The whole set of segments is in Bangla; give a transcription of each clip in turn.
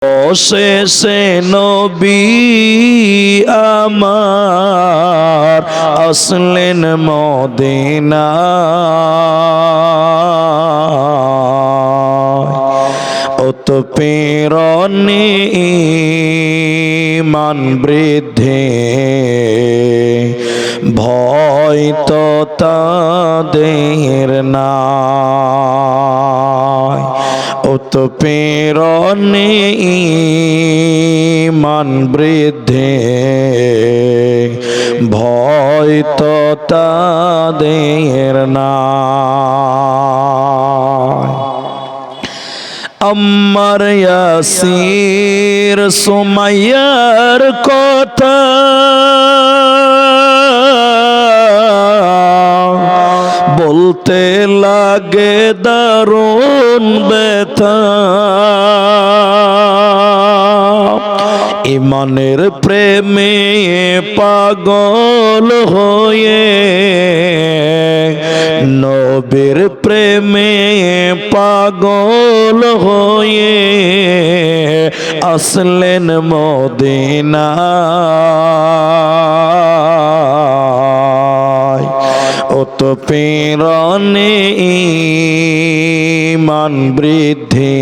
অশেষে নবী আমার আসলেন মদিনায়। অত প্রেরণে ঈমান বৃদ্ধি ভয় তো তাদের নাই। অত প্রেরণে ঈমান বৃদ্ধি ভয় তো তাদের নাই। আম্মার ইয়াসির সুমাইয়ার কথা বলতে লাগে দারুণ ব্যথা। ইমানের প্রেমে পাগল হয়ে নবীর প্রেমে পাগল হয়ে আসলেন মদিনায়। অত প্রেরণে ঈমান বৃদ্ধি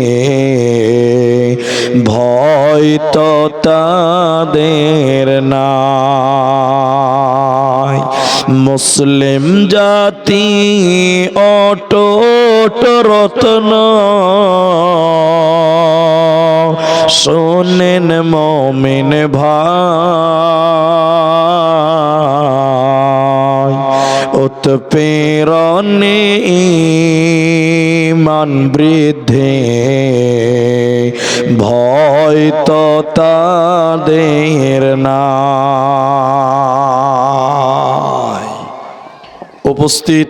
ভয় তো তাদের নাই। মুসলিম জাতি অটুট রত্ন শোনেন মুমিন ভাই। অত প্রেরণে ঈমান বৃদ্ধি ভয় তো তাদের নাই। উপস্থিত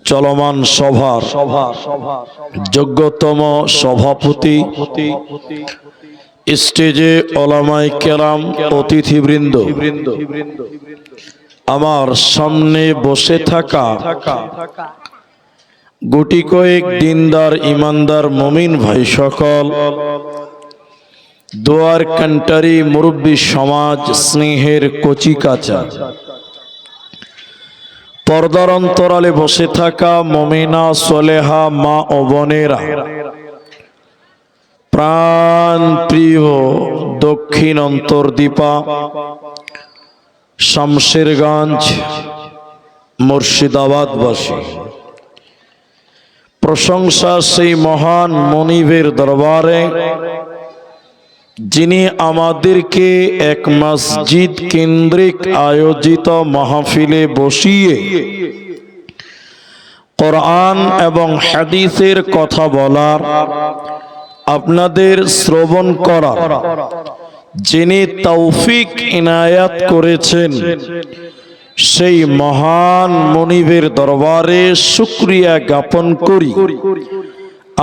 চলমান সভার যোগ্যতম সভাপতি, স্টেজে ওলামায়ে কেরাম, অতিথিবৃন্দ, আমার সামনে বসে থাকা গুটি কয়েক দিনদার ইমানদার মুমিন ভাই সকল, দোয়ার কান্টারি মুরব্বী সমাজ, স্নেহের কচিকাচা, পর্দার অন্তরালে বসে থাকা মুমিনা সোলেহা মা ও বোনেরা, প্রাণ প্রিয় দক্ষিণ অন্তর্দীপা শামশেরগঞ্জ মুর্শিদাবাদবাসী, প্রশংসা সেই মহান মনিবের দরবারে যিনি আমাদেরকে এক মসজিদ কেন্দ্রিক আয়োজিত মাহফিলে বসিয়ে কোরআন এবং হাদিসের কথা বলার, আপনাদের শ্রবণ করার যিনি তৌফিক ইনায়াত করেছেন, সেই মহান মনিবের দরবারে শুকরিয়া জ্ঞাপন করি।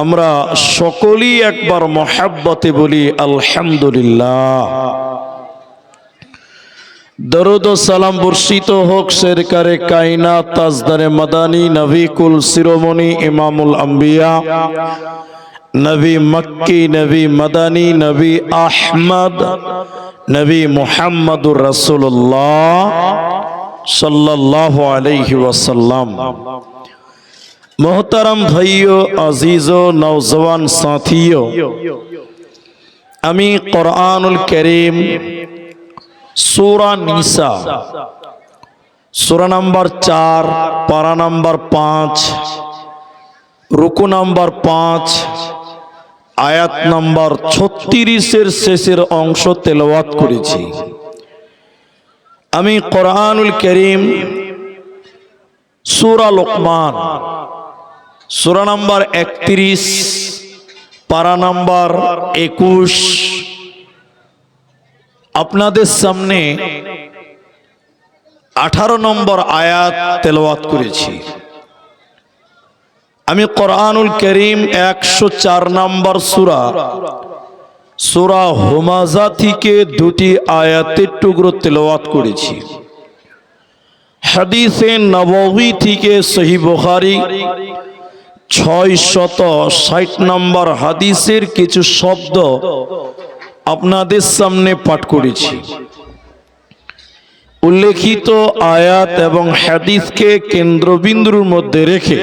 আমরা সকলেই একবার মহব্বতে বলি আলহামদুলিল্লাহ। দরুদ ও সালাম বর্ষিত হোক সরকারে কায়নাত তাজদারে মাদানী নবী কুল শিরোমণি ইমামুল আম্বিয়া নবী মক্কি, নবী মাদানী, নবী আহমদ, নবী মুহাম্মদুর রাসূলুল্লাহ সাল্লাল্লাহু আলাইহি ওয়াসাল্লাম। मोहतरम भाइयों, अजीजों, नौजवान साथियों, আমি কোরআনুল কারীম সূরা নিসা সূরা নাম্বার 4 পারা নাম্বার 5 রুকু নাম্বার 5 আয়াত নাম্বার 36 শেষের অংশ তেলাওয়াত করেছি। আমি কোরআনুল কারীম সূরা লোকমান সূরা নাম্বার 31 পারা নাম্বার 21 আপনাদের সামনে 18 নম্বর আয়াত তেলাওয়াত করেছি। আমি কোরআনুল কারীম 104 নম্বর সূরা হুমাযা থেকে দুটি আয়াতের টুকরো তেলাওয়াত করেছি। হাদিসে নববী থেকে সহিহ বুখারী 660 নম্বর হাদিসের কিছু শব্দ আপনাদের সামনে পাঠ করেছি। উল্লেখিত আয়াত এবং হাদিসকে কেন্দ্রবিন্দুর মধ্যে রেখে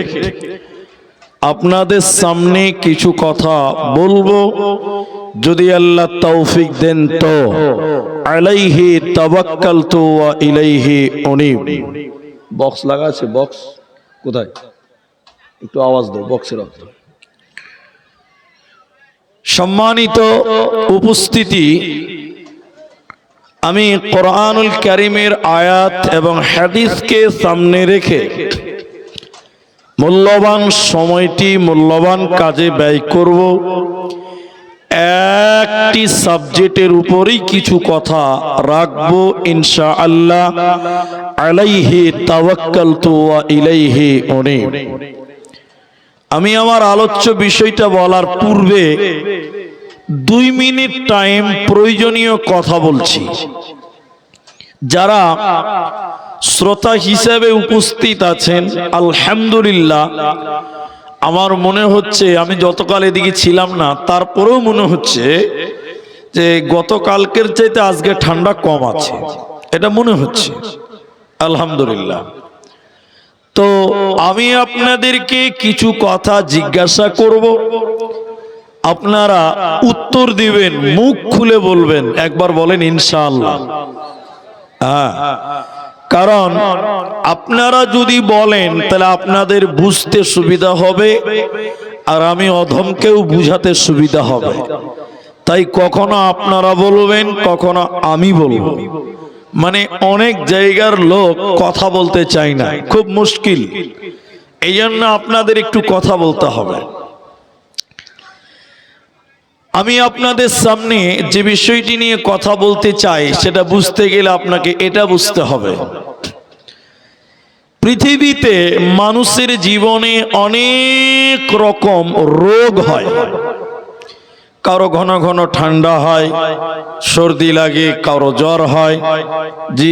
আপনাদের সামনে কিছু কথা বলবো, যদি আল্লাহ তৌফিক দেন তো। আলাইহি তাওয়াক্কালতু ওয়া ইলাইহি উনীব। বক্স লাগা আছে? বক্স কোথায়? একটু আওয়াজ দাও বক্সের। সম্মানিত উপস্থিতি, আমি কোরআনুল কারীমের আয়াত এবং হাদিসকে সামনে রেখে মূল্যবান সময়টি মূল্যবান কাজে ব্যয় করব। একটি সাবজেক্টের উপরেই কিছু কথা রাখবো ইনশাআল্লাহ। আলাইহি তাওয়াক্কালতু ওয়া ইলাইহি উনীব। আমি আমার আলোচ্য বিষয়টা বলার পূর্বে 2 মিনিট টাইম প্রয়োজনীয় কথা বলছি। যারা শ্রোতা হিসেবে উপস্থিত আছেন আলহামদুলিল্লাহ, আমার মনে হচ্ছে, আমি যতকাল এদিকে ছিলাম না তারপরেও মনে হচ্ছে যে গতকালকের চাইতে আজকে ঠান্ডা কম আছে, এটা মনে হচ্ছে আলহামদুলিল্লাহ। তো আমি আপনাদেরকে কিছু কথা জিজ্ঞাসা করব, আপনারা উত্তর দিবেন, মুখ খুলে বলবেন। একবার বলেন ইনশাআল্লাহ। হ্যাঁ, কারণ আপনারা যদি বলেন তাহলে আপনাদের বুঝতে সুবিধা হবে আর আমি অধমকেও বুঝাতে সুবিধা হবে। তাই কখনো আপনারা বলবেন, কখনো আমি বলবো। মানে অনেক জায়গার লোক কথা বলতে চায় না, খুব মুশকিল। এই জন্য আপনাদের একটু কথা বলতে হবে। আমি আপনাদের সামনে যে বিষয়টি নিয়ে কথা বলতে চাই সেটা বুঝতে গেলে আপনাকে এটা বুঝতে হবে, পৃথিবীতে মানুষের জীবনে অনেক রকম রোগ হয়। কারো ঘন ঘন ঠান্ডা হয়, সর্দি লাগে, কারো জ্বর হয়, জি,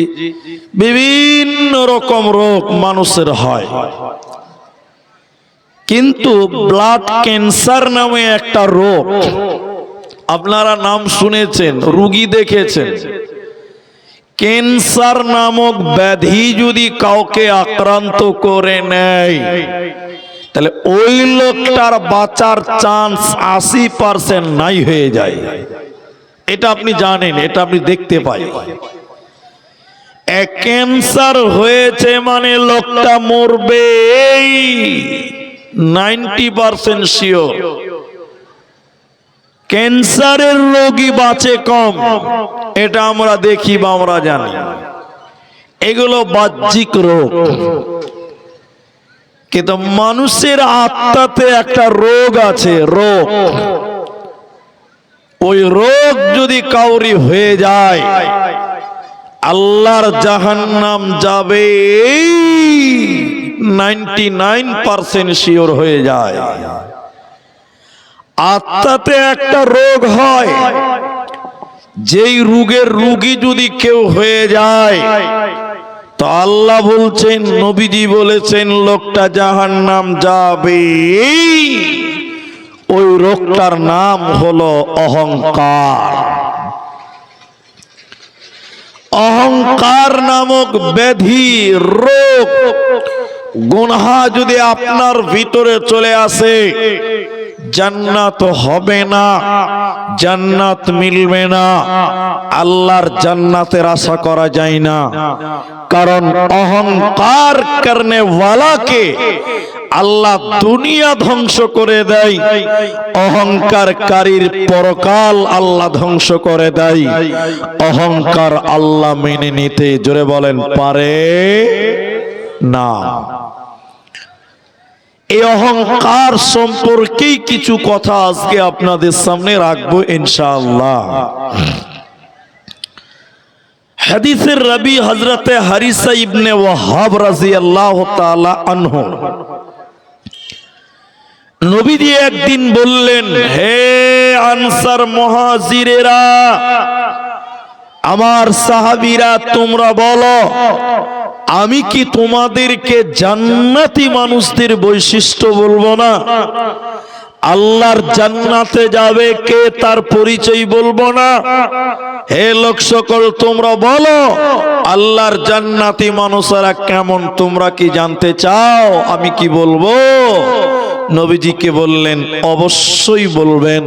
বিভিন্ন রকম রোগ মানুষের হয়। কিন্তু ব্লাড ক্যান্সার নামে একটা রোগ, আপনারা নাম শুনেছেন, রোগী দেখেছেন। ক্যান্সার নামক ব্যাধি যদি কাউকে আক্রান্ত করে নেয় তাহলে ওই লোকটার বাঁচার চান্স 80% নাই হয়ে যায়। এটা আপনি জানেন, এটা আপনি দেখতে পাই। ক্যান্সার হয়েছে মানে লোকটা মরবে, 90% শিওর। ক্যান্সারের রোগী বাঁচে কম, এটা আমরা দেখি বা আমরা জানি। এগুলো বাহ্যিক রোগ, কিন্তু মানুষের আত্মাতে একটা রোগ আছে, রোগ। ওই রোগ যদি কাউরি হয়ে যায় আল্লাহর জাহান্নাম যাবে 99% শিওর হয়ে যায়। আত্মাতে একটা রোগ হয়, যেই রোগের রোগী যদি কেউ হয়ে যায় তো আল্লাহ বলছেন, নবীজি বলেছেন, লোকটা জাহান্নাম যাবে। ওই রোগটার নাম হলো অহংকার। অহংকার নামক ব্যাধি, রোগ, গুনাহ যদি আপনার ভিতরে চলে আসে, জান্নাত হবে না, জান্নাত মিলবে না, আল্লাহর জান্নাতের আশা করা যায় না। কারণ অহংকার করনে ওয়ালাকে আল্লাহ দুনিয়া ধ্বংস করে দেয়, অহংকারকারীর পরকাল আল্লাহ ধ্বংস করে দেয়। অহংকার আল্লাহ মেনে নিতে, জোরে বলেন, পারে না। এই অহংকার সম্পর্কেই কিছু কথা আজকে আপনাদের সামনে রাখবো ইনশাআল্লাহ। হাদিসের রাবি হযরতে হারিসা ইবনে ওয়াহাব রাদিয়াল্লাহু তাআলা আনহু, নবীজি একদিন বললেন, হে আনসার মুহাজিরেরা, আমার সাহাবীরা, তোমরা বলো আমি কি তোমাদেরকে জান্নাতি মানুষদের বৈশিষ্ট্য বলবো না? আল্লাহর জান্নাতে যাবে কে তার পরিচয় বলবো না? হে লোক সকল, তোমরা বলো আল্লাহর জান্নাতি মানুষেরা কেমন, তোমরা কি জানতে চাও? আমি কি বলবো? নবীজিকে বললেন অবশ্যই বলবেন,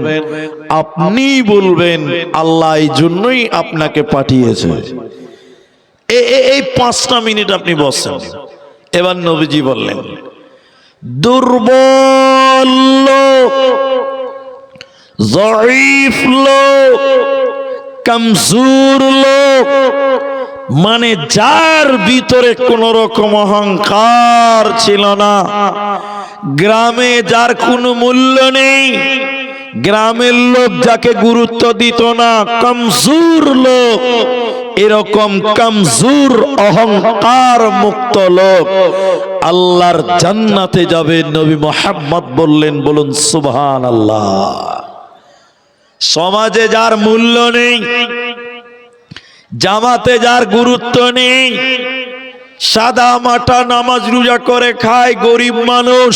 আপনি বলবেন, আল্লাহ এই জন্যই আপনাকে পাঠিয়েছে। এই 5টা মিনিট আপনি বসেন। এবার নবীজি বললেন দুর্বল লোক, জয়ীফ লোক, কমজোর লোক, মানে যার ভিতরে কোন রকম অহংকার ছিল না, গ্রামে যার কোনো মূল্য নেই, গ্রামের লোক যাকে গুরুত্ব দিত না, কমজোর লোক, এরকম কমজোর অহংকার মুক্ত লোক আল্লাহর জান্নাতে যাবে। নবী মুহাম্মদ বললেন, বলুন সুবহানাল্লাহ। সমাজে যার মূল্য নেই, জামাতে যার গুরুত্ব নেই, সাদা মাটা নামাজ রোজা করে খায়, গরিব মানুষ,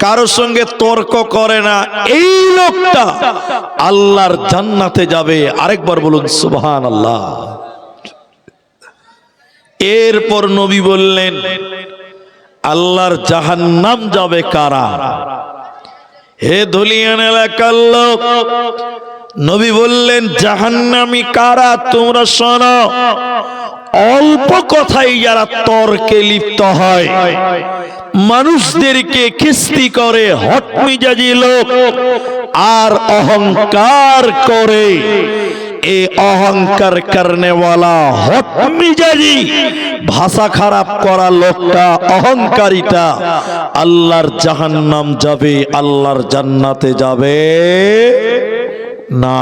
কারোর সঙ্গে তর্ক করে না, এই লোকটা আল্লাহর জান্নাতে যাবে। আরেকবার বলুন সুবহানাল্লাহ। এরপর নবী বললেন আল্লাহর জাহান্নাম যাবে কারা? হে ধুলিয়ান এলাকার লোক, নবী বললেন জাহান্নামী কারা তোমরা শোনো। অল্প কথাই যারা তর্কে লিপ্ত হয়, মানুষদেরকে খিস্তি করে, হট মিজাজি লোক আর অহংকার করে, এই অহংকার করনেওয়ালা হট মিজাজি ভাষা খারাপ করা লোকটা, অহংকারিতা আল্লাহর জাহান্নাম যাবে, আল্লাহর জান্নাতে যাবে না।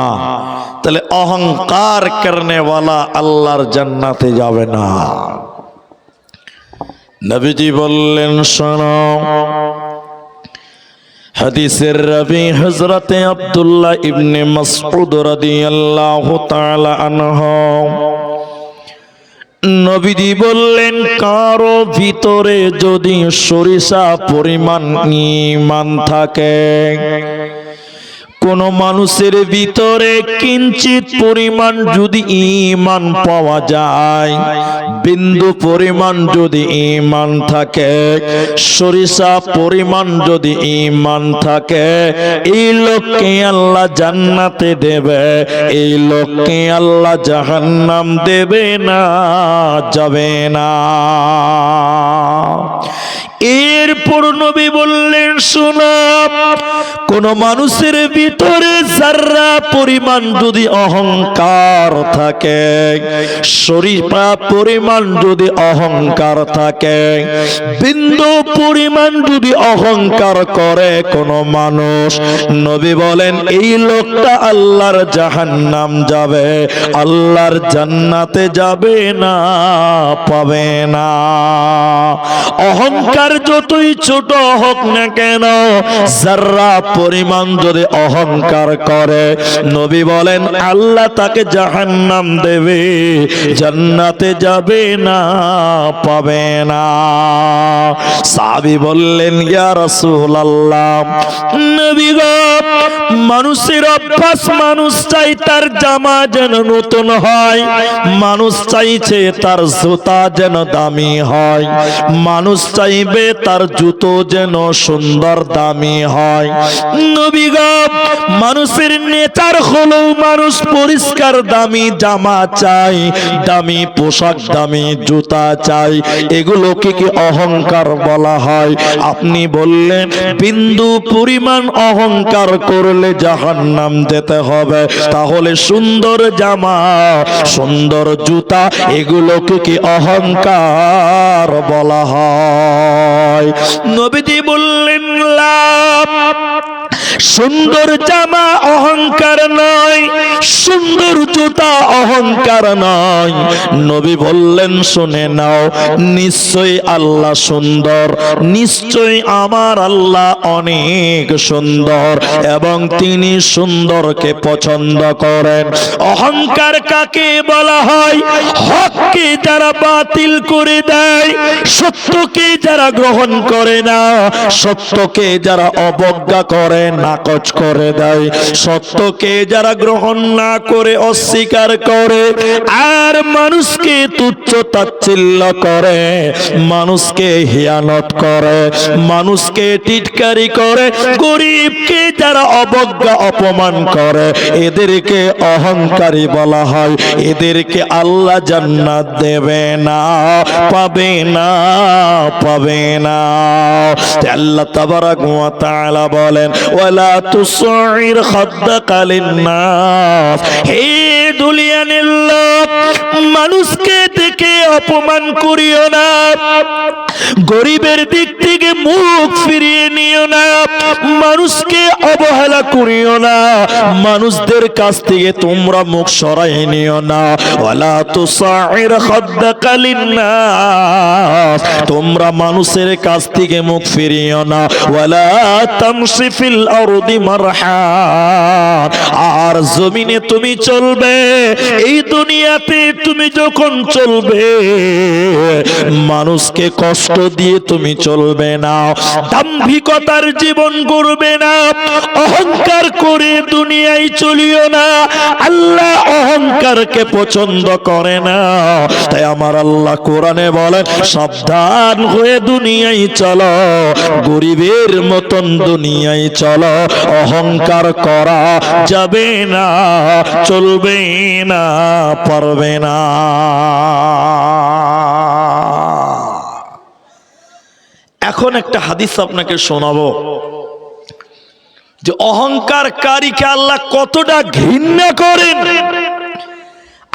তাহলে অহংকার করনেওয়ালা আল্লাহর জান্নাতে যাবে না। নবীজি বললেন শোনো, হাদিসের রাবি হযরতে আব্দুল্লাহ ইবনে মাসউদ রাদিয়াল্লাহু তাআলা আনহু, নবীজি বললেন কারো ভিতরে যদি সরিষা পরিমাণ ঈমান থাকে, কোন মানুষের ভিতরে কিঞ্চিত পরিমাণ যদি ঈমান পাওয়া যায়, বিন্দু পরিমাণ যদি ঈমান থাকে, সরিষা পরিমাণ যদি ঈমান থাকে, এই লোককে আল্লাহ জান্নাতে দেবে, এই লোককে আল্লাহ জাহান্নাম দেবে না, যাবে না। এরপর নবী বললেন শোনো, কোন মানুষের ভিতরে যারা পরিমাণ যদি অহংকার থাকে, সরিষা পরিমাণ যদি অহংকার থাকে, বিন্দু পরিমাণ যদি অহংকার করে কোন মানুষ, নবী বলেন এই লোকটা আল্লাহর জাহান্নাম যাবে, আল্লাহর জান্নাতে যাবে না, পাবে না। অহংকার যতই ছোট হোক না কেন, যারা পরিমাণ যদি অহংকার করে, নবী বলেন আল্লাহ তাকে জাহান্নাম দেবে, জান্নাতে যাবে না, পাবে না। সাহাবী বললেন ইয়া রাসূলুল্লাহ, নবী গো, মানুষের অভ্যাস, মানুষ চাই তার জামা যেন নতুন হয়, মানুষ চাইছে তার জুতা যেন দামি হয়, মানুষ চাইবে তার জুতো যেন সুন্দর দামি হয়। নবী গো, মানুষের নেচার হলো মানুষ পরিষ্কার দামি জামা চাই, দামি পোশাক, দামি জুতা চাই, এগুলোকে কি অহংকার বলা হয়? আপনি বললেন বিন্দু পরিমাণ অহংকার করলে জাহান্নাম যেতে হবে, তাহলে সুন্দর জামা, সুন্দর জুতা, এগুলোকে কি অহংকার বলা হয়? নবীজি বললেন লাভ, সুন্দর জামা অহংকার নয়, সুন্দর যোগ্যতা, অহংকার নয়। নবী বললেন শুনে নাও, নিশ্চয়ই আল্লাহ সুন্দর, নিশ্চয়ই আমার আল্লাহ অনেক সুন্দর এবং তিনি সুন্দরকে পছন্দ করেন। অহংকার কাকে বলা হয়? হককে যারা বাতিল করে দেয়, সত্যকে যারা গ্রহণ করে না, সত্যকে যারা অবজ্ঞা করে, নাকচ করে দেয়, সত্যকে যারা গ্রহণ না করে অস্বীকার করে, আর মানুষকে তুচ্ছ তাচ্ছিল্য করে, মানুষকে হিয়ানত করে, মানুষকে টিটকারি করে, গরিবকে যারা অবজ্ঞা অপমান করে, এদেরকে অহংকারী বলা হয়। এদেরকে আল্লাহ জান্নাত দেবে না, পাবে না, পাবে না। আল্লাহ তাবারাক ওয়া তাআলা বলেন, ওয়ালা তুসাইর খাদ্দাকা লিন-নাস, হে দুনিয়ার লোক, মানুষকে দেখে অপমান করিও না, গরিবের দিক থেকে মুখ ফিরিয়ে নিও না, মানুষকে অবহেলা করিও না, মানুষদের কাছ থেকে তোমরা মুখ সরাই নিও না। ওয়ালা তুসাইর খাদ্দাকা লিন-নাস, তোমরা মানুষের কাছ থেকে মুখ ফিরিও না। ওয়ালা তামশি ফিল আরদি মারহা, আর জমিনে তুমি চলবে, এই দুনিয়াতে তুমি যখন চলবে, মানুষকে কষ্ট দিয়ে তুমি চলবে না, দাম্ভিকতার জীবন গড়বে না, অহংকার করে দুনিয়ায় চলিও না। আল্লাহ অহংকারকে পছন্দ করে না। তাই আমার আল্লাহ কোরআনে বলেন, সাবধান হয়ে দুনিয়ায় চলো, গরিবের মতন দুনিয়ায় চলো, অহংকার করা যাবে না, চলবে না, পারবে না। এখন একটা হাদিস আপনাকে শোনাবো যে অহংকারকারীকে আল্লাহ কতটা ঘৃণা করেন,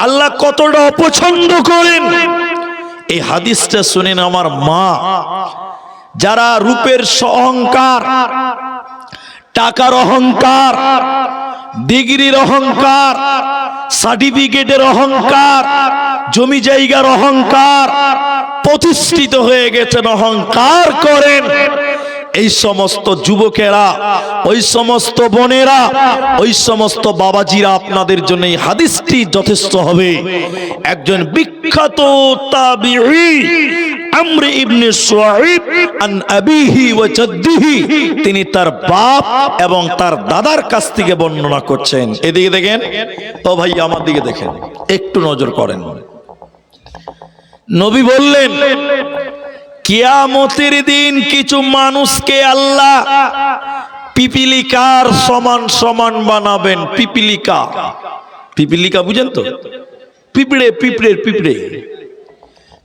আল্লাহ কতটা অপছন্দ করেন। এই হাদিসটা শুনেন আমার মা, যারা রূপের অহংকার, টাকার অহংকার, ডিগ্রির অহংকার, সার্টিফিকেটের অহংকার, জমি জায়গার অহংকার, প্রতিষ্ঠিত হয়ে গেছেন, অহংকার করেন, এই সমস্ত যুবকেরা, ওই সমস্ত বোনেরা, ওই সমস্ত বাবাজিরা, আপনাদের জন্য এই হাদিসটি যথেষ্ট হবে। একজন বিখ্যাত তাবিঈ আমর ইবনে শুআইব আন আবিহি ওয়া জাদ্দিহি, তিনি তার বাপ এবং তার দাদার কাছ থেকে বর্ণনা করছেন। এদিকে দেখেন, ও ভাই আমার দিকে দেখেন, একটু নজর করেন। নবী বললেন, কিয়ামতের দিন কিছু মানুষকে আল্লাহ পিপিলিকার সমান সমান বানাবেন। পিপিলিকা, পিপিলিকা বুঝেন তো? পিঁপড়ে, পিঁপড়ের পিঁপড়ে।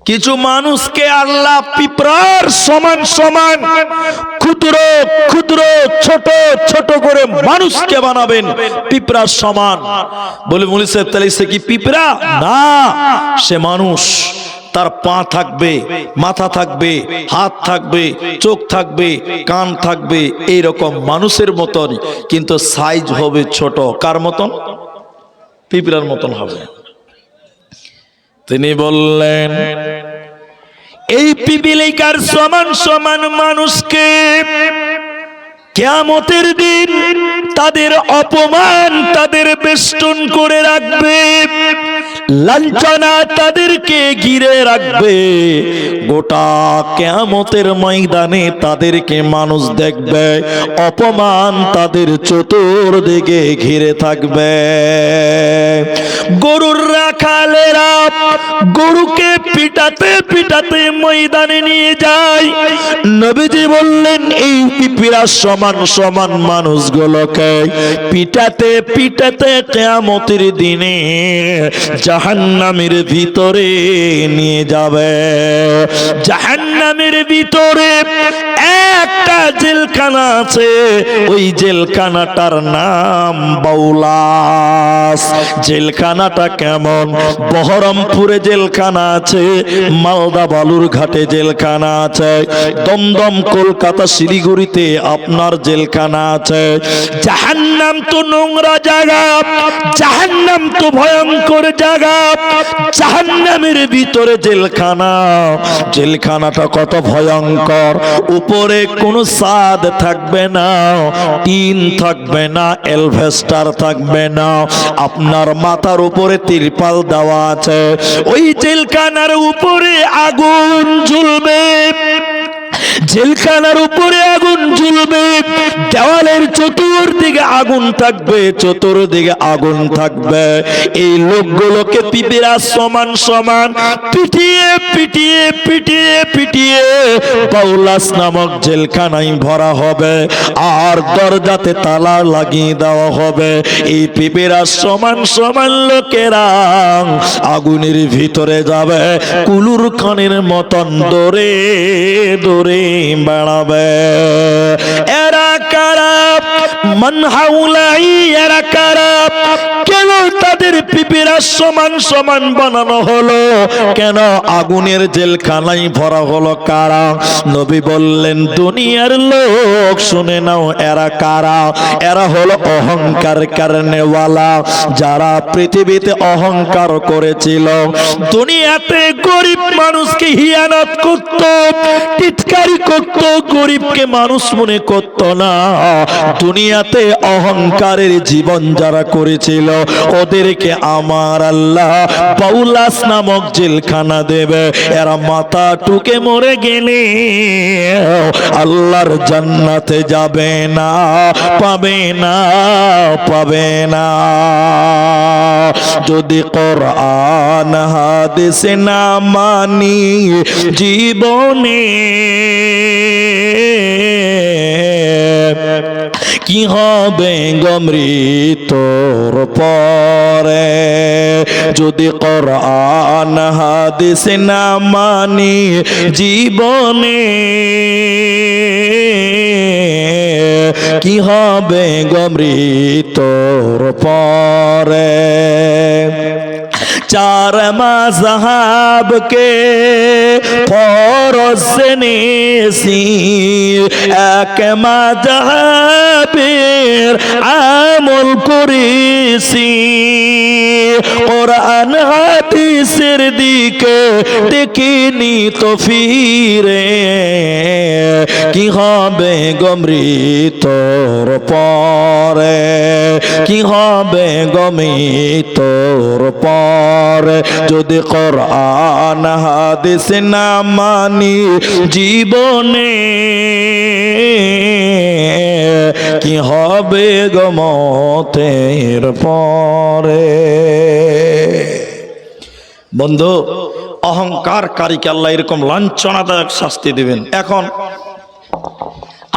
কিছু মানুষকে আল্লাহ পিঁপড়ার সমান সমান, ক্ষুদ্র ক্ষুদ্র ছোট ছোট করে মানুষকে বানাবেন পিঁপড়ার সমান। বলে মৌলভী সাহেব, তাহলে সে কি পিঁপড়া? না, সে মানুষ। তার পা থাকবে, মাথা থাকবে, হাত থাকবে, চোখ থাকবে, কান থাকবে, এইরকম মানুষের মতন, কিন্তু সাইজ হবে ছোট। কার মতন? পিঁপড়ার মতন হবে। তিনি বললেন, এই পিপিলিকার সমান সমান মানুষকে কিয়ামতের দিন তাদের অপমান তাদের বেষ্টন করে রাখবে, লাঞ্ছনা তাদেরকে ঘিরে রাখবে। গোটা কিয়ামতের ময়দানে তাদেরকে মানুষ দেখবে, অপমান তাদের চতুর্দিকে ঘিরে থাকবে। গরুর রাখালেরা গরুকে পিটাতে পিটাতে ময়দানে নিয়ে যায়। নবীজি বললেন, এই পিঁপড়ার সমান সমান মানুষগুলোকে পিটাতে পিটাতে কিয়ামতের দিনে জাহান্নামের ভিতরে নিয়ে যাবে। জাহান্নামের ভিতরে একটা জেলখানা আছে, ওই জেলখানাটার নাম বাউলাস। জেলখানাটা কেমন? বহরমপুর রংপুরে জেলখানা আছে, মালদা বালুরঘাটে জেলখানা আছে, দমদম কলকাতা শিলিগুড়িতে আপনার জেলখানা আছে। জাহান্নাম তো নোংরা জায়গা, জাহান্নাম তো ভয়ঙ্কর জায়গা, জাহান্নামের ভিতরে জেলখানা। জেলখানাটা কত ভয়ঙ্কর, উপরে কোনো ছাদ থাকবে না, টিন থাকবে না, এলভেস্টার থাকবে না, আপনার মাথার উপরে তিরপাল দেওয়া আছে। ওই জেলখানার উপরে আগুন জ্বলবে, জেলখানার উপরে আগুন জ্বলবে, দেওয়ালের চতুর্দিকে আগুন থাকবে, চতুর্দিকে আগুন থাকবে। এই লোকগুলোকে পিঁপড়া সমান সমান পিটিয়ে পিটিয়ে পিটিয়ে পিটিয়ে পাউলাস নামক জেলখানায় ভরা হবে, আর দরজাতে তালা লাগিয়ে দেওয়া হবে। এই পিঁপড়া সমান সমান লোকেরা আগুনের ভিতরে যাবে, কুলুর খানের মতন দৌড়ে দৌড়ে বেড়াবে। এরা কারা? মান হাউলাই, এরা কারা? কেন তাদের পিঁপড়া সমান সমান বানানো হলো? কেন আগুনের জেলখানায় ভরা হলো? কারা? নবী বললেন, দুনিয়ার লোক শুনে নাও, এরা কারা? এরা হলো অহংকার কারণেওয়ালা, যারা পৃথিবীতে অহংকার করেছিল, দুনিয়াতে গরিব মানুষকে হিয়ানত করত, টিটকারি করত, গরিবকে মানুষ মনে করত না। দুনিয়াতে অহংকারের জীবন যারা করেছিল, ওদেরকে আমার আল্লাহ পাউলাস নামক জেলখানা দেবে। এরা মাথা টুকে মরে গেলে আল্লাহর জান্নাতে যাবে না, পাবে না, পাবে না। যদি কোরআন হাদিস না মানি জীবনে, কি হবে গো মৃত্যুর পরে? যদি কোরআন হাদিস না মানি জীবনে, কি হবে গো মৃত্যুর পরে? চার মাযহাব কে ফরজ নেছি, এক মাযহাবের আমল করেছি। কোরআন হাদিসের দিকে দেখিনি তো ফিরে, কি হবে গো মৃত্যুর পরে? কি হবে গো মৃত্যুর পরে? যদি কোরআন হাদিস না মানি জীবনে, কি হবে গো মতের পরে? বন্ধু, অহংকারকারীকে আল্লাহ এরকম লাঞ্ছনাদায়ক শাস্তি দিবেন। এখন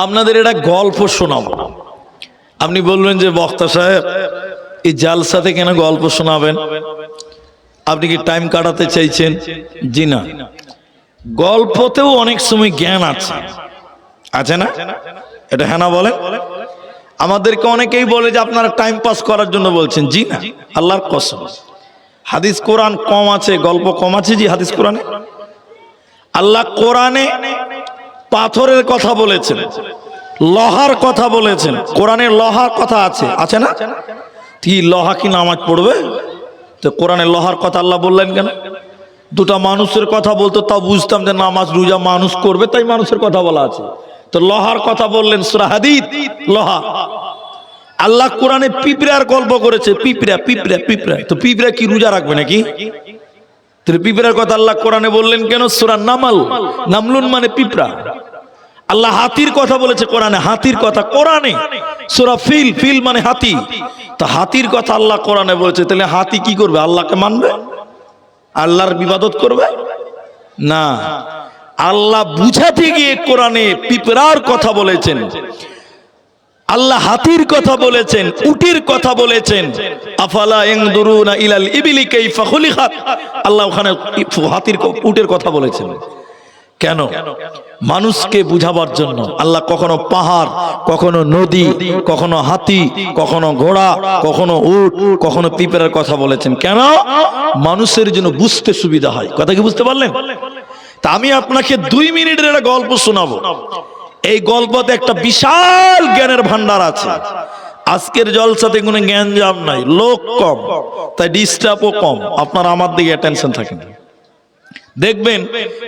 আপনাদের এটা গল্প শোনাবো। আপনি বলবেন যে বক্তা সাহেব, এই জালসাতে কেন গল্প শোনাবেন? আপনি কি টাইম কাটাতে চাইছেন? জি না, গল্পতেও অনেক সময় জ্ঞান আছে, আছে না? এটা হ্যাঁ না বলেন? আমাদেরকে অনেকেই বলে যে আপনারা টাইম পাস করার জন্য বলছেন। জি না, আল্লাহর কসম, হাদিস কোরআন কম আছে, গল্প কম আছে। জি, হাদিস কোরআনে আল্লাহ কোরআনে পাথরের কথা বলেছেন, লোহার কথা বলেছেন। কোরআনে লোহার কথা আছে, আছে না? কি লোহা কি নামাজ পড়বে? তো কোরআনে লোহার কথা আল্লাহ বললেন কেন? দুটা মানুষের কথা বলতো, তা বুঝতাম যে নামাজ রোজা মানুষ করবে, তাই মানুষের কথা বলা আছে। তো লোহার কথা বললেন সূরা হাদীদ, লোহা। আল্লাহ কোরআনে পিঁপড়ার গল্প করেছে, পিঁপড়া পিঁপড়া পিঁপড়া। তো পিঁপড়া কি রোজা রাখবে নাকি? পিঁপড়ার কথা আল্লাহ কোরআনে বললেন কেন? সূরা নামল, নামলুন মানে পিঁপড়া। আল্লাহ হাতির কথা বলেছে কোরআনে, হাতির কথা কোরআনে। সূরা ফিল, ফিল মানে হাতি। তো হাতির কথা আল্লাহ কোরআনে বলেছে, তাহলে হাতি কি করবে? আল্লাহকে মানবে? আল্লাহর ইবাদত করবে না। আল্লাহ বুঝাতে গিয়ে কোরআনে পিঁপড়ার কথা বলেছেন, আল্লাহ হাতির কথা বলেছেন, উটের কথা বলেছেন। আফালা ইয়ানদুরুনা ইলাল ইবিলি কাইফা খুলিকাত, আল্লাহ ওখানে হাতির উটের কথা বলেছেন। কেন? মানুষকে বুঝাবার জন্য। আল্লাহ কখনো পাহাড়, কখনো নদী, কখনো হাতি, কখনো ঘোড়া, কখনো উট, কখনো পিঁপড়ার কথা বলেছেন। কেন? মানুষের জন্য বুঝতে সুবিধা হয়। কথা কি বুঝতে পারলেন? তা আমি আপনাকে 2 মিনিটের একটা গল্প শোনাবো। এই গল্পতে একটা বিশাল জ্ঞানের ভান্ডার আছে। আজকের জলসাতে কোনো জ্ঞান জাম নাই, লোক কম, তাই ডিস্টার্বও কম। আপনার আমার দিকে অ্যাটেনশন থাকে না, দেখবেন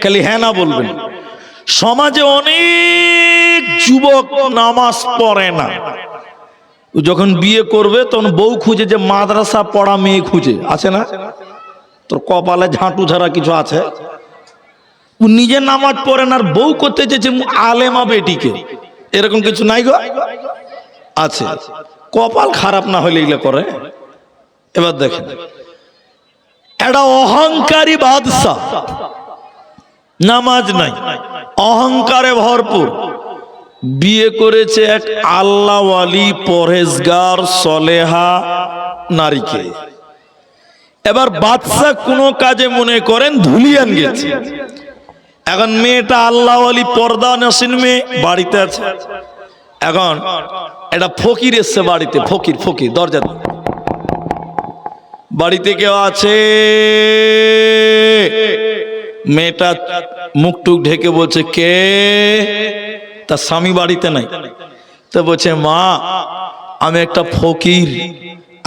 খালি হ্যাঁ না বলবেন। সমাজে অনেক যুবক নামাজ পড়ে না, যখন বিয়ে করবে তখন বউ খুঁজে, যে মাদ্রাসা পড়া মেয়ে খুঁজে, আছে না? তোর কপালে ঝাঁটু ছাড়া কিছু আছে? ও নিজে নামাজ পড়ে না আর বউ করতে চেয়েছে আলেমা বেটিকে, এরকম কিছু নাই গো? আছে। কপাল খারাপ না হলে এগুলো করে। এবার দেখেন, একটা অহংকারী বাদশা, নামাজ নাই, অহংকারে ভরপুর, বিয়ে করেছে এক আল্লাহওয়ালি পরহেজগার সলেহা নারীকে। এবার বাদশা কোনো কাজে মনে করেন ধুলিয়ান গেছে। এখন মেয়েটা আল্লাহওয়ালি পর্দা নসীন মেয়ে, বাড়িতে আছে। এখন একটা ফকির এসছে বাড়িতে, ফকির ফকির দরজা, বাড়িতে কেউ আছে? মেয়েটা মুখ টুক ঢেকে বলছে কে? তার স্বামী বাড়িতে নাই। তো বলছে মা, আমি একটা ফকির,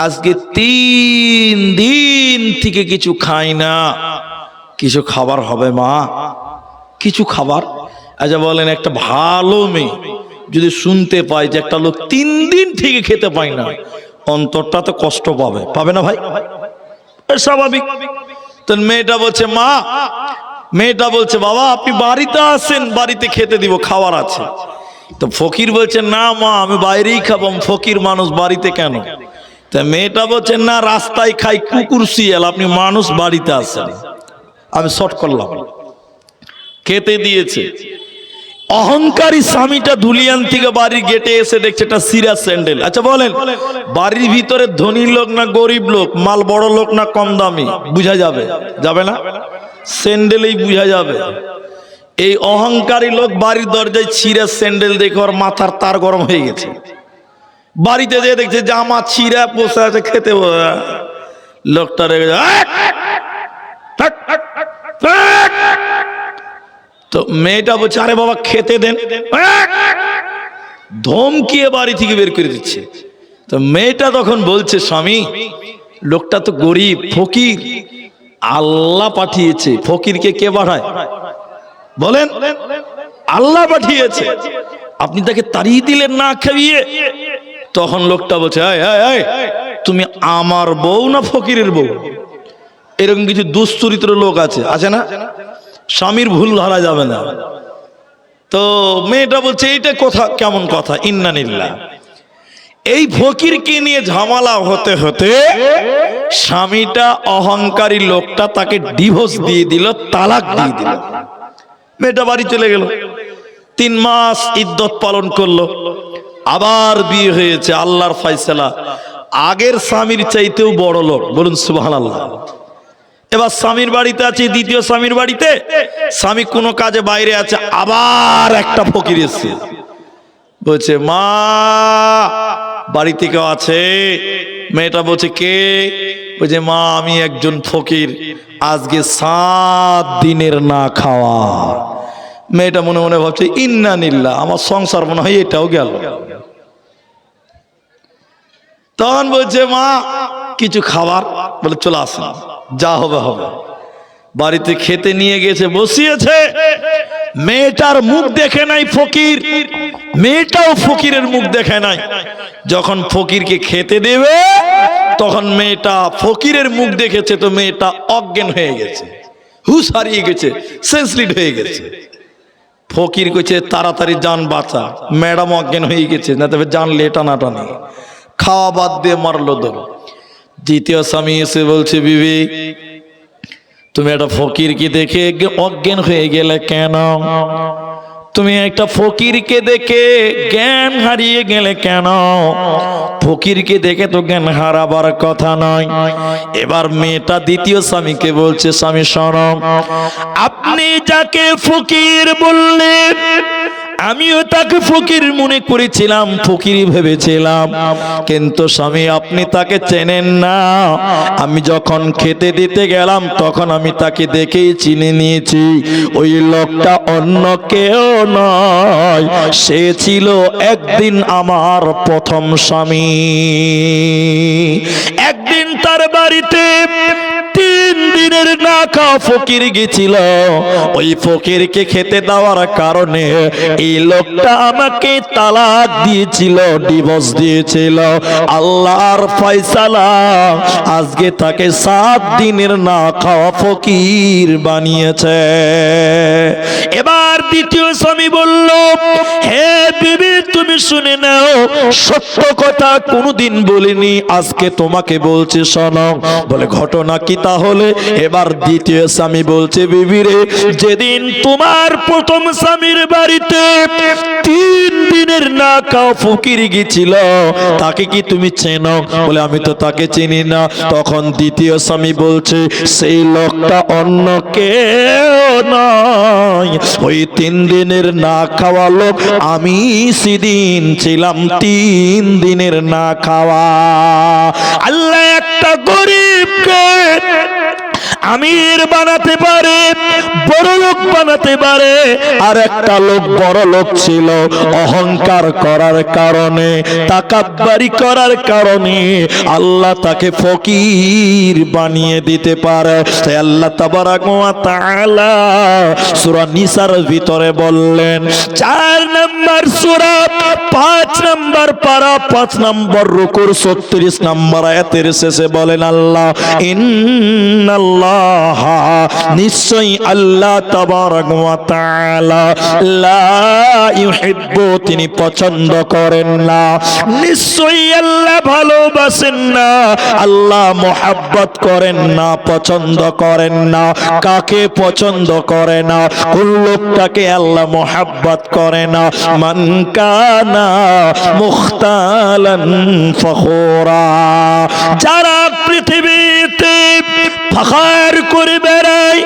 আজকে 3 দিন থেকে কিছু খাই না, কিছু খাবার হবে মা? কিছু খাবার? আচ্ছা বলেন, একটা ভালো মেয়ে যদি শুনতে পায় যে একটা লোক 3 দিন থেকে খেতে পায় না, অন্তরটা তো কষ্ট পাবে, পাবে না ভাই? স্বাভাবিক। তো মেয়েটা বলছে মা, মেয়েটা বলছে বাবা আপনি বাড়িতে আসেন, বাড়িতে খেতে দিব, খাবার আছে। তো ফকির বলছে না মা, আমি বাইরেই খাবো, ফকির মানুষ, বাড়িতে কেন? তা মেয়েটা বলছে না, রাস্তায় খাই, কুকুর শিয়াল, আপনি মানুষ, বাড়িতে আসেন। আমি শর্ট করলাম, খেতে দিয়েছে। অহংকারী স্বামীটা ধুলিয়ান থেকে বাড়ির গেটে এসে দেখছে একটা সিরা স্যান্ডেল। আচ্ছা বলেন, বাড়ির ভিতরে ধনী লোক না গরিব লোক, মাল বড় লোক না কম দামি, বুঝা যাবে? যাবে না? স্যান্ডেলেই বুঝা যাবে। এই অহংকারী লোক বাড়ির দরজায় ছিঁড়া স্যান্ডেল দেখে ওর মাথার তার গরম হয়ে গেছে। বাড়িতে যেয়ে দেখছে জামা ছিঁড়া বসে আছে খেতে। লোকটা রেগে যায়। তো মেয়েটা বলছে আরে বাবা খেতে দেন, ধমকিয়ে বাড়ি থেকে বের করে দিচ্ছে। তো মেয়েটা তখন বলছে স্বামী, লোকটা তো গরিব ফকির, আল্লাহ পাঠিয়েছে। ফকিরকে কে পাঠায় বলেন? আল্লাহ পাঠিয়েছে, আপনি তাকে তাড়িয়ে দিলেন না খাইয়ে। তখন লোকটা বলছে তুমি আমার বউ না ফকিরের বউ? এরকম কিছু দুশ্চরিত্র লোক আছে, আছে না? স্বামীর ভুল ধরা যাবে না। তো মেয়েটা বলছে এইটা কথা, কেমন কথা? ইন্নানিল্লাহ। এই ফকিরকে নিয়ে ঝামেলা হতে হতে স্বামীটা, অহংকারী লোকটা তাকে ডিভোর্স দিয়ে দিল, তালাক দিয়ে দিল। মেয়েটা বাড়ি চলে গেল, 3 মাস ইদ্যত পালন করলো, আবার বিয়ে হয়েছে। আল্লাহর ফয়সালা, আগের স্বামীর চাইতেও বড় লোক, বলুন সুবহানাল্লাহ। এবার স্বামীর বাড়িতে আছে, দ্বিতীয় স্বামীর বাড়িতে, স্বামী কোনো কাজে বাইরে আছে, আবার একটা ফকির এসছে। বলছে মা, বাড়িতে কেউ আছে? মেয়েটা বলছে কে? বলছে মা, আমি একজন ফকির, আজকে 7 দিনের না খাওয়া। মেয়েটা মনে মনে ভাবছে ইন্নানিল্লাহ, আমার সংসার মনে হয় এটাও গেল। তখন বলছে মা কিছু খাবার? বলে চলে আসেন, যা হবে হবে। বাড়িতে খেতে নিয়ে গেছে, বসিয়েছে। মেয়েটার মুখ দেখে নাই ফকির, মেয়েটাও ফকিরের মুখ দেখে নাই। যখন ফকিরকে খেতে দেবে তখন মেয়েটা ফকিরের মুখ দেখেছে, তো মেয়েটা অজ্ঞান হয়ে গেছে, হুঁশ হারিয়ে গেছে, সেন্সলেস হয়ে গেছে। ফকির কইছে তাড়াতাড়ি জান বাঁচা, ম্যাডাম অজ্ঞান হয়ে গেছে, না তবে জানলে টানাটানি, খাওয়া বাদ দিয়ে মারলো দৌড়। দ্বিতীয় স্বামী এসে বলছে বিবি, তুমি একটা ফকিরকে দেখে অজ্ঞান হয়ে গেলে কেন? তুমি একটা ফকিরকে দেখে জ্ঞান হারিয়ে গেলে কেন? ফকিরকে দেখে তো জ্ঞান হারাবার কথা নয়। এবার মেয়েটা দ্বিতীয় স্বামীকে বলছে, স্বামী শোনো, আপনি যাকে ফকির বললেন আমিও তাকে ফকির মনে করেছিলাম, ফকিরই ভেবেছিলাম, কিন্তু স্বামী আপনি তাকে চেনেন না। আমি যখন খেতে দিতে গেলাম তখন আমি তাকে দেখেই চিনে নিয়েছি। ওই লোকটা অন্য কেউ নয়, সে ছিল একদিন আমার প্রথম স্বামী। একদিন তার বাড়িতে 3 দিনের না খাওয়া ফকির গেছিল। ওই ফকিরকে খেতে দেওয়ার কারণে এই লোকটা আমাকে তালাক দিয়েছিল, ডিভোর্স দিয়েছিল। আল্লাহর ফয়সালা, আজকে তাকে 7 দিনের না খাওয়া ফকির বানিয়েছে। এবার দ্বিতীয় স্বামী বলল, হে বিবি তুমি শুনে নাও, সত্য কথা কোনোদিন বলিনি, আজকে তোমাকে বলছি শোনো। বলে ঘটনা কি তাহলে? এবার দ্বিতীয় স্বামী বলছে, বিবি রে, যেদিন তোমার প্রথম স্বামীর বাড়িতে 3 দিনের না খাওয়া ফকির গেছিল, তাকে কি তুমি চেনো? বলে আমি তো তাকে চিনি না। তখন দ্বিতীয় স্বামী বলছে, সেই লোকটা অন্য কেউ নয়, ওই 3 দিনের না খাওয়া লোক আমি সেদিন ছিলাম 3 দিনের না খাওয়া। আল্লাহ একটা গরিবকে আমির বানাতে পারে, বড় লোক বানাতে পারে। আর একটা লোক বড় লোক ছিল, অহংকার করার কারণে, তাকাব্বারি করার কারণে আল্লাহ তাকে ফকির বানিয়ে দিতে পারে। তাই আল্লাহ তাবারাক ওয়া তাআলা সূরা নিসার ভিতরে বললেন, 4 নম্বর সূরা 5 নম্বর পারা 5 নম্বর রুকুর 36 নম্বর আয়াতের শেষে বলেন আল্লাহ, ইন্নাল্লাহ, নিশ্চয়ই আল্লাহ তাবারাক ওয়া তাআলা লা ইউহিব্বু, তিনি পছন্দ করেন না, নিশ্চয়ই আল্লাহ ভালোবাসেন না, আল্লাহ মুহাব্বত করেন না, পছন্দ করেন না। কাকে পছন্দ করে না? কোন লোকটাকে আল্লাহ মুহাব্বত করে না? মান কানা মুখতালান ফখুরা, যারা পৃথিবীতে ফাখার করে বেড়ায়,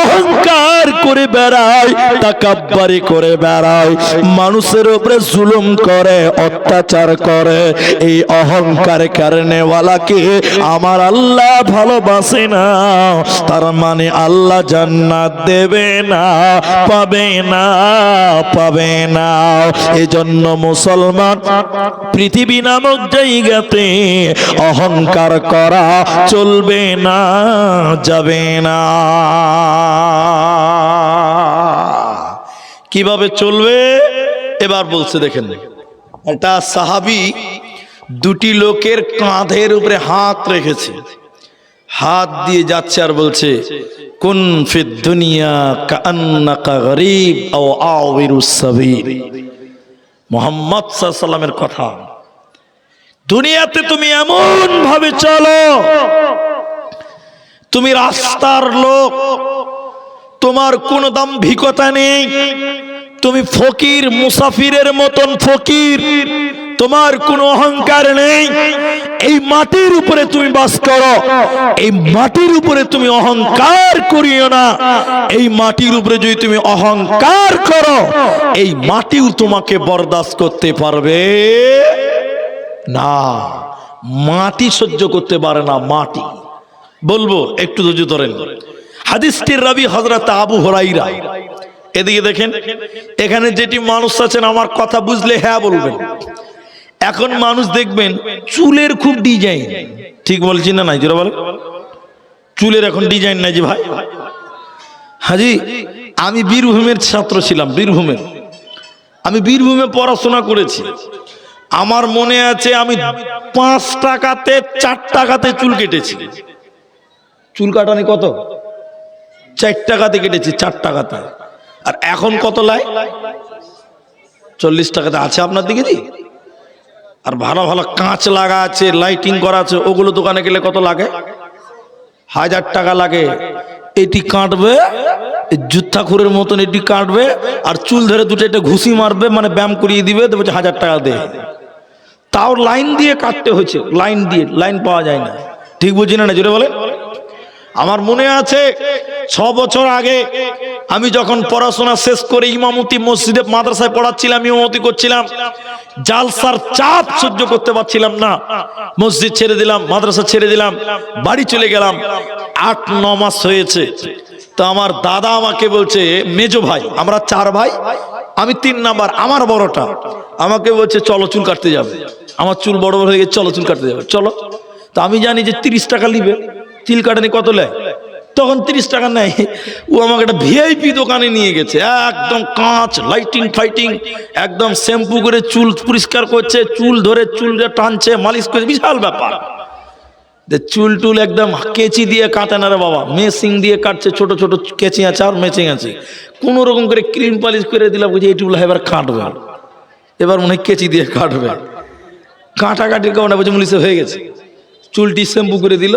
অহংকার করে বেড়ায়, তাকাব্বারি করে বেড়ায়, মানুষের উপরে জুলুম করে, অত্যাচার করে, এই অহংকার কারণে ওয়ালাকে আমার আল্লাহ ভালোবাসে না। তার মানে আল্লাহ জান্নাত দেবে না, পাবে না, পাবে না। এজন্য মুসলমান পৃথিবী নামক জায়গাতে অহংকার করা চলবে না, যাবে না। কিভাবে চলবে এবার বলছে, দেখেন, একটা সাহাবী 2টি লোকের কাঁধের উপরে হাত রেখেছে, হাত দিয়ে যাচ্ছে আর বলছে, কুন ফিদ দুনিয়া কাআন্নাকা গরীব আও আওয়িরুস সাবিল। মুহাম্মদ সাল্লাল্লাহু আলাইহি ওয়াসাল্লামের কথা, দুনিয়াতে তুমি এমন ভাবে চলো, তুমি রাস্তার লোক, তোমার কোনো দাম্ভিকতা নেই, তুমি ফকির, মুসাফিরের মতন ফকির, তোমার কোনো অহংকার নেই। এই মাটির উপরে তুমি বাস করো, এই মাটির উপরে তুমি অহংকার করিও না। এই মাটির উপরে যদি তুমি অহংকার করো, এই মাটিও তোমাকে বরদাস্ত করতে পারবে না। মাটি সহ্য করতে পারে না, মাটি। বলবো একটু ধৈর্য ধরেন। হাদিসটির রাবি হযরত আবু হুরায়রা। এদিকে দেখেন, এখানে যেটি মানুষ আছেন আমার কথা বুঝলে হ্যাঁ বলবেন। এখন মানুষ দেখবেন চুলের খুব ডিজাইন, ঠিক বলছি না? নাই যারা বলে চুলের এখন ডিজাইন নাই যে ভাই। হাজি, আমি বীরভূমের ছাত্র ছিলাম, বীরভূমের। আমি বীরভূমে পড়াশোনা করেছি। আমার মনে আছে আমি 5 টাকাতে 4 টাকাতে চুল কেটেছি। চুল কাটানি কত? 4 টাকাতে কেটেছি, 4 টাকাতে। আর এখন কত লাই? 40 টাকাতে আছে আপনার দিকে জি। আর ভালো ভালো কাঁচ লাগা আছে, লাইটিং করা আছে, ওগুলো দোকানে গেলে কত লাগে? 1000 টাকা লাগে। এটি কাটবে জুত্থাখুরের মতন এটি কাটবে আর চুল ধরে দুটো একটা ঘুষি মারবে, মানে ব্যায়াম করিয়ে দিবে, তো বলছে 1000 টাকা দে। তাও লাইন দিয়ে কাটতে হয়েছে, লাইন দিয়ে, লাইন পাওয়া যায় না। ঠিক বুঝি না জোরে বলে? আমার মনে আছে 6 বছর আগে আমি যখন পড়াশোনা শেষ করে ইমামতি মসজিদে মাদ্রাসায় পড়াচ্ছিলাম, ইমামতি করছিলাম, জালসার চাপ সহ্য করতে পারছিলাম না, মসজিদ ছেড়ে দিলাম, মাদ্রাসা ছেড়ে দিলাম, বাড়ি চলে গেলাম। 8-9 মাস হয়েছে, তো আমার দাদা আমাকে বলছে, মেজো ভাই, আমরা 4 ভাই, আমি 3 নাম্বার, আমার বড়টা, আমাকে বলছে চলো চুল কাটতে যাবে। আমার চুল বড় বড় হয়ে গেছে, চলো চুল কাটতে যাবে, চলো। তো আমি জানি যে 30 টাকা নিবে, চুল কাটানি কত নেয়, তখন 30 টাকা নেয়। ও আমাকে একটা ভিআইপি দোকানে নিয়ে গেছে, একদম কাঁচ, লাইটিং ফাইটিং, একদম শ্যাম্পু করে চুল পরিষ্কার করছে, চুল ধরে চুল টানছে, মালিশ করছে, বিশাল ব্যাপার। চুল টুল একদম কেচি দিয়ে কাটে না রে বাবা, মেশিং দিয়ে কাটছে, ছোট ছোট কেচি আছে আর মেচিং আছে, কোন রকম করে ক্রিম পালিশ করে দিলাম, বুঝি এই টুল এবার কাটবে, এবার মনে হয় কেচি দিয়ে কাটবে। কাটাকাটির কারণে বুঝে মুলিশে হয়ে গেছে, চুলটি শ্যাম্পু করে দিল,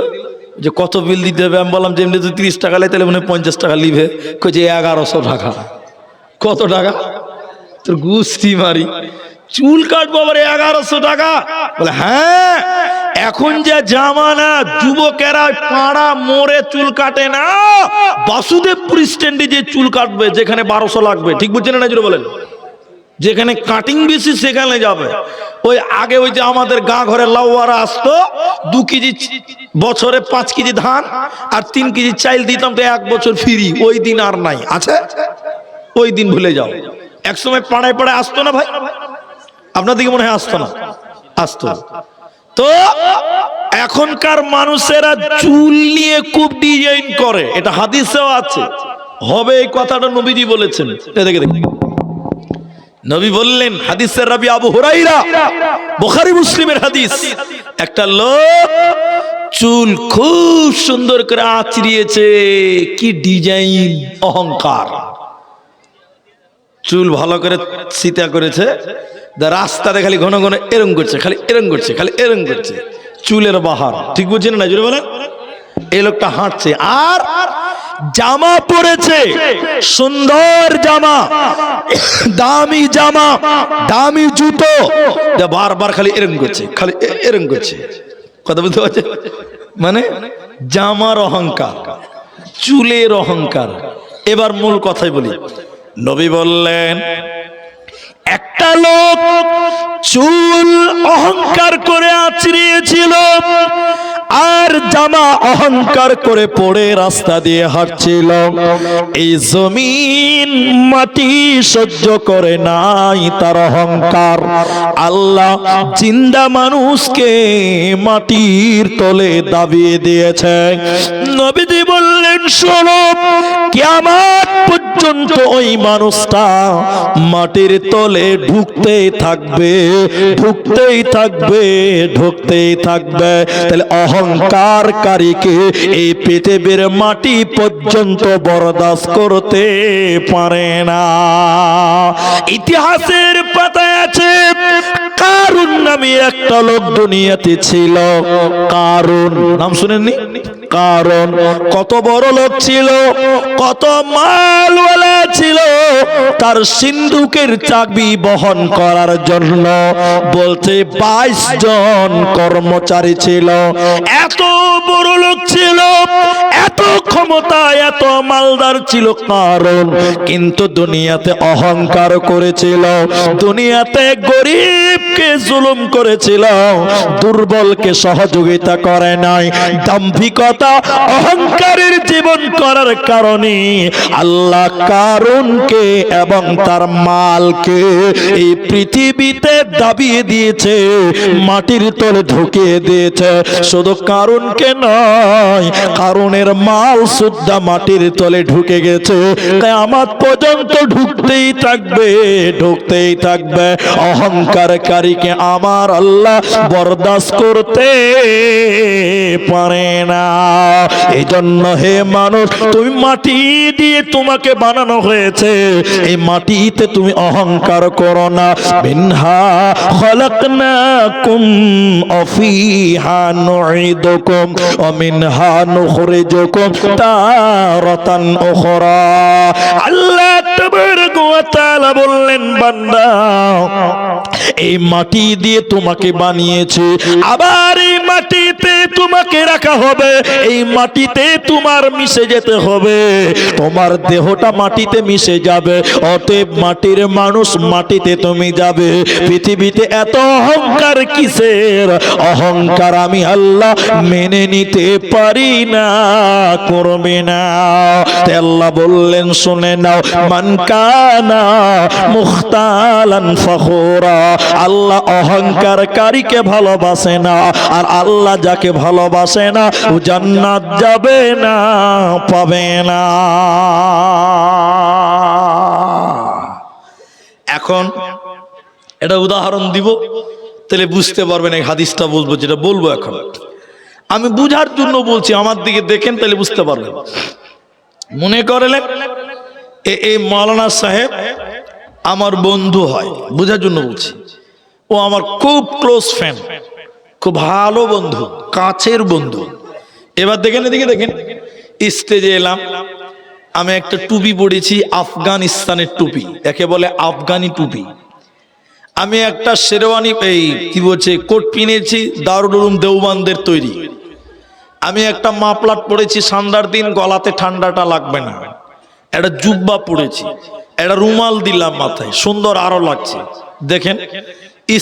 যে কত বিল দিতে হবে, আমি বললাম যে এমনি তো 30 টাকা লাই, তাহলে মনে হয় 50 টাকা লিবে, কইছে 1100 টাকা। কত টাকা? তোর গুষ্টি মারি, চুল কাটবো আবার 1100 টাকা? বলে হ্যাঁ, এখন যে জামানা, যুবকেরা পাড়া মোড়ে চুল কাটে না, বাসুদেবপুর স্ট্যান্ডে যে চুল কাটবে, যেখানে 1200 লাগবে। ঠিক বুঝছেন না জুড়ে বলেন? যেখানে কাটিং বেশি সেখানে যাবে। ওই আগে ওই যে আমাদের গাঁ ঘরে লাউয়ারা আসতো, 2 কেজি বছরে 5 কেজি ধান আর 3 কেজি চাইল দিতাম, তো 1 বছর ফ্রি। ওই দিন আর নাই, আছে? ওই দিন ভুলে যাও। এক সময় পাড়ায় পাড়ায় আসতো না ভাই? আপনার দিকে মনে হয় আসতো না? আসতো। তো এখনকার মানুষেরা চুল নিয়ে খুব ডিজাইন করে, এটা হাদিসেও আছে, হবে এই কথাটা নবীজি বলেছেন। দেখে দেখে নবী বললেন, হাদিসের রাবি আবু হুরায়রা, বুখারী মুসলিমের হাদিস, একটা লোক চুল খুব সুন্দর করে আঁচড়িয়েছে, কি ডিজাইন, অহংকার। চুল ভালো করে সিতা করেছে, রাস্তাতে খালি ঘন ঘন এরম করছে, খালি এরম করছে, খালি এরম করছে, চুলের বাহার। ঠিক বুঝছেন না জুড়ে বলেন? এই লোকটা হাঁটছে আর জামা পরেছে, সুন্দর জামা, দামি জামা, দামি জুতো, বারবার খালি এরম করছে, খালি এরম করছে। কথা বুঝতে পারছে? মানে জামার অহংকার, চুলের অহংকার। এবার মূল কথাই বলি, নবী বললেন, একটা লোক চুল অহংকার করে আঁচড়িয়েছিল আর জামা অহংকার করে পড়ে রাস্তা দিয়ে হাঁটছিল। এই জমিন মাটি সহ্য করে নাই তার অহংকার। আল্লাহ জিন্দা মানুষকে মাটির তলে দাবিয়ে দিয়েছে। নবীজি বললেন, শোনো, কিয়ামত পর্যন্ত ওই মানুষটা মাটির তলে ঢুকতেই থাকবে, ঢুকতেই থাকবে, ঢুকতেই থাকবে। তাহলে অহংকারকারীকে এই পৃথিবীর মাটি পর্যন্ত বরদাস্ত করতে পারে না। ইতিহাসের পাতায় আছে, কারুন নামে একটা লোক দুনিয়াতে ছিল। কারুন নাম শুনেননি? কারণ কত বড় লোক ছিল, কত মালওয়ালা ছিল। তার সিন্ধুকের চাবি বহন করার জন্য বলতে 22 জন কর্মচারী ছিল। এত বড় লোক ছিল, এত ক্ষমতা, এত মালদার ছিল কারণ, কিন্তু দুনিয়াতে অহংকার করেছিল, দুনিয়াতে গরিবকে জুলুম করেছিল, দুর্বলকে সহযোগিতা করে নাই। দাম্ভিকতা, অহংকারের জীবন করার কারণে আল্লাহ কারুনকে এবং তার মালকে এই পৃথিবীতে দাবিয়ে দিয়েছে, মাটির তলে ঢুকিয়ে দিয়েছে। শুধু কারুনকে নয়, কারুনের মাল সুদ্ধা মাটির তলে ঢুকে গেছে, কিয়ামত পর্যন্ত ঢুকতেই থাকবে, ঢুকতেই থাকবে। অহংকারকারীকে আমার আল্লাহ বরদাস্ত করতে পারে না। এই জন্য হে মানুষ, তুমি মাটি দিয়ে তোমাকে বানানো হয়েছে, এই মাটিতে তুমি অহংকার করো না। মিনহা খলাকনাকুম ওয়া ফিহা নুঈদুকুম ওয়া মিনহা নুখরিজুকুম তারাতান উখরা। আল্লাহ তাবারাকা ওয়া তাআলা বললেন, বান্দা এই মাটি দিয়ে তোমাকে বানিয়েছে, আবার এই মাটিতে তোমাকে রাখা হবে, এই মাটিতে তোমার মিশে যেতে হবে, তোমার দেহটা মাটিতে মিশে যাবে। অতএব মাটির মানুষ, মাটিতে তুমি যাবে। পৃথিবীতে এত অহংকার কিসের? অহংকার আমি আল্লাহ মেনে নিতে পারি না, করবে না। তাই আল্লাহ বললেন, শুনে নাও, মান কানা মুখতালান ফখুরা। আল্লাহ অহংকারকারীকে ভালোবাসে না, আর আল্লাহ যাকে ভালোবাসে না ও জান্নাত যাবে না, পাবে না। এখন এটা উদাহরণ দিব, তাহলে বুঝতে পারবেন। এই হাদিসটা বলবো, যেটা বলবো এখন আমি বুঝার জন্য বলছি, আমার দিকে দেখেন তাহলে বুঝতে পারবেন। মনে করলেন এই মাওলানা সাহেব আমার বন্ধু হয়, বুঝার জন্য বলছি। ও আমার খুব ক্লোজ ফ্রেন্ড, খুব ভালো বন্ধু, কাছের বন্ধু। এবার দেখেন, এদিকে দেখেন, স্টেজে এলাম, আমি একটা টুপি পরেছি, আফগানিস্তানের টুপি, একে বলে আফগানি টুপি। আমি একটা শেরওয়ানি, এই কি বলছে, কোট কিনেছি, দারুল উলুম দেওবন্দের তৈরি। আমি একটা মাফলার পরেছি, ঠান্ডার দিন গলাতে ঠান্ডাটা লাগবে না। একটা জুব্বা পরেছি, একটা রুমাল দিলাম মাথায়, সুন্দর আরো লাগছে। দেখেন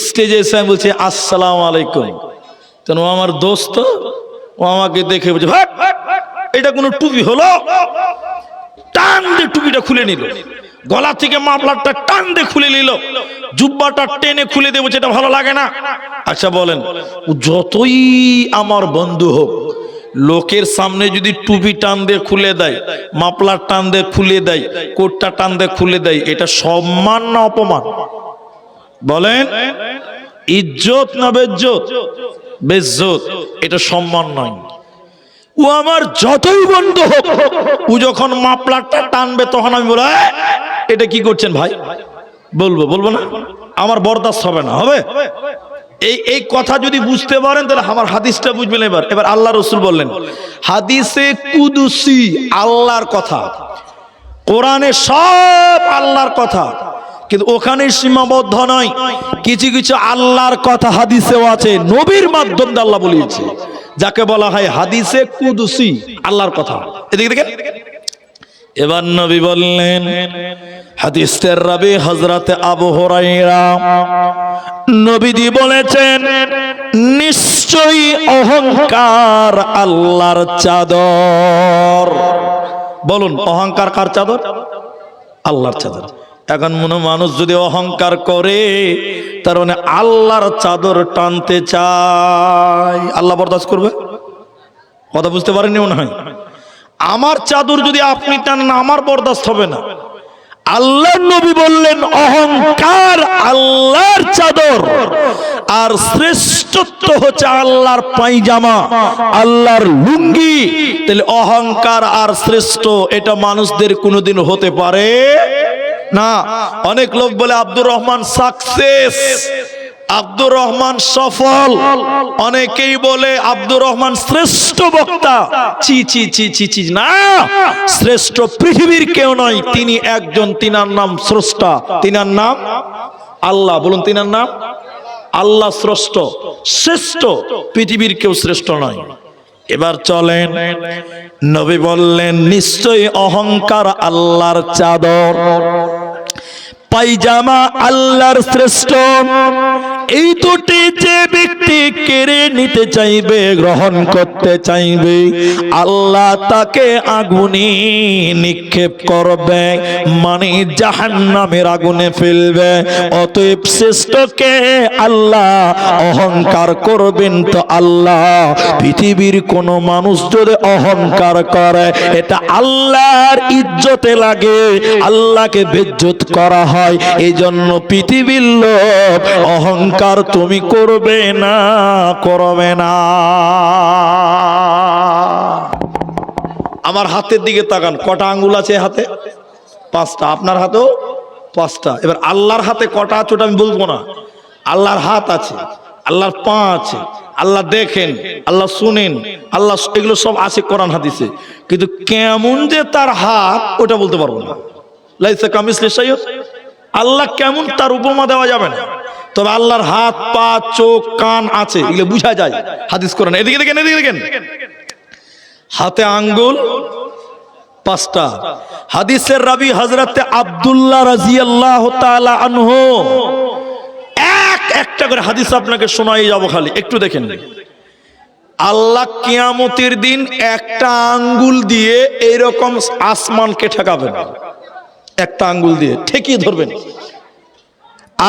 স্টেজে এসে আমি বলছি আসসালামু আলাইকুম, কেন ও আমার দোস্ত, ও আমাকে দেখে বলছে ভাট, এটা কোনো টুপি হলো? টান দিয়ে টুপিটা খুলে নিল, গলা থেকে মাফলারটা টান দিয়ে খুলে নিল, জুব্বাটা টেনে খুলে দেবো, যেটা ভালো লাগে না। আচ্ছা বলেন, যতই আমার বন্ধু হোক, লোকের সামনে যদি টুপি টান দিয়ে খুলে দেয়, মাফলার টান দিয়ে খুলে দেয়, কোটটা টান দিয়ে খুলে দেয়, এটা সম্মান না অপমান? বলেন, ইজ্জত না বেজ্জত? বেজ্জত, এটা সম্মান নয়। ও আমার যতই বন্ধু হোক, ও যখন মাফলারটা টানবে তখন আমি বলবো এটা কি করছেন ভাই, বলবো না, আমার বরদাস্ত হবে না, হবে? এই কথা যদি বুঝতে পারেন তাহলে আমার হাদিসটা বুঝবেন। এবার আল্লাহ রাসূল বললেন, হাদিসে কুদুসি আল্লাহর কথা, কোরআনে সব আল্লাহর কথা, কিন্তু ওখানে সীমাবদ্ধ নয়, কিছু কিছু আল্লাহর কথা হাদিসেও আছে, নবীর মাধ্যমে আল্লাহ বলিয়েছে, যাকে বলা হয় হাদিসে কুদুসি, আল্লাহর কথা। এদিকে দেখেন, এবার নবী বললেন, হাদিসের রাবি হযরত আবু হুরায়রা, নবীজি বলেছেন, নিশ্চয়ই অহংকার আল্লাহর চাদর। বলুন, অহংকার কার চাদর? আল্লাহর চাদর। এখন মনে মানুষ যদি অহংকার করে, তার মানে আল্লাহর চাদর টানতে চায়, আল্লাহ বরদাস্ত করবে? কথা বুঝতে পারেননি মনে হয়। আমার চাদর যদি আপনি টানেন, আমার বরদাস্ত হবে না। আল্লাহ নবী বললেন, অহংকার আল্লাহর চাদর, আর শ্রেষ্ঠত্ব হচ্ছে আল্লাহর পায়জামা, আল্লাহর লুঙ্গি। তাহলে অহংকার আর শ্রেষ্ঠ, এটা মানুষদের কোনোদিন হতে পারে না। অনেক লোক বলে আব্দুর রহমান সাকসেস, আব্দুর রহমান সফল, অনেকেই বলে আব্দুর রহমান শ্রেষ্ঠ বক্তা। চি চি চি চি চি, না, শ্রেষ্ঠ পৃথিবীর কেউ নয়, তিনি একজন, তিনার নাম স্রষ্টা, তিনার নাম আল্লাহ। বলুন, তিনার নাম আল্লাহ স্রষ্ট, শ্রেষ্ঠ, পৃথিবীর কেউ শ্রেষ্ঠ নয়। এবার চলেন, নবী বললেন, নিশ্চয়ই অহংকার আল্লাহর চাদর, পায়জামা আল্লাহর শ্রেষ্ঠ। এই দুটি যে ব্যক্তি কেড়ে নিতে চাইবে, গ্রহণ করতে চাইবে, আল্লাহ তাকে আগুনে নিক্ষেপ করবে, মানে জাহান্নামের আগুনে ফেলবে। অতএব শ্রেষ্ঠকে আল্লাহ অহংকার করবেন তো আল্লাহ। পৃথিবীর কোন মানুষ যদি অহংকার করে, এটা আল্লাহর ইজ্জতে লাগে, আল্লাহকে বেজ্জত করা হয়। এই জন্য পৃথিবীর লোক অহংকার তুমি করবে না, করবে না। আমার হাতের দিকে তাকান, কটা আঙ্গুল আছে হাতে? 5টা। আপনার হাতেও 5টা। এবার আল্লাহর হাতে কটা আছে ওটা আমি বলবো না। আল্লাহর হাত আছে, আল্লাহর পা আছে, আল্লাহ দেখেন, আল্লাহ শুনেন, আল্লাহ এগুলো সব আছে কোরআন হাদিসে, কিন্তু কেমন যে তার হাত ওটা বলতে পারবো না। লাইসা কামিসলি শাইউন, আল্লাহ কেমন তার উপমা দেওয়া যাবে না। তবে আল্লাহর হাত, পা, চোখ, কান আছে, এগুলো বোঝা যায় হাদিস কোরআন। এদিকে দেখেন, এদিকে দেখেন, হাতে আঙ্গুল 5টা। হাদিসের রাবি হযরতে আব্দুল্লাহ রাদিয়াল্লাহু তাআলা আনহু, একটা করে হাদিস আপনাকে শোনাই যাব, খালি একটু দেখেন। আল্লাহ কিয়ামতের দিন একটা আঙ্গুল দিয়ে এইরকম আসমানকে ঠেকাবেন, একটা আঙ্গুল দিয়ে ঠেকিয়ে ধরবেন,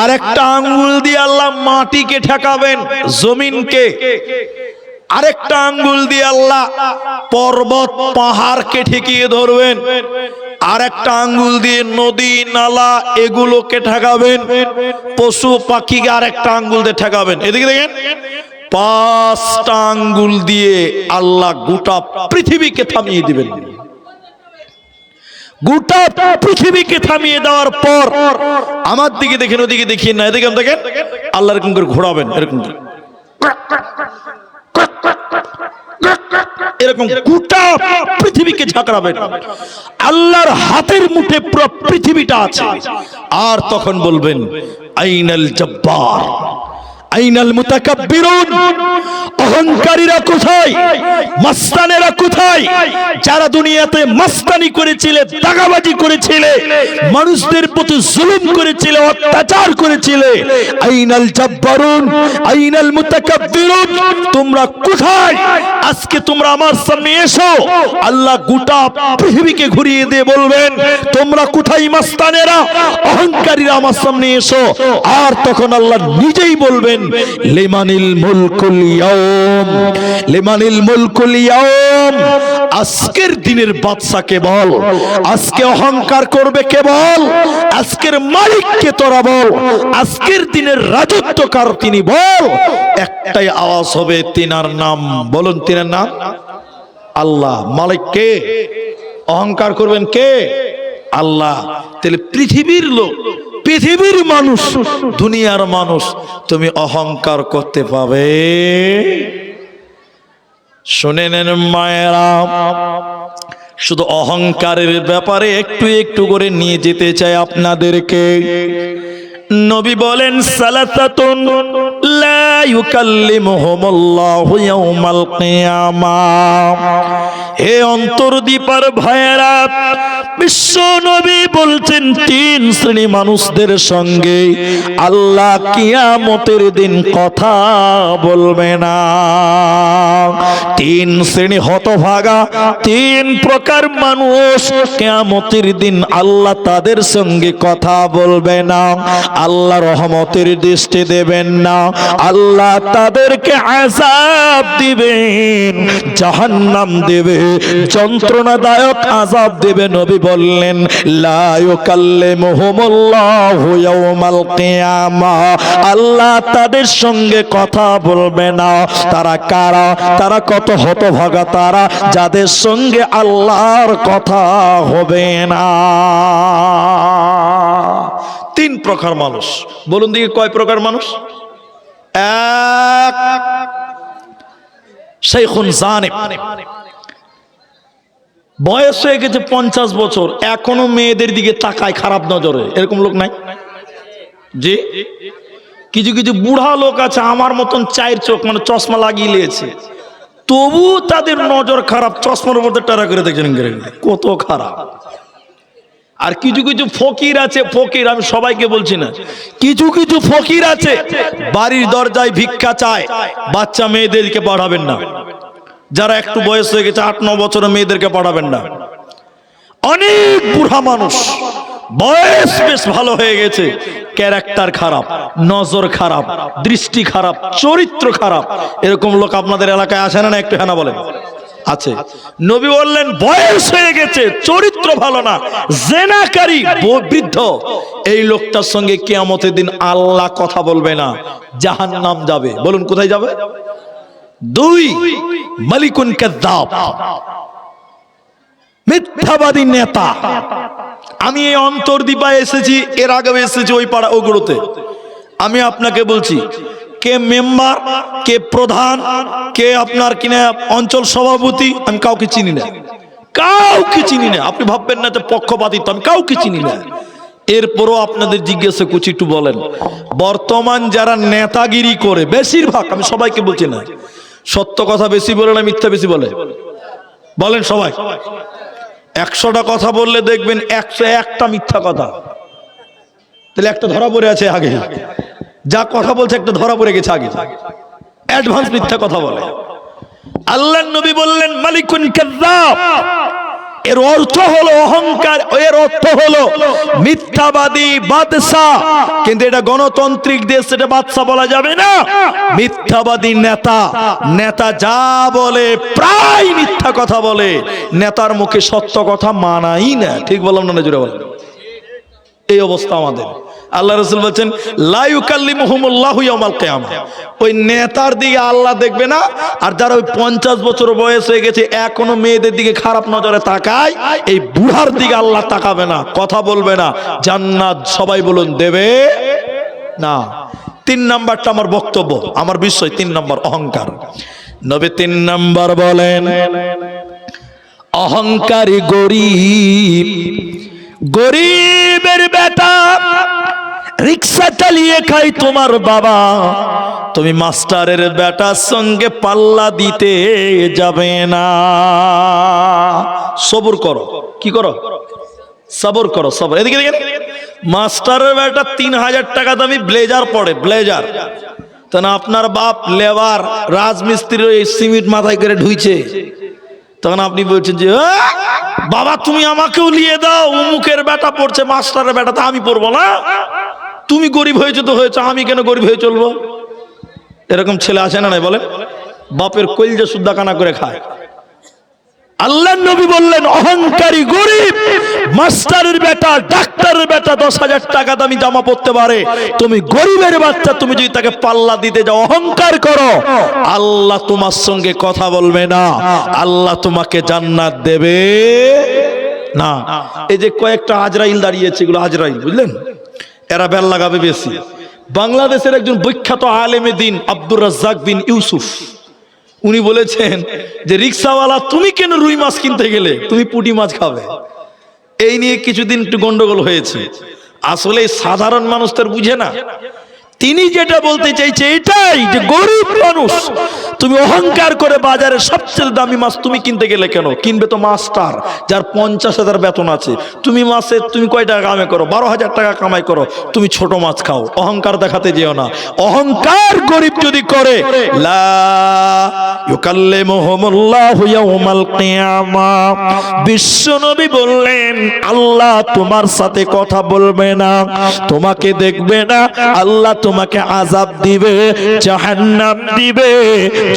আর একটা আঙ্গুল দিয়ে আল্লাহ মাটিকে ঠেকাবেন, জমিনকে, আরেকটা আঙ্গুল দিয়ে আল্লাহ পর্বত পাহাড়কে ঠেকিয়ে ধরবেন, আর একটা আঙ্গুল দিয়ে নদী নালা এগুলোকে ঠেকাবেন, পশু পাখিকে আর একটা আঙ্গুল দিয়ে ঠেকাবেন। এদিকে দেখেন, 5টা আঙ্গুল দিয়ে আল্লাহ গোটা পৃথিবীকে থামিয়ে দিবেন। গোটা পৃথিবীকে থামিয়ে দেওয়ার পর আমার দিকে দেখেন, ওদিকে দেখিয়ে না, এদিকে দেখেন, আল্লাহ এরকম করে ঘোরাবেন, এরকম করে, এরকম গোটা পৃথিবীকে ঝাঁকড়াবেন। আল্লাহর হাতের মুঠে পুরো পৃথিবীটা আছে। আর তখন বলবেন, আইনাল জব্বার, আইনাল মুতাকাব্বিরুন, অহংকারীরা কোথায়, মাস্তানেরা কোথায়, যারা দুনিয়াতে মাস্তানি করেছিলে, দাগাবাজি করেছিলে, মানুষদের প্রতি জুলুম করেছিলে, অত্যাচার করেছিলে, আইনাল জব্বারুন, আইনাল মুতাকাব্বিরুন, তোমরা কোথায়? আজকে তোমরা আমার সামনে এসো। আল্লাহ গোটা পৃথিবীকে ঘুরিয়ে দিয়ে বলবেন, তোমরা কোথায় মাস্তানেরা, অহংকারীরা, আমার সামনে এসো। আর তখন আল্লাহ নিজেই বলবেন, লিমানিল মুলকুল ইয়াউম, লিমানিল মুলকুল ইয়াউম, আজকের দিনের বাদশা কে বল, আজকে অহংকার করবে কে বল, আজকের মালিককে তোরা বল, আজকের দিনের রাজত্বকার তিনি বল। একটাই আওয়াজ হবে, তিনার নাম বলুন, তিনার নাম আল্লাহ। মালিক কে? অহংকার করবেন কে? আল্লাহ। তাহলে পৃথিবীর লোক, পৃথিবীর মানুষ, দুনিয়ার মানুষ, তুমি অহংকার করতে পাবে? শুনে নেন মায়েরা, শুধু অহংকারের ব্যাপারে একটু একটু করে নিয়ে যেতে চাই আপনাদেরকে। নবী বলেন, সালাসাতুন লা ইউকাল্লিমুহুমুল্লাহু ইয়াউমাল কিয়ামাহ। হে অন্তর্দীপার ভাইয়েরা, বিশ্ব নবী বলছেন, 3 শ্রেণী মানুষদের সঙ্গে আল্লাহ কিয়ামতের দিন কথা বলবে না। 3 শ্রেণী হতভাগা, 3 প্রকার মানুষ কিয়ামতের দিন আল্লাহ তাদের সঙ্গে কথা বলবে না, আল্লাহ রহমতের দৃষ্টি দেবেন না, আল্লাহ তাদেরকে আযাব দিবেন, জাহান্নাম দেবে, যন্ত্রণাদায়ক আযাব দেবে। নবী বললেন, লা ইউকাল্লিমুহুমুল্লাহু ইয়াউমাল কিয়ামাহ, আল্লাহ তাদের সঙ্গে কথা বলবে না। তারা কারা? তারা কত হতভাগা তারা, যাদের সঙ্গে আল্লাহর কথা হবে না। 3 প্রকার মানুষ। বলুন দেখি কয় প্রকার মানুষ? 1, শাইখুন জানিব, বয়স হয়ে গেছে 50 বছর, এখনো মেয়েদের দিকে তাকায় খারাপ নজরে, এরকম লোক নাই? জি। কিছু কিছু বুড়া লোক আছে আমার মতন, 4 চোখ, মানে চশমা লাগিয়ে নিয়েছে, তবু তাদের নজর খারাপ, চশমার মধ্যে টারা করে দেখছেন, কত খারাপ। আর কিছু কিছু ফকির আছে, ফকির আমি সবাইকে বলছি না, কিছু কিছু ফকির আছে বাড়ির দরজায় ভিক্ষা চায়। বাচ্চা মেয়েদেরকে পড়াবেন না, যারা একটু বয়স হয়ে গেছে 8-9 বছরের মেয়েদেরকে পড়াবেন না। অনেক বুড়া মানুষ, বয়স বেশ ভালো হয়ে গেছে, ক্যারেক্টার খারাপ, নজর খারাপ, দৃষ্টি খারাপ, চরিত্র খারাপ, এরকম লোক আপনাদের এলাকায় আসে না? একটু হ্যাঁ বলেন, আছে। নবী বললেন, বয়স হয়ে গেছে, চরিত্র ভালো না, জেনাকারী, বৃদ্ধ, এই লোকটার সঙ্গে কিয়ামতের দিন আল্লাহ কথা বলবে না, জাহান্নাম যাবে। বলুন কোথায় যাবে? 2, মালিকুন কাযযাব, মিথ্যাবাদী নেতা। আমি এই অন্তর্দ্বীপায় এসেছি, এর আগেও এসেছি ওই পাড়া ওগুলোতে। আমি আপনাকে বলছি, কে মেম্বার, কে প্রধান, কে আপনার কিনা অঞ্চল সভাপতি, আমি কাউকে চিনি না, কাউকে চিনি না। আপনি ভাববেন না যে পক্ষপাতিত্ব, আমি কাউকে চিনি না। এরপরও আপনাদের জিজ্ঞাসা করছি, একটু বলেন, বর্তমান যারা নেতাগিরি করে, বেশিরভাগ, আমি সবাইকে বলছি না, সত্য কথা বেশি বলে না মিথ্যা বেশি বলে? বলেন সবাই। 100টা কথা বললে দেখবেন 101টা মিথ্যা কথা। তাহলে একটা ধরা পড়ে আছে আগে, যা কথা বলছে একটা ধরা পড়ে গেছে আগে, অ্যাডভান্স মিথ্যা কথা বলে। আল্লাহর নবী বললেন মালিকুন কাযযাব, এর অর্থ হলো অহংকার, এর অর্থ হলো মিথ্যাবাদী বাদশা। কিন্তু এটা গণতান্ত্রিক দেশ, এটা বাদশা বলা যাবে না, মিথ্যাবাদী নেতা। নেতা যা বলে প্রায় মিথ্যা কথা বলে, নেতার মুখে সত্য কথা মানাই না। ঠিক বললাম না জোরে বলেন? এই অবস্থা আমাদের। আল্লাহ রাসূল বলেন লা ইউকাল্লিমুহুমুল্লাহু ইয়াওমাল কিয়ামা, ওই নেতার দিকে আল্লাহ দেখবে না। আর যারা ওই 50 বছর বয়স হয়ে গেছে এখনো মেয়েদের দিকে খারাপ নজরে তাকায়, এই বুড়ার দিকে আল্লাহ তাকাবে না, কথা বলবে না, জান্নাত সবাই বলুন দেবে না। 3 নাম্বারটা আমার বক্তব্য, আমার বিষয় 3 নাম্বার, অহংকার। নবী 3 নাম্বার বলেন অহংকারী গরিব। গরিবের বেটা, রিক্সা চালিয়ে খাই তোমার বাবা, তুমি মাস্টারের বেটার সঙ্গে পাল্লা দিতে যাবে না। সবর করো। কি করো? সবর করো, সবর। এদিকে দেখেন, মাস্টারের বেটা 3000 টাকা দামি ব্লেজার পড়ে, ব্লেজার। তা না আপনার বাপ লেবার রাজমিস্ত্রির ওই সিমেন্ট মাথায় করে ঢুইছে, তখন আপনি বলছেন যে বাবা তুমি আমাকেও নিয়ে দাও, অমুকের বেটা পড়ছে মাস্টারের বেটা, তা আমি পড়বো না? তুমি গরিব হয়েছো তো হয়েছো, আমি কেন গরিব হয়ে চলবো? এরকম ছেলে আছে না নাই বলে? বাপের কলজা সুদ্ধা কানা করে খায়। আল্লাহর নবী বললেন অহংকারী গরিব, মাস্টারের বেটা, ডাক্তারের বেটা 10,000 টাকা দামি জামা পরতে পারে, তুমি গরিবের বাচ্চা, তুমি যদি তাকে পাল্লা দিতে যাও, অহংকার করো, আল্লাহ তোমার সঙ্গে কথা বলবে না, আল্লাহ তোমাকে জান্নাত দেবে না। এই যে কয়েকটা আজরাইল দাঁড়িয়েছে, এগুলো আজরাইল, বুঝলেন? এরা বেল লাগাবে বেশি। বাংলাদেশের একজন বিখ্যাত আলেমে দ্বীন আব্দুর রাজ্জাক বিন ইউসুফ, উনি বলেছেন যে রিক্সাওয়ালা তুমি কেন রুই মাছ কিনতে গেলে, তুমি পুঁটি মাছ খাবে। এই নিয়ে কিছুদিন একটু গন্ডগোল হয়েছে। আসলে সাধারণ মানুষ তার বুঝে না। তিনি যেটা বলতে চাইছে এটাই যে গরিব মানুষ, তুমি অহংকার করে বাজারে সবচেয়ে দামি মাছ তুমি কিনতে গেলে কেন? কিনবে তো মাস্টার, যার 50,000 বেতন আছে। তুমি মাসে তুমি কয় টাকা কামাই করো? 12,000 টাকা কামাই করো, তুমি ছোট মাছ খাও। অহংকার দেখাতে যেও না। অহংকার গরিব যদি করে, লা ইউকাল্লিমুহুমুল্লাহু ইয়াওমাল কিয়ামা, বিশ্বনবী বললেন আল্লাহ তোমার সাথে কথা বলবে না, তোমাকে দেখবে না, আল্লাহ তোমাকে আযাব দিবে, জাহান্নাম দিবে,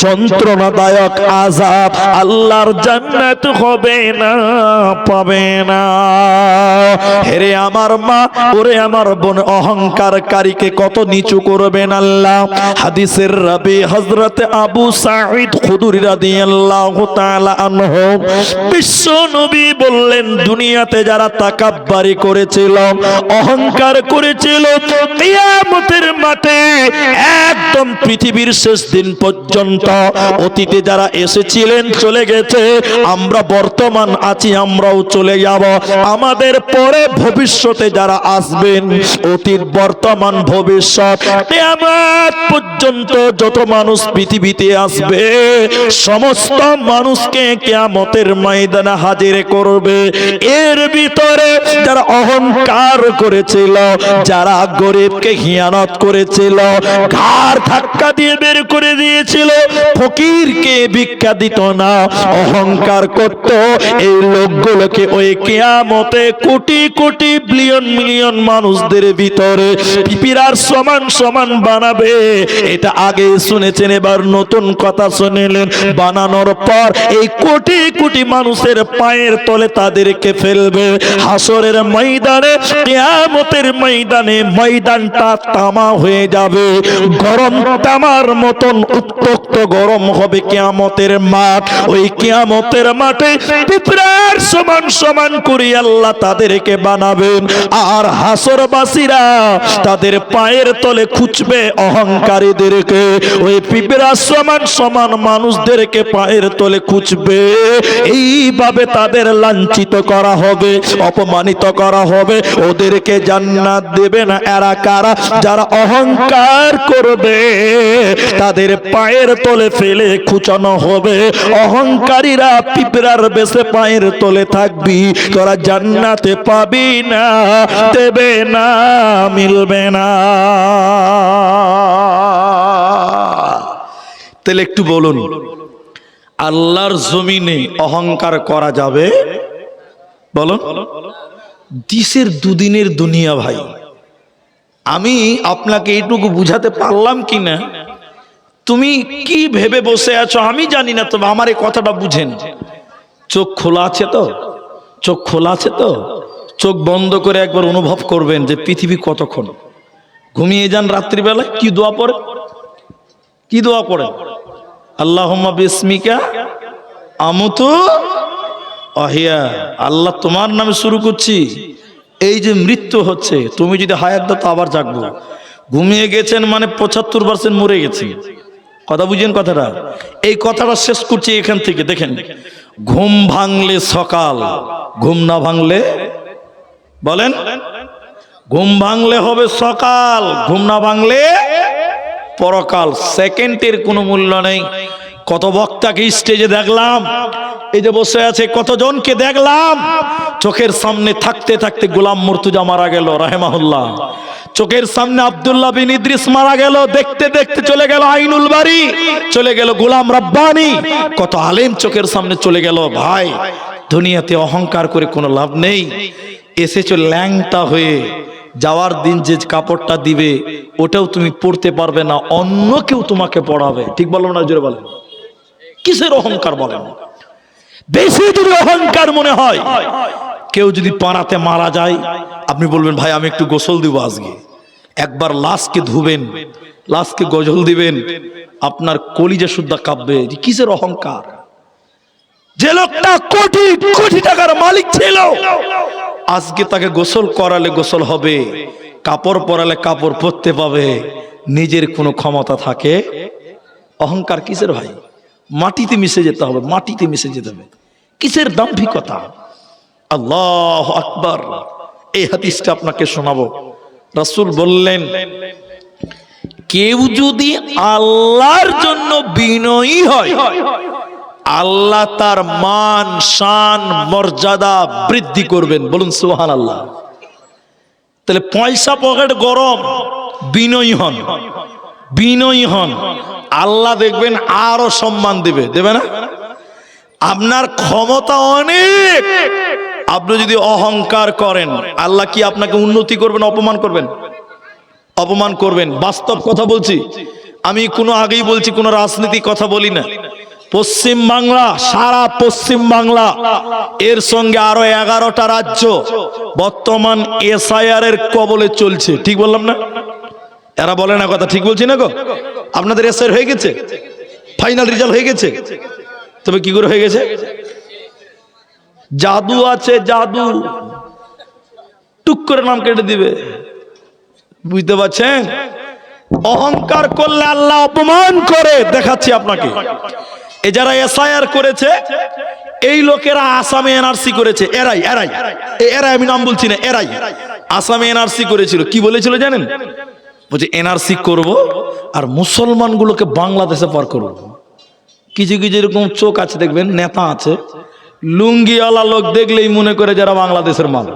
যন্ত্রণাদায়ক আযাব। আল্লাহর জান্নাত হবে না, পাবে না। হেরে আমার মা, ওরে আমার বোন, অহংকারকারীকে কত নিচু করবেন আল্লাহ। হাদিসের রাবি হযরত আবু সাঈদ খুদরি রাদিয়াল্লাহু তাআলা আনহু, বিশ্ব নবী বললেন দুনিয়াতে যারা তাকাব্বুরি করেছিল, অহংকার করেছিল, কিয়ামতের মাঠে একদম পৃথিবীর শেষ দিন পর্যন্ত অতীতে যারা এসেছিলেন চলে গেছে, আমরা বর্তমান আছি, আমরাও চলে যাব, আমাদের পরে ভবিষ্যতে যারা আসবেন, অতীত বর্তমান ভবিষ্যৎ, কিয়ামত পর্যন্ত যত মানুষ পৃথিবীতে আসবে সমস্ত মানুষকে কিয়ামতের ময়দানে হাজির করবে। এর ভিতরে যারা অহংকার করেছিল, যারা গরিবকে হিয়ানত করেছিল, ঘাড় ধাক্কা দিয়ে বের করে দিয়েছিল, ফকিরকে ভিক্ষা দিত না, অহংকার করত, এই লোকগুলোকে ওই কিয়ামতে কোটি কোটি বিলিয়ন মিলিয়ন মানুষদের ভিতরে পিপিরার সমান সমান বানাবে। এটা আগে শুনেছেন, এবার নতুন কথা শুনলেন। বানানোর পর এই কোটি কোটি মানুষের পায়ের তলে তাদেরকে ফেলবে হাসরের ময়দানে, কিয়ামতের ময়দানে। ময়দানটা তামা হয়ে যাবে, গরম তামার মতন উত্তপ্ত গরম হবে কিয়ামতের মাঠ। ওই কিয়ামতের মাঠে পিঁপড়ার সমান সমান করে আল্লাহ তাদেরকে বানাবেন, আর হাসরবাসীরা তাদের পায়ের তলে খুঁজবে অহংকারীদেরকে। ওই পিঁপড়ার সমান সমান মানুষদেরকে পায়ের তলে খুঁজবে। এইভাবে তাদের লাঞ্ছিত করা হবে, অপমানিত করা হবে। ওদেরকে জান্নাত দেবে না এরা কারা? যারা অহংকার করবে তাদের পায়ের তলে ফেলে খুঁচানো হবে। অহংকারীরা পিঁপড়ার বেশে পায়ের তলে থাকবি, তোরা জান্নাতে পাবি না, দেবে না, মিলবে না। তাহলে একটু বলুন, আল্লাহর জমিনে অহংকার করা যাবে? বলুন। দিশের দুদিনের দুনিয়া ভাই। আমি আপনাকে এইটুকু বুঝাতে পারলাম কি না, তুমি কি ভেবে বসে আছো আমি জানি না, তবে আমার এই কথাটা বুঝেন। চোখ খোলা আছে তো? চোখ খোলা আছে তো? চোখ বন্ধ করে একবার অনুভব করবেন যে পৃথিবী কতক্ষণ। ঘুমিয়ে যান রাত্রিবেলায়, কি দোয়া পড়ে? কি দোয়া পড়ে? আল্লাহুম্মা বিসমিকা আমুতু আহিয়া। আল্লাহ তোমার নামে শুরু করছি। এই যে মৃত্যু হচ্ছে, তুমি যদি হায়াত দাও তো আবার জাগবো। ঘুমিয়ে গেছেন মানে 75% মরে গেছে। কথা বুঝেন কথাটা? এই কথাটা শেষ করছি এখান থেকে। দেখেন, ঘুম ভাঙলে সকাল, ঘুম না ভাঙলে, বলেন, ঘুম ভাঙলে হবে সকাল, ঘুম না ভাঙলে পরকাল। সেকেন্ডের কোনো মূল্য নেই। কত বক্তাকে স্টেজে দেখলাম, এই যে বসে আছে কতজনকে দেখলাম, চোখের সামনে থাকতে থাকতে গোলাম মুর্তজা মারা গেল রাহেমাহুল্লাহ, চোখের সামনে আব্দুল্লাহ বিন ইদ্রিস মারা গেল, দেখতে দেখতে চলে গেল আইনুল বাড়ি, চলে গেল গোলাম রাব্বানি, কত আলেম চোখের সামনে চলে গেল। ভাই, দুনিয়াতে অহংকার করে কোনো লাভ নেই। এসেছো ল্যাংটা হয়ে, যাওয়ার দিন যে কাপড়টা দিবে ওটাও তুমি পরতে পারবে না, অন্য কেউ তোমাকে পড়াবে। ঠিক বললাম না? জোরে বলেন। কিসের অহংকার বলেন? বেশি যদি অহংকার মনে হয়, কেউ যদি পাড়াতে মারা যায়, আপনি বলবেন ভাই আমি একটু গোসল দিব আজকে, একবার লাশকে ধুবেন, লাশকে গজল দিবেন, আপনার কলিজা শুদ্ধা কাঁপবে। কিসের অহংকার? যে লোকটা কোটি কোটি টাকার মালিক ছিল, আজকে তাকে গোসল করালে গোসল হবে, কাপড় পরালে কাপড় পরতে পাবে, নিজের কোনো ক্ষমতা থাকে? অহংকার কিসের ভাই? মাটিতে মিশে যেতে হবে, মাটিতে মিশে যেতে হবে। কিসের দাম্ভিকতা? আল্লাহু আকবার। এই হাদিসটা আপনাকে শোনাবো। রাসূল বললেন, কেউ যদি আল্লাহর জন্য বিনয়ী হয়, আল্লাহ তার মান শান মর্যাদা বৃদ্ধি করবেন। বলুন সুবহানাল্লাহ। তাহলে পয়সা পকেট গরম, বিনয়ী হন, বিনয়ী হন, আল্লাহ দেখবেন আরো সম্মান দিবে, দেবে না? আপনার ক্ষমতা অনেক, আপনি যদি অহংকার করেন, আল্লাহ কি আপনাকে উন্নতি করবেন, অপমান করবেন? অপমান করবেন। বাস্তব কথা বলছি আমি, কোনো আগেই বলছি, কোনো রাজনীতি কথা বলি না। পশ্চিম বাংলা, সারা পশ্চিম বাংলা, এর সঙ্গে আরো 11টা রাজ্য বর্তমান এসআইআর এর কবলে চলছে। ঠিক বললাম না? এরা বলে না কথা, ঠিক বলছি না গো? আপনাদের এসআইআর হয়ে গেছে, ফাইনাল রেজাল্ট হয়ে গেছে, তবে কি করে হয়ে গেছে? জাদু আছে, জাদু, টুক করে নাম কেটে দিবে। বুঝতে পারছেন? অহংকার করলে আল্লাহ অপমান করে। দেখাচ্ছি আপনাকে। এ যারা এসআইআর করেছে, এই লোকেরা আসামে এনআরসি করেছে। এরাই এরাই এরাই আমি নাম বলছি না, এরাই আসামে এনআরসি করেছিল। কি বলেছিল জানেন? বলছে এনআরসি করব আর মুসলমানগুলোকে বাংলাদেশে পার করব। কিছু কিছু এরকম চোখ আছে, দেখবেন নেতা আছে, লুঙ্গিওয়ালা লোক দেখলেই মনে করে যারা বাংলাদেশের মাল।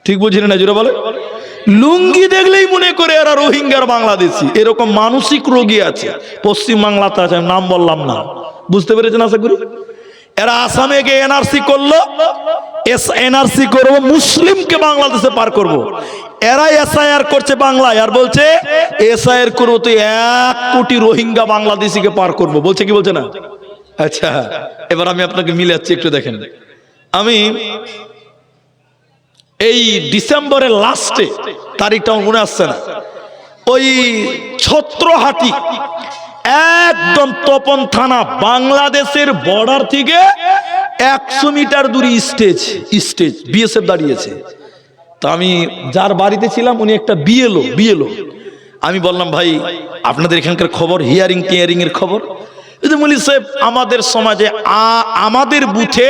ঠিক বুঝলেন না? জোরে বলে। লুঙ্গি দেখলেই মনে করে এরা রোহিঙ্গার বাংলাদেশি। এরকম মানসিক রোগী আছে পশ্চিম বাংলাতে, আছে, নাম বললাম না। বুঝতে পেরেছেন আশা করি? এরা আসামে গিয়ে এনআরসি করলো, এনআরসি করবো, মুসলিমকে বাংলাদেশে পার করব। এরা এসআইআর করছে বাংলায়, আর বলছে এসআইআর করবো তো 1 কোটি রোহিঙ্গা বাংলাদেশিকে পার করব। বলছে কি বলছে না? আচ্ছা, এবার আমি আপনাকে মিলাচ্ছি, একটু দেখেন। আমি এই ডিসেম্বরের লাস্টে, তারিখটা মনে আসছে না, ওই ছত্রহাটি একদম তপন থানা, বাংলাদেশের বর্ডার থেকে 100 মিটার দূরে স্টেজ বিএসএফ দাঁড়িয়েছে। তো আমি যার বাড়িতে ছিলাম উনি একটা বিএলও। আমি বললাম, ভাই আপনাদের এখানকার খবর, হিয়ারিং এর খবর? মৌলী সাহেব, আমাদের সমাজে আমাদের বুথে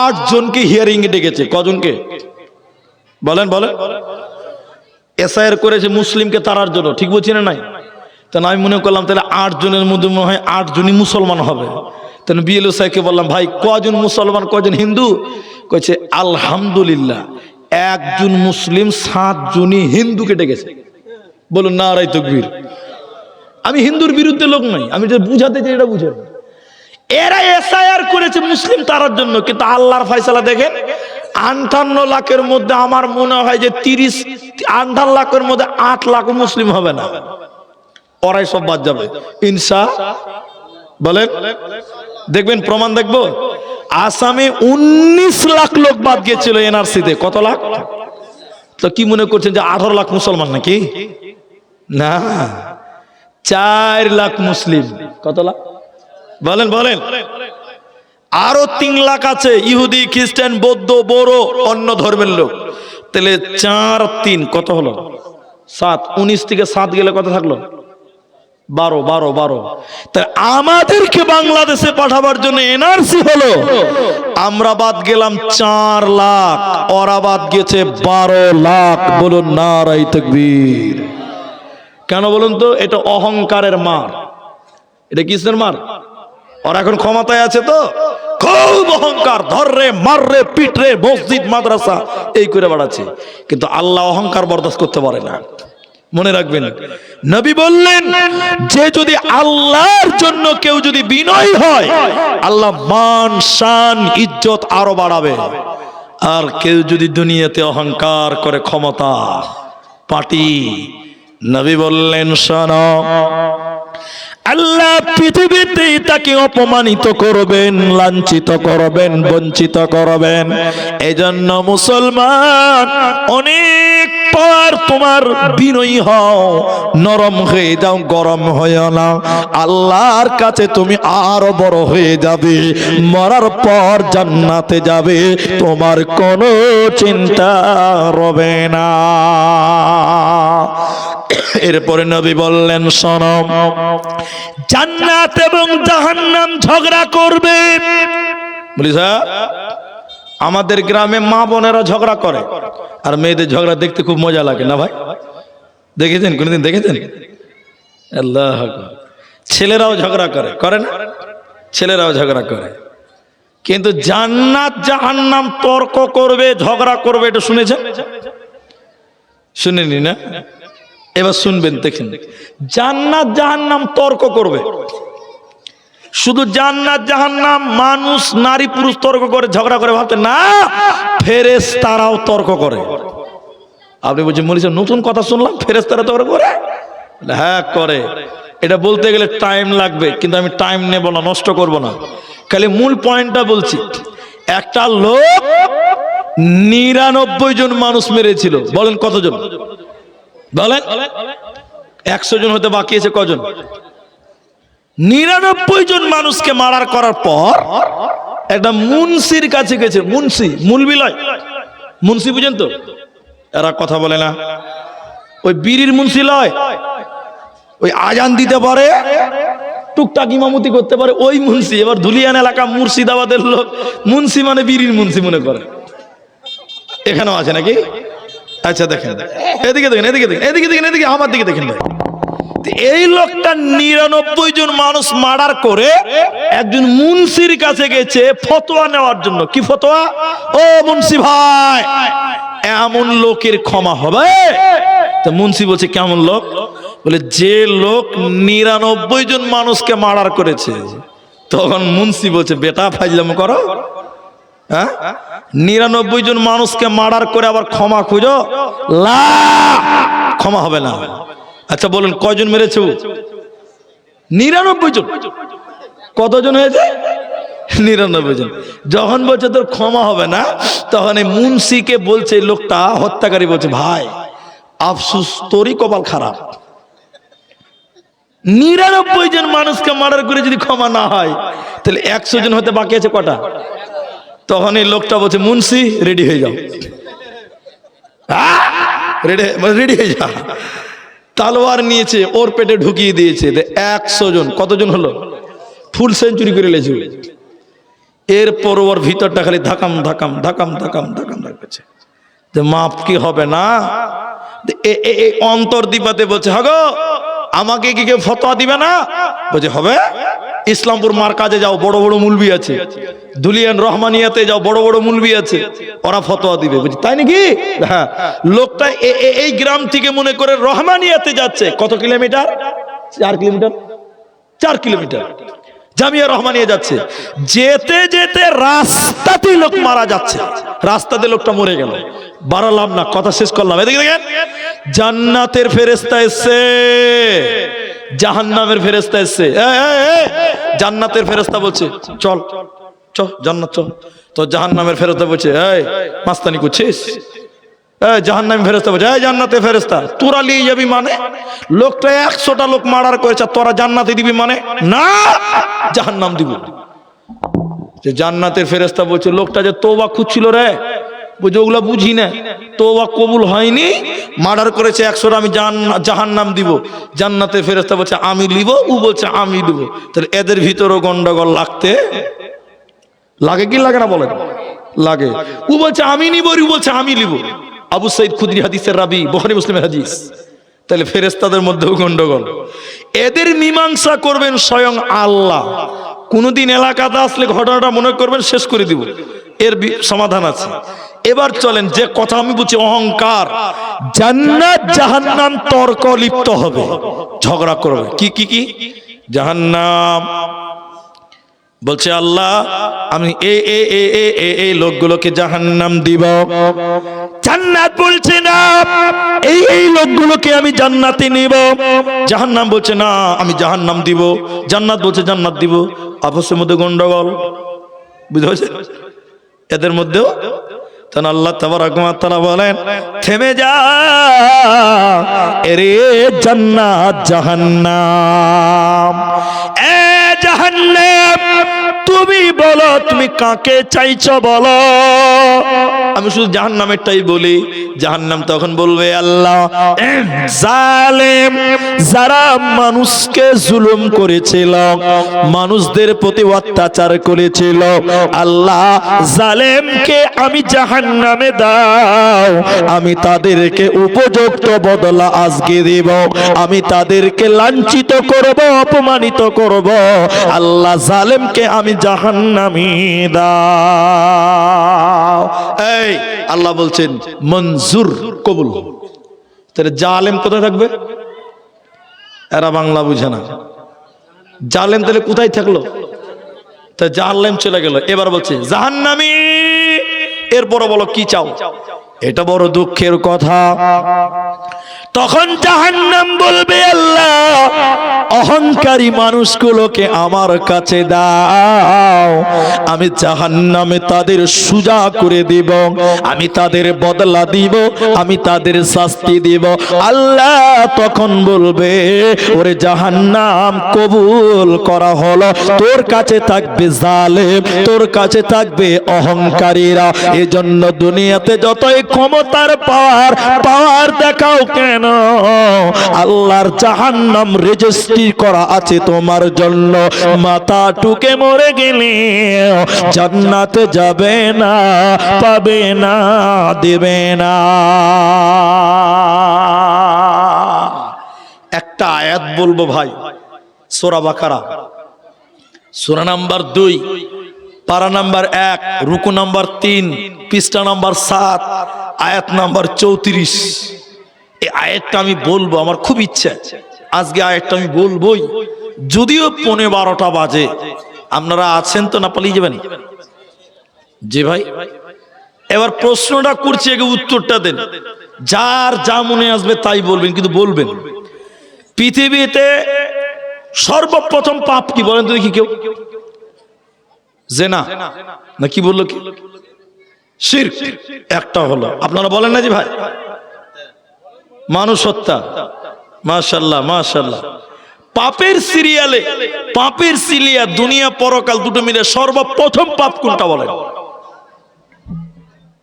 8 জনকে হিয়ারিং এ ডেকেছে। কজনকে বলেন? এসআইআর করেছে মুসলিমকে তাড়ার জন্য, ঠিক বলছি না? নাই? তাহলে আমি মনে করলাম তাহলে 8 জনের মধ্যে মনে হয় 8 জনই মুসলমান হবে। তাহলে বিএলও সাহেবকে বললাম, ভাই কজন মুসলমান কজন হিন্দু? কইছে আলহামদুলিল্লাহ 1 জন মুসলিম 7 জনই হিন্দুকে ডেকেছে। বলুন নারায়ে তাকবীর। আমি হিন্দুর বিরুদ্ধে লোক নই, আমি যেটা বুঝাতে চাই এটা বুঝেন। এরা এসআইআর করেছে মুসলিম তাড়ার জন্য, কিন্তু আল্লাহর ফয়সালা দেখেন, 58 লাখের মধ্যে আমার মনে হয় যে 58 লাখের মধ্যে 8 লাখ মুসলিম হবে না, ওরাই সব বাদ যাবে ইনশাআল্লাহ। বলেন, দেখবেন প্রমাণ দেখবো। আসামে 19 লাখ লোক বাদ গিয়েছিল এনআরসিতে। কত লাখ? তো কি মনে করছেন যে 18 লাখ মুসলমান নাকি? না, 4 লাখ মুসলিম। কত লাখ? বলেন। আরো 3 লাখ আছে ইহুদি, খ্রিস্টান, বৌদ্ধ, বড়ো, অন্য ধর্মের লোক। তাহলে 4 3 কত হলো? 7। 19 থেকে 7 গেলে কত থাকলো? 12। তাই আমাদেরকে বাংলাদেশে পাঠাবার জন্য এনআরসি হলো, আমরা বাদ গেলাম 4 লাখ, ওরা বাদ গেছে 12 লাখ। বলুন নারায়ে তাকবীর। কেন বলুন তো? এটা অহংকারের মার। এটা কিসের মার? ওরা এখন ক্ষমতায় আছে তো খুব অহংকার, ধররে মাররে পিটরে মসজিদ মাদ্রাসা এই করে বেড়াচ্ছে, কিন্তু আল্লাহ অহংকার বরদাস্ত করতে পারে না। মনে রাখবেন, নবী বললেন যে যদি আল্লাহর জন্য কেউ যদি বিনয়ী হয়, আল্লাহ মান শান ইজ্জত আরো বাড়াবে। আর কেউ যদি দুনিয়াতে অহংকার করে, ক্ষমতা পার্টি, নবী বললেন শোনো, আল্লাহ পৃথিবীতে তাকে অপমানিত করবেন, লাঞ্ছিত করবেন, বঞ্চিত করবেন। এজন্য মুসলমান অনেক পর তোমার বিনয়ী হও, নরম হয়ে যাও, গরম হয়েও না। আল্লাহর কাছে তুমি আরো বড় হয়ে যাবে, মরার পর জান্নাতে যাবে, তোমার কোনো চিন্তা রবে না। এরপরে নবী বললেন শোনো, জান্নাত এবং জাহান্নাম ঝগড়া করবে। বলি স্যার, আমাদের গ্রামে মা বোনেরা ঝগড়া করে, আর মেয়েদের ঝগড়া দেখতে খুব মজা লাগে না ভাই? দেখেছেন? কোনদিন দেখেছেন? আল্লাহ আকবার। ছেলেরাও ঝগড়া করে না? ছেলেরাও ঝগড়া করে, কিন্তু জান্নাত জাহান্নাম তর্ক করবে, ঝগড়া করবে, এটা শুনেছেন? শুনেনি না? এবার শুনবেন, দেখেন। জান্নাত জাহান্নাম তর্ক করবে। শুধু জান্নাত জাহান্নাম মানুষ নারী পুরুষ তর্ক করে ঝগড়া করে ভাবতে না, ফেরেশতারাও তর্ক করে। আপনি বলছেন মৌলী সাহেব নতুন কথা শুনলাম, ফেরেশতারা তর্ক করে? হ্যাঁ করে। এটা বলতে গেলে টাইম লাগবে, কিন্তু আমি টাইম নেব না, নষ্ট করব না, খালি মূল পয়েন্টটা বলছি। একটা লোক 99 জন মানুষ মেরেছিল। বলেন কতজন? বলেন। 100 জন হতে বাকি আছে কজন? 99 জন মানুষকে মারার করার পর একটা মুন্সির কাছে গেছে। মুন্সি, মুলবি লয়, মুন্সি বুঝেন তো? এরা কথা বলে না, ওই বিড়ির মুন্সি লয়, ওই আজান দিতে পারে, টুকটাক ইমামতি করতে পারে, ওই মুন্সি। এবার ধুলিয়ান এলাকা মুর্শিদাবাদের লোক মুন্সি মানে বিড়ির মুন্সি মনে করে। এখানেও আছে নাকি? আচ্ছা দেখেন, এদিকে দেখেন, এদিকে আমার দিকে দেখেন। এই লোকটা 99 জন মানুষ মার্ডার করে একজন মুন্সির কাছে গেছে ফতোয়া নেওয়ার জন্য। কি ফতোয়া? ও মুন্সি ভাই, এমন লোকের ক্ষমা হবে? তো মুন্সি বলছে কেমন লোক? বলে যে লোক 99 জন মানুষকে মার্ডার করেছে। তখন মুন্সি বলছে বেটা ফাজলাম করো, হ্যাঁ? 99 জন মানুষকে মার্ডার করে আবার ক্ষমা খুঁজো? লা, ক্ষমা হবে না। আচ্ছা বলুন কয়জন মেরেছে? 99 জন। কতজন হয়েছে? 99 জন। যখন বলছে তোর ক্ষমা হবে না, তখন এই মুন্সিকে বলছে, লোকটা হত্যাকারী বলছে, ভাই আফসুস তোরই কপাল খারাপ। 99 জন মানুষকে মার্ডার করে যদি ক্ষমা না হয়, তাহলে 100 জন হতে বাকি আছে কটা? তখন এই লোকটা বলছে, মুন্সি রেডি হয়ে যাও, রেডি হয়ে যা। তালোয়ার নিয়েছে, ওর পেটে ঢুকিয়ে দিয়েছে। 100 জন, কতজন হলো? ফুল সেঞ্চুরি করে লেছে। এরপর ওর ভিতরটা খালি ধাকাম ধাকাম ধাকাম ধাকাম ধাকাম ধাকাচ্ছে, যে মাপ কি হবে না? অন্তর দিপাতে বলছে, হাগো আমাকে কি কেউ ফতোয়া দিবে না? বলছে হবে। ইসলামপুর মার্কাজে যাও, বড় বড় মুলবি আছে। দুলিয়ান রহমানিয়াতে যাও, বড় বড় মুলবি আছে, ওরা ফতোয়া দিবে। বলছি তাই নাকি? হ্যাঁ। লোকটা এই গ্রাম থেকে মনে করে রহমানিয়াতে যাচ্ছে। কত kilometre? 4 kilometre. 4 kilometre Jamia Rahmania যাচ্ছে। যেতে যেতে রাস্তাতেই লোক মারা যাচ্ছে, রাস্তাতে লোকটা মরে গেল। বাড়ালাম না, কথা শেষ করলাম। এদিকে দেখেন, জান্নাতের ফেরেশতা এসছে, জাহান্নামের ফেরেশতা এসছে। জান্নাতের ফেরেশতা বলছে চল চল জান্নাত চল। তো জাহান্নামের ফেরেশতা বলছে, এই মাস্তানি করছিস? জাহান্নামী ফেরেশতা বলছে, এই জান্নাতের ফেরেশতা তোরা নিয়ে যাবি মানে? লোকটা 100টা লোক মার্ডার করেছে, তোরা জান্নাতে দিবি মানে? না, জাহান্নাম দিব। যে জান্নাতের ফেরেশতা বলছে, লোকটা যে তওবা খুঁজছিল রে, বুঝে ওগুলা বুঝি না, তওবা কবুল হয়নি, মার্ডার করেছে 100টা, আমি জাহান্নাম দিব। জান্নাতের ফেরেশতা বলছে আমি লিব, ও বলছে আমি দিব। তাহলে এদের ভিতরও গন্ডগোল লাগতে লাগে কি লাগে না বলেন? লাগে। ও বলছে আমি নিব, ও বলছে আমি লিব। আবু সাইদ খুদরি হাদিসের রাবি, বুখারী মুসলিমের হাদিস। তাহলে ফেরেশতাদের মধ্যেও গন্ডগোল। এদের মীমাংসা করবেন স্বয়ং আল্লাহ। কোনদিন এলাকাতে আসলে ঘটনাটা মনে করবেন, শেষ করে দিব, এর সমাধান আছে। এবার চলেন, যে কথা আমি বলছি অহংকার, জান্নাত জাহান্নাম তর্ক লিপ্ত হবে, ঝগড়া করবে। কি কি কি? জাহান্নাম বলছে আল্লাহ আমি এই লোকগুলোকে জাহান্নাম দিব। জান্নাত বলছে না, এই লোকগুলোকে আমি জান্নাতে নিব। জাহান্নাম বলছে না, আমি জাহান্নাম দিব। জান্নাত বলছে জান্নাত দিব। আপসের মধ্যে গন্ডগোল, বুঝতে পারছেন? এদের মধ্যেও তখন আল্লাহ তাবারক ওয়া তাআলা বলেন, থেমে যা এরে জান্নাত জাহান্নাম। এ জাহান্নাম, তুমি বলো তুমি কাকে চাইছো বলো। আমি শুধু জাহান্নামেরটাই বলি। জাহান্নাম তখন বলবে, আল্লাহ জালেম, যারা মানুষকে জুলুম করেছিল, মানুষদের প্রতি অত্যাচার করেছিল, আল্লাহ জালেমকে আমি জাহান্নামে দাও, আমি তাদেরকে উপযুক্ত বদলা আজকে দেব। আমি তাদেরকে লাঞ্ছিত করব, অপমানিত করব। আল্লাহ জালেমকে আমি জাহান্নামে দাও। এই আল্লাহ বলছেন মঞ্জুর, কবুল। তাহলে জালেম কোথায় থাকবে? এরা বাংলা বুঝে না। জালেম তাহলে কোথায় থাকলো? তা জালেম চলে গেল। এবার বলছে জাহান্নামী। এরপর বলো কি চাও? এটা বড় দুঃখের কথা। তখন জাহান্নাম বলবে, আল্লাহ অহংকারী মানুষগুলোকে আমার কাছে দাও, আমি জাহান্নামে তাদের সুজা করে দিব, আমি তাদের বদলা দিব, আমি তাদের শাস্তি দিব। আল্লাহ তখন বলবে, ওরে জাহান্নাম কবুল করা হলো। তোর কাছে থাকবে জালেম, তোর কাছে থাকবে অহংকারীরা। এজন্য দুনিয়াতে যতই ক্ষমতার পাওয়ার দেখাও কেন, আল্লাহর জাহান্নাম রেজিস্ট্রি করা আছে তোমার জন্য। মাথা টুকে মরে গেলে জান্নাতে যাবে না, পাবে না, দেবে না। একটা আয়াত বলবো ভাই, সূরা বাকারা, সূরা নাম্বার 2, পারা নাম্বার 1, রুকু নাম্বার 3, পৃষ্ঠা নাম্বার 7, আয়াত নাম্বার 34। এই আয়াতটা আমি বলবো, আমার খুব ইচ্ছা আজকে আয়াতটা আমি বলবোই, যদিও 11:15 বাজে। আপনারা আছেন তো, না পালিয়ে যাবেন? জি ভাই। এবার প্রশ্নটা করছি, আগে উত্তরটা দেন। যার যা মনে আসবে তাই বলবেন, কিন্তু বলবেন পৃথিবীতে সর্বপ্রথম পাপ কি বলেন তো দেখি? কেউ জেনা না কি বললো? কি শিরক? একটা হলো। আপনারা বলেন না জি ভাই? মানুষ হত্যা, মাশাআল্লাহ মাশাআল্লাহ। পাপের সিরিয়ালে, পাপের সিরিয়া দুনিয়া পরকাল দুটো মিলে সর্বপ্রথম পাপ কোনটা বলেন?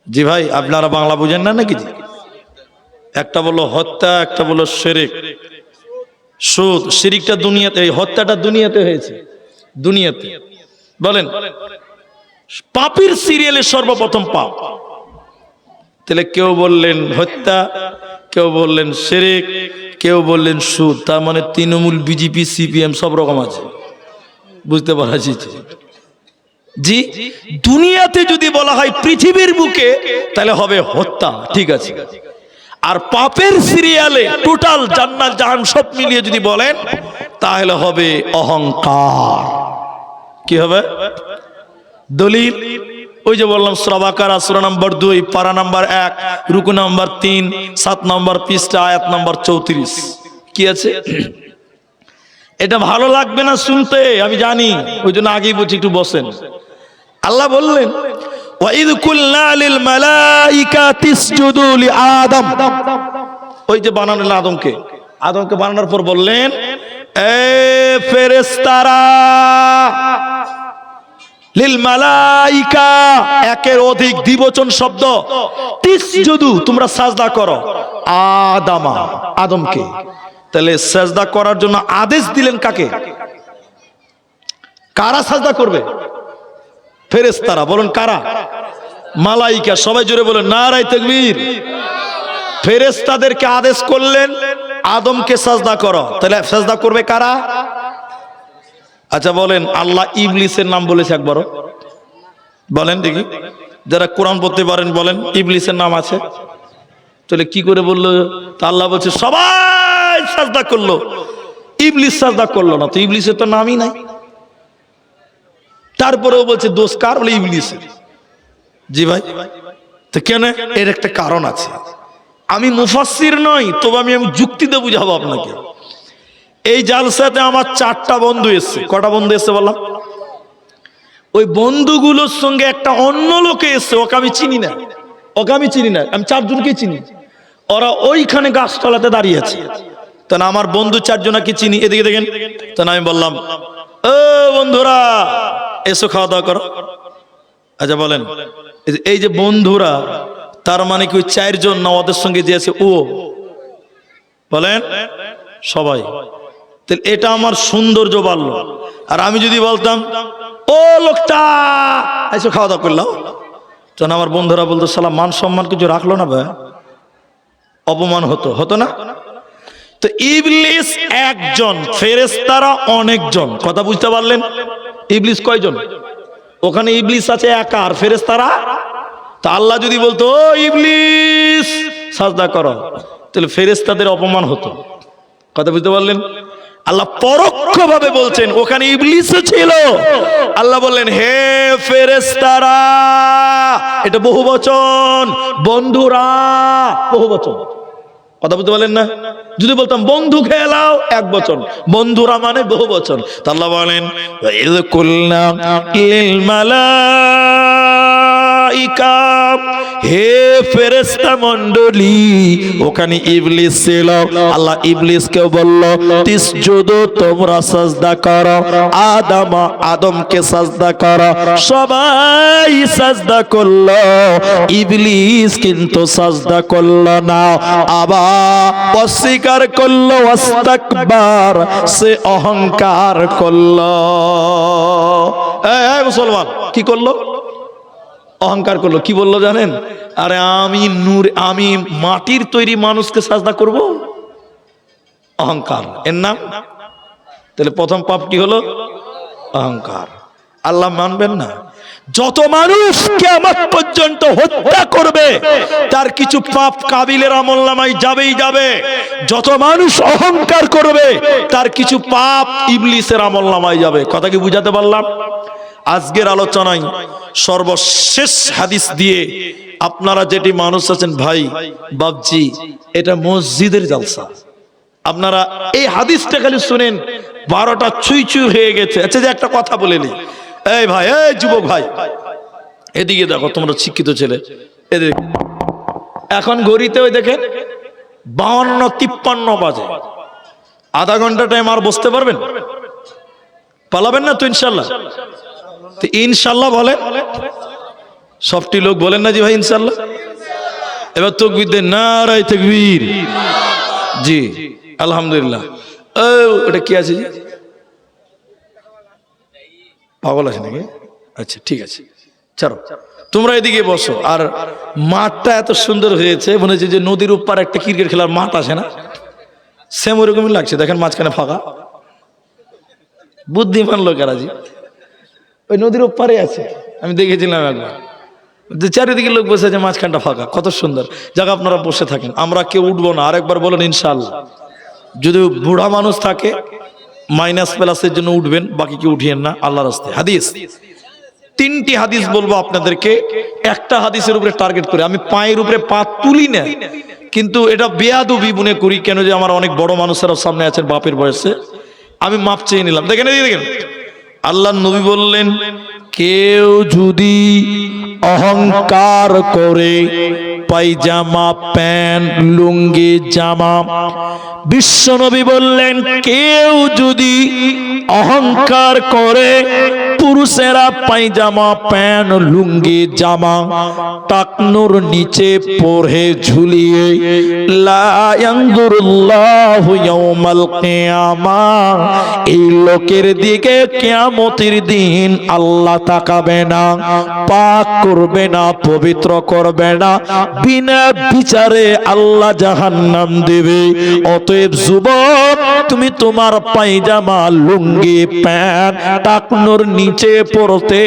জি ভাই, আপনারা বাংলা বুঝেন না নাকি? একটা বলো হত্যা, একটা বলো শিরক। সুদ, শিরকটা দুনিয়াতে, এই হত্যাটা দুনিয়াতে হয়েছে, দুনিয়াতে। বলেন পাপের সিরিয়ালে সর্বপ্রথম পাপ। তাহলে কেউ বললেন হত্যা, কেউ বললেন শিরক, কেউ বললেন সুদ। তার মানে তৃণমূল, বিজেপি, সিপিএম সব রকম আছে, বুঝতে পারা যাচ্ছে। জি, দুনিয়াতে যদি বলা হয় পৃথিবীর বুকে, তাহলে হবে হত্যা, ঠিক আছে। আর পাপের সিরিয়ালে টোটাল জান্নাত জাহান্নাম সব মিলিয়ে যদি বলেন, তাহলে হবে অহংকার। কি হবে? দলিল ওই যে বললাম সূরা বাকারা সূরা নম্বর 2 পারা নম্বর 1 রুকু নম্বর 3 7 নম্বর পৃষ্ঠা আয়াত নম্বর 34। কি আছে? এটা ভালো লাগবে না শুনতে, আমি জানি, ওই জন্য আগেই বলছি একটু বসেন। আল্লাহ বললেন ওয়াইদ কুলনা লিল মালাইকাতি ইসজুদু লি আদম। ওই যে বানালেন আদমকে, আদমকে বানানোর পর বললেন এ ফেরেশতারা, লিল মালাইকা একের অধিক দ্বিবচন শব্দ, তিসজুদু তোমরা সাজদা করো, আদামা আদমকে। তাহলে সাজদা করার জন্য আদেশ দিলেন কাকে? কারা সাজদা করবে? ফেরেশতারা। বলেন কারা? মালাইকা। সবাই জোরে বলেন নারায়ে তাকবীর। ফেরেশতাদেরকে আদেশ করলেন আদমকে সাজদা করো। তাহলে সাজদা করবে কারা? আচ্ছা বলেন, আল্লাহ ইবলিসের নাম বলেছে একবারও? বলেন দেখি, যারা কোরআন পড়তে পারেন বলেন ইবলিসের নাম আছে? তাহলে কি করে বললো? তা আল্লাহ বলছে সবাই সাজদা করলো, ইবলিস সাজদা করলো না। তো ইবলিসের তো নামই নাই। তারপরেও বলছে দোষ কার? বলে ইবলিসের। জি ভাই, তো কেন? এর একটা কারণ আছে। আমি মুফাসসির নই, তবে আমি যুক্তিতে বুঝাবো আপনাকে। এই জালসাতে আমার 4টা বন্ধু এসছে। কটা বন্ধু এসছে বললাম? ওই বন্ধুগুলোর সঙ্গে একটা অন্য লোকে এসছে, ওকে আমি চিনি না, ওকে আমি চিনি না, আমি 4 জনকে চিনি। ওরা ওইখানে গাছতলাতে দাঁড়িয়ে আছে। তখন আমার বন্ধু 4 জনকে চিনি, এদিকে দেখেন। তখন আমি বললাম ও বন্ধুরা এসো খাওয়া দাওয়া করো। আচ্ছা বলেন, এই যে বন্ধুরা, তার মানে কি ওই 4 জন না ওদের সঙ্গে যে আছে ও? বলেন সবাই। তাহলে এটা আমার সৌন্দর্য বাড়লো। আর আমি যদি বলতাম ও লোকটা এসো খাওয়া দাওয়া করলাম, তখন আমার বন্ধুরা বলতো শালা মান সম্মান কিছু রাখলো না ভাই, অপমান হতো, হতো না? তো ইবলিস একজন, ফেরেশতারা অনেকজন। কথা বুঝতে পারলেন? ইবলিস কয়জন? ওখানে ইবলিস আছে একা, আর ফেরেশতারা। তা আল্লাহ যদি বলতো ও ইবলিস সাজদা করো, তাহলে ফেরেশতাদের অপমান হতো। কথা বুঝতে পারলেন? আল্লাহ পরোক্ষভাবে বলছেন ওখানে ইবলিসও ছিল। আল্লাহ বললেন হে ফেরেশতারা, এটা বহুবচন, বন্ধুরা বহুবচন। কথা বুঝতে পারলেন না? যদি বলতাম বন্ধু খেলাও এক বচন, বন্ধুরা মানে বহু বচন। তা আল্লাহ বলেন ইয কুলনা লিল মালাইকা, হে ফেরেশতা মণ্ডলী, ওখানে ইবলিস ছিল। আল্লাহ ইবলিসকে বলল তিসজুদু তোমরা সাজদা করো, আদম আদমকে সাজদা করো। সবাই সাজদা করলো, ইবলিস কিন্তু সাজদা করলো না, আবার অস্বীকার করলো, ওয়াস্তাকবার সে অহংকার করলো। এই মুসলমান কি করলো? অহংকার করলো। কি বললো জানেন? আরে আমি নূর, আমি মাটির তৈরি মানুষকে সাজদা করব? অহংকার এর নাম। তাহলে প্রথম পাপ কি হলো? অহংকার। আল্লাহ মানবেন না। যত মানুষ কিয়ামত পর্যন্ত হত্যা করবে তার কিছু পাপ কাবিলের আমলনামায় যাবেই যাবে। যত মানুষ অহংকার করবে তার কিছু পাপ ইবলিসের আমলনামায় যাবে। কথা কি বুঝাতে পারলাম? আজকের আলোচনায় সর্বশেষ হাদিস দিয়ে আপনারা যেটি মানুষ আছেন ভাই বাবজি, এটা মসজিদের জালসা। আপনারা এই হাদিসটা খালি শুনেন, 12টা ছুঁই ছুঁই হয়ে গেছে। আচ্ছা যে একটা কথা বলে নি, এই ভাই, এই যুবক ভাই, এদিকে দেখো, তোমরা শিক্ষিত ছেলে, এদিকে। এখন ঘড়িতে ওই দেখেন 52-53 বাজে, আধা ঘন্টা টাইম আর বসতে পারবেন? পালাবেন না তো ইনশাল্লাহ? তো ইনশাল্লাহ বলে সবটি লোক বলেন না জি ভাই ইনশাল্লাহ। এবার তাকবীর দেন, নারায়ে তাকবীর। জি আলহামদুলিল্লাহ। ও এটা কি আছে জি? পাগল আছে নাকি? আচ্ছা ঠিক আছে, চলো তোমরা এদিকে বসো। আর মাঠটা এত সুন্দর হয়েছে, মনে হচ্ছে যে নদীর উপর একটা ক্রিকেট খেলার মাঠ আছে না, সেম ওরকমই লাগছে। দেখেন মাঝখানে ফাঁকা, বুদ্ধিমান লোকেরা জি ওই নদীর ওপারে আছে, আমি দেখেছিলাম একবার, যে চারিদিকে লোক বসে আছে, মাঝখানটা ফাঁকা, কত সুন্দর জায়গা। আপনারা বসে থাকেন, আমরা কেউ উঠবো না। আরেকবার বলেন ইনশাআল্লাহ। যদি বুড়া মানুষ থাকে মাইনাস প্লাসের জন্য উঠবেন, বাকি কেউ উঠিয়েন না আল্লাহর রাস্তায়। হাদিস 3টি হাদিস বলবো আপনাদেরকে, একটা হাদিসের উপরে টার্গেট করে। আমি পায়ের উপরে পা তুলি না, কিন্তু এটা বেয়াদবি মনে করি। কেন যে আমার অনেক বড় মানুষেরা সামনে আছেন বাপের বয়সে, আমি মাপ চেয়ে নিলাম। দেখেন দেখেন, আল্লাহর নবী বললেন, কেউ যদি অহংকার করে পায়জামা প্যান্ট লুঙ্গি জামা, বিশ্ব নবী বললেন কেউ যদি অহংকার করে পুরুষেরা পায়জামা প্যান্ট লুঙ্গি জামা টাকনুর নিচে পরে ঝুলিয়ে, লা ইয়ানজুরুল্লাহু ইয়াউমাল কিয়ামাহ, এই লোকের দিকে কিয়ামতের দিন আল্লাহ তাকাবে না, পাক করবে না, পবিত্র করবে না, বিনা বিচারে আল্লাহ জাহান্নাম দেবে। অতএব যুবক, তুমি তোমার পায়জামা লুঙ্গি প্যান্ট টাকনুর নিচে পড়তে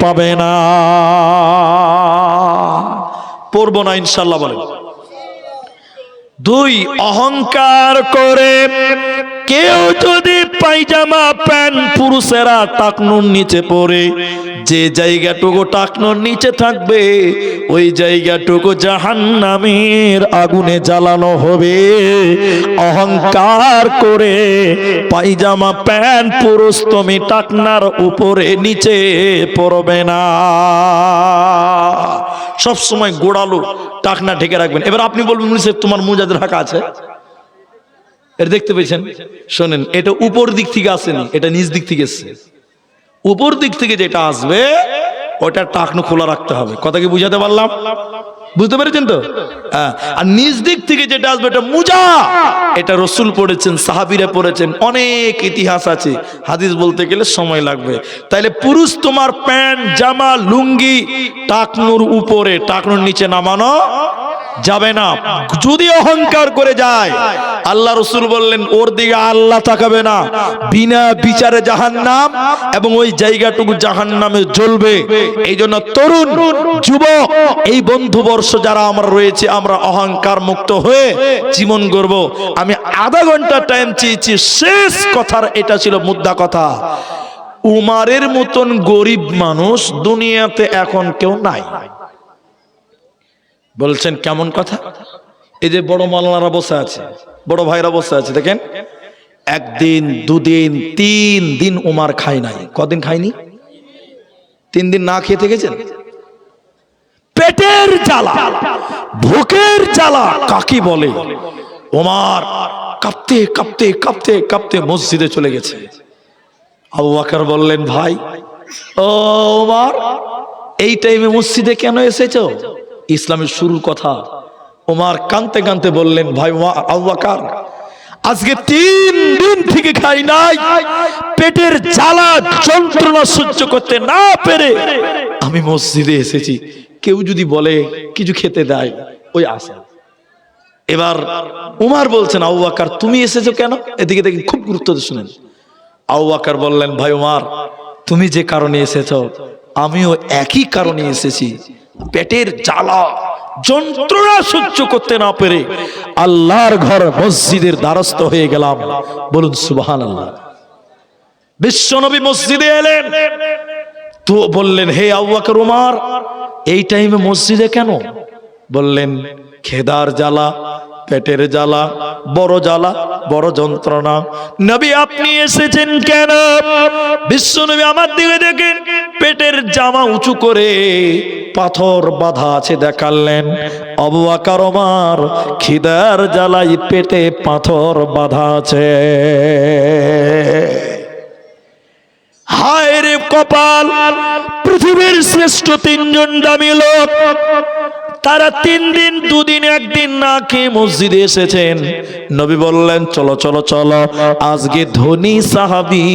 পাবে না, পড়বো না ইনশাআল্লাহ বলেন। 2, অহংকার করে কেউ যদি পায়জামা প্যান্ট পুরুষেরা টাকনুর নিচে পরে, যে জায়গাটুকু টাকনুর নিচে থাকবে ওই জায়গাটুকু জাহান্নামের আগুনে জ্বালানো হবে। অহংকার করে পায়জামা প্যান্ট পুরুষ তুমি টাকনার উপরে নিচে পরবে না, সব সময় গোড়ালো টাকনা ঢেকে রাখবেন। এবার আপনি বলবেন তোমার মুজাদের ঢাকা আছে, এটা দেখতে পেয়েছেন? শোনেন, এটা উপর দিক থেকে আসেনি, এটা নিচ দিক থেকে এসছে। উপর দিক থেকে যেটা আসবে ওটা টাকনু খোলা রাখতে হবে। কথা কি বুঝাতে পারলাম? বুঝতে পেরেছেন তো? আর নিজ দিক থেকে যেটা আসবে এটা মুজা, এটা রসুল পড়েছেন, সাহাবীরা পড়েছেন, অনেক ইতিহাস আছে। হাদিস বলতে গেলে সময় লাগবে। তাইলে পুরুষ তোমার প্যান্ট জামা লুঙ্গি টাকনুর উপরে টাকনুর নিচে নামানো যাবে না। যদি অহংকার করে যায়, আল্লাহ রসুল বললেন ওর দিকে আল্লাহ তাকাবে না, বিনা বিচারে জাহান্নাম, এবং ওই জায়গাটুকু জাহান্নামে জ্বলবে। এই জন্য তরুণ যুবক, এই বন্ধুবর্ষ যারা আমরা রয়েছে, আমরা অহংকার মুক্ত হয়ে জীবন গড়ব। আমি আধা ঘন্টা টাইম চেয়েছি, শেষ কথার এটা ছিল মুদ্রা কথা। উমারের মতন গরিব মানুষ দুনিয়াতে এখন কেউ নাই। বলছেন কেমন কথা? এই যে বড় মাওলানারা বসে আছে, বড় ভাইরা বসে আছে, দেখেন 1 দিন 2 দিন 3 দিন উমার খায় নাই। কদিন খায়নি? 3 দিন না খেয়ে থেকেছেন। পেটের জ্বালা, ভুকের জ্বালা কাকে বলে? উমার কাঁপতে কাঁপতে কাঁপতে কাঁপতে মসজিদে চলে গেছে। আবু বকর বললেন, ভাই ও উমার, এই টাইমে মসজিদে কেন এসেছো? ইসলামের শুরুর কথা। ওমর কাঁদতে কাঁদতে বললেন, ভাই আবু বকর, আজকে 3 দিন থেকে খাই নাই, পেটের জ্বালা যন্ত্রণা সহ্য করতে না পেরে আমি মসজিদে এসেছি। কেউ যদি বলে কিছু খেতে দেয়, ওই আসে। এবার উমর বলছেন, আবু বকর তুমি এসেছো কেন? এদিকে দেখি, খুব গুরুত্ব দিয়ে শুনেন। আবু বকর বললেন, ভাই উমর, তুমি যে কারণে এসেছো আমিও একই কারণে এসেছি। পেটের জ্বালা যন্ত্রণা সহ্য করতে না পেরে আল্লাহর ঘর মসজিদের দ্বারস্থ হয়ে গেলাম। বলুন সুবহানাল্লাহ। বিশ্বনবী মসজিদে এলেন তো বললেন, হে আবু বকর উমর, এই টাইমে মসজিদে কেন? বললেন, খেদার জ্বালা, পেটের জ্বালা, বড় জ্বালা, বড় যন্ত্রণা। নবী আপনি এসেছেন কেন? বিশ্বনবী আমার দিকে দেখেন, পেটের জামা উঁচু করে পাথর বাঁধা আছে দেখালেন। আবু বকর ওমর খিদার জ্বালাই পেটে পাথর বাঁধা আছে। হায় রে কপাল, পৃথিবীর শ্রেষ্ঠ তিনজন দামি লোক, তারা 3 দিন 2 দিন 1 দিন না খেয়ে মসজিদে এসেছেন। নবী বললেন চলো চলো চলো, আজকে ধনী সাহাবী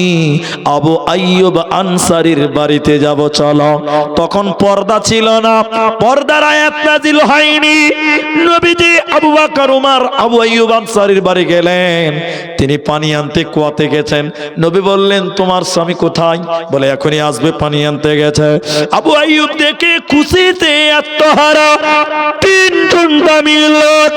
আবু আইয়ুব আনসারীর বাড়িতে যাব চলো। তখন পর্দা ছিল না, পর্দার আয়াত নাযিল হয়নি। নবীজি আবু বকর ওমর আবু আইয়ুব আনসারীর বাড়ি গেলেন। তিনি পানি আনতে কুয়াতে গেছেন। নবী বললেন তোমার স্বামী কোথায়? বলে এখনই আসবে, পানি আনতে গেছে। আবু আইয়ুব দেখে খুশিতে আত্মহারা, 3 জন দামি লোক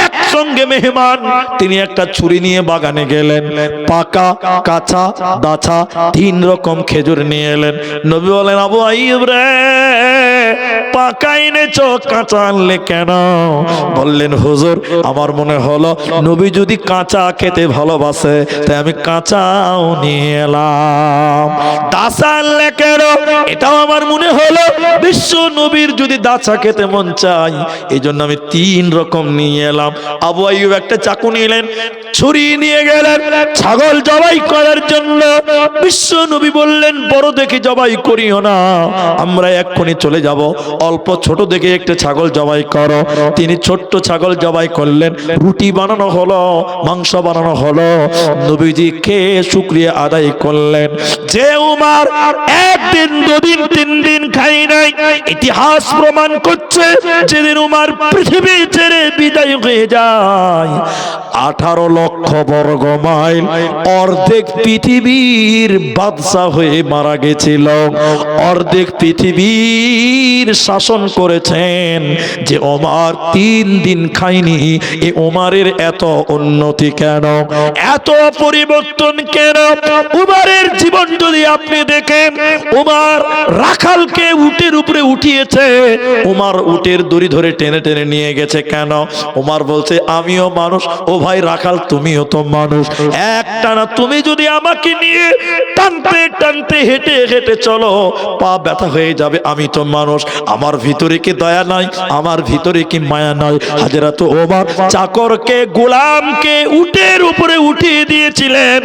একসঙ্গে মেহমান। তিনি একটা ছুরি নিয়ে বাগানে গেলেন, পাকা কাঁচা দাছা 3 রকম খেজুর নিয়ে এলেন। নবী বলেন আবু আইয়ুব রে, পাকা এনেছো, কাঁচা আনলে কেন? বললেন হুজুর আমার মনে হলো নবী যদি কাঁচা খেতে ভালোবাসে তাই আমি কাঁচাও নিয়ে এলাম। দাছা আনলে কেন? এটাও আমার মনে হলো বিশ্ব নবীর যদি দাছা খেতে মন চাই, এই জন্য আমি 3 রকম নিয়ে এলাম। আবু আইয়ুব একটা চাকু নিলেন, ছুরি নিয়ে গেলেন ছাগল জবাই করার জন্য। বিশ্ব নবী বললেন বড় দেখে জবাই করিও না, আমরা এক্ষুনি চলে যাব, অল্প ছোট দেখে একটা ছাগল জবাই করো। তিনি ছোট্ট ছাগল জবাই করলেন, রুটি বানানো হলো, মাংস বানানো হলো। নবীজি খেয়ে শুকরিয়া আদায় করলেন। যে উমর 1 দিন 2 দিন 3 দিন খাই নাই, ইতিহাস প্রমাণ করছে যেদিন উমর পৃথিবী ছেড়ে বিদায় হয়ে যায় 18 লক্ষ বর্গ মাইল অর্ধেক পৃথিবীর বাদশা হয়ে মারা গেছিল। অর্ধেক পৃথিবীর শাসন করেছেন যে ওমর 3 দিন খায়নি। এই ওমরের এত উন্নতি কেন, এত পরিবর্তন কেন? ওমরের জীবন যদি আপনি দেখেন, ওমর রাখালকে উটের উপরে উঠিয়েছে, ওমর উটের দড়ি ধরে টেনে টেনে নিয়ে গেছে কেন? ওমর বলছে আমিও মানুষ, ও ভাই রাখাল তুমিও তো মানুষ, একটানা তুমি যদি আমাকে নিয়ে টানতে টানতে হেঁটে হেঁটে চলো, পা ব্যথা হয়ে যাবে। আমি তো মানুষ, আমার ভিতরে কি দয়া নাই? আমার ভিতরে কি মায়া নাই? হযরত ওমর চাকরকে গোলামকে উটের উপরে উঠিয়ে দিয়েছিলেন,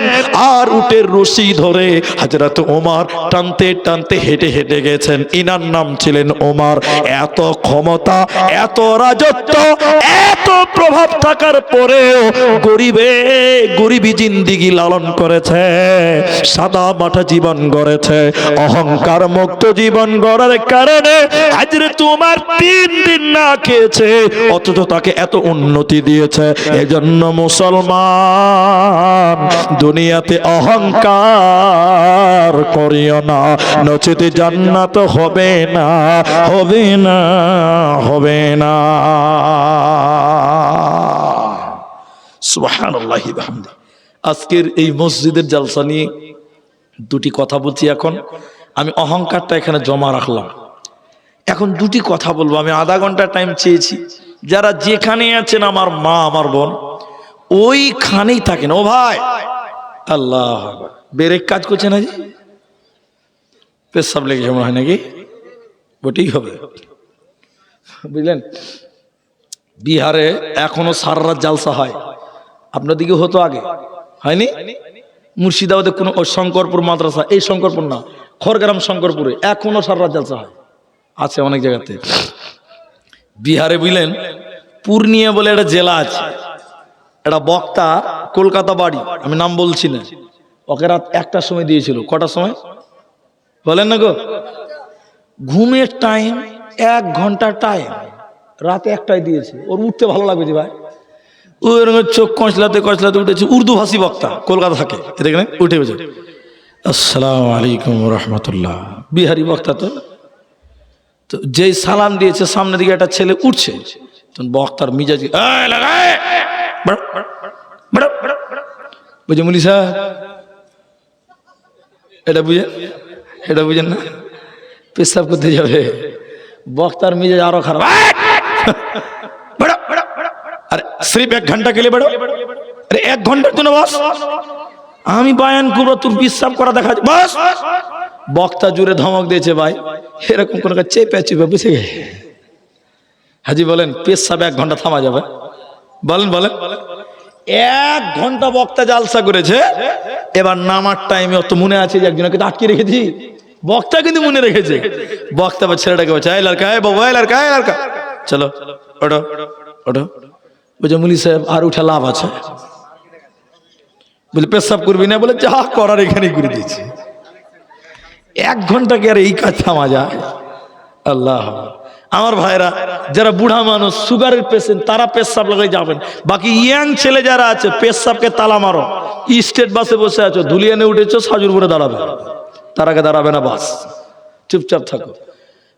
আর উটের রশি ধরে হযরত ওমর টানতে টানতে হেঁটে হেঁটে গেছেন। ইনার নাম ছিলেন ওমর। এত ক্ষমতা, এত রাজত্ব, এত প্রভাব থাকার পরেও গরিবী জিন্দিগি লালন করেছে, সাদা মাঠা জীবন গড়েছে, অহংকার মুক্ত জীবন গড়ার কারণে হযরত ওমর 3 দিন না খেয়েছে, অথচ তাকে এত উন্নতি দিয়েছে। এজন্য মুসলমান দুনিয়াতে অহংকার করিও না, নচেত জান্নাত হবে না, হবে না, হবে না। সুবহানাল্লাহি ওয়া বিহামদিহি। আজকের এই মসজিদের জালসা নিয়ে 2টি কথা বলছি। এখন আমি অহংকারটা এখানে জমা রাখলাম, এখন 2টি কথা বলবো। আমি আধা ঘন্টা টাইম চেয়েছি। যারা যেখানে আছেন, আমার মা আমার বোন ওইখানেই থাকেন। ও ভাই আল্লাহ বেরেক কাজ করছে না জি, পেশাব লেগেছে মনে হয় নাকি? ওটাই হবে, বুঝলেন? বিহারে এখনো সারা রাত জালসা হয়, আপনার দিকে হতো আগে, হয়নি? মুর্শিদাবাদে কোনো শঙ্করপুর মাদ্রাসা, এই শঙ্করপুর না, খড়গ্রাম শঙ্করপুরে এখনো সারা রাত জালসা হয়, আছে অনেক জায়গাতে। বিহারে বুঝলেন পূর্ণিয়া বলে একটা জেলা আছে, একটা বক্তা কলকাতা বাড়ি, আমি নাম বলছি না, ওকে রাত 1টার সময় দিয়েছিল। কটার সময় বলেন না গো? ঘুমের টাইম 1 ঘন্টার টাইম, রাতে 1টায় দিয়েছে। ওর উঠতে ভালো লাগবে যে ভাই, ওর চোখ কচলাতে কচলাতে উঠেছে। উর্দু ভাষী বক্তা, কলকাতা থাকে, দেখেন উঠে গেছে, আসসালামু আলাইকুম রহমতুল্লাহ। বিহারি বক্তা তো যেই সালাম দিয়েছে, সামনে দিকে একটা ছেলে উঠছে, বক্তার মিজাজ বুঝে মুলি সাহেব, এটা বুঝেন না? পেশাব করতে যাবে, বক্তার মিজাজ আরো খারাপ। আরে সির্ফ 1 ঘন্টা के लिए बैठो, अरे 1 ঘন্টার জন্য বস, আমি বয়ান করবো, তোর পেশাব করা দেখা, বস। বক্তা জুড়ে ধমক দিয়েছে, ভাই এরকম কোনো চেপে চেপে বুঝে গে হাজি বলেন পেশাব 1 ঘন্টা থামা যাবে? বলেন বলেন। 1 ঘন্টা বক্তা জালসা করেছে, এবার নামার টাইমে অত মনে আছে যে একজনকে আটকে রেখেছি, বক্তা কিন্তু মনে রেখেছে। বক্তা বা ছেলেটাকে বলছে এই লড়কা, এই বাবু, এই লড়কা, এই লড়কা, চলো ওঠো ওঠো। বলছে মুলি সাহেব আর উঠা লাভ আছে? বলে পেশাব করবি না? বলে যা করার এখানেই করে দিয়েছি। 1 ঘন্টা কি আর এই কাজ থামা যায়? আল্লাহ। আমার ভাইরা যারা বুড়া মানুষ, সুগারের পেশেন্ট, তারা পেশাব লাগাই যাবেন। বাকি ইয়াং ছেলে যারা আছে পেশাবকে তালা মারো। স্টেট বাসে বসে আছো, ধুলিয়ানে উঠেছো, সাজুর করে দাঁড়াবে, তার আগে দাঁড়াবে না, বাস চুপচাপ থাকো।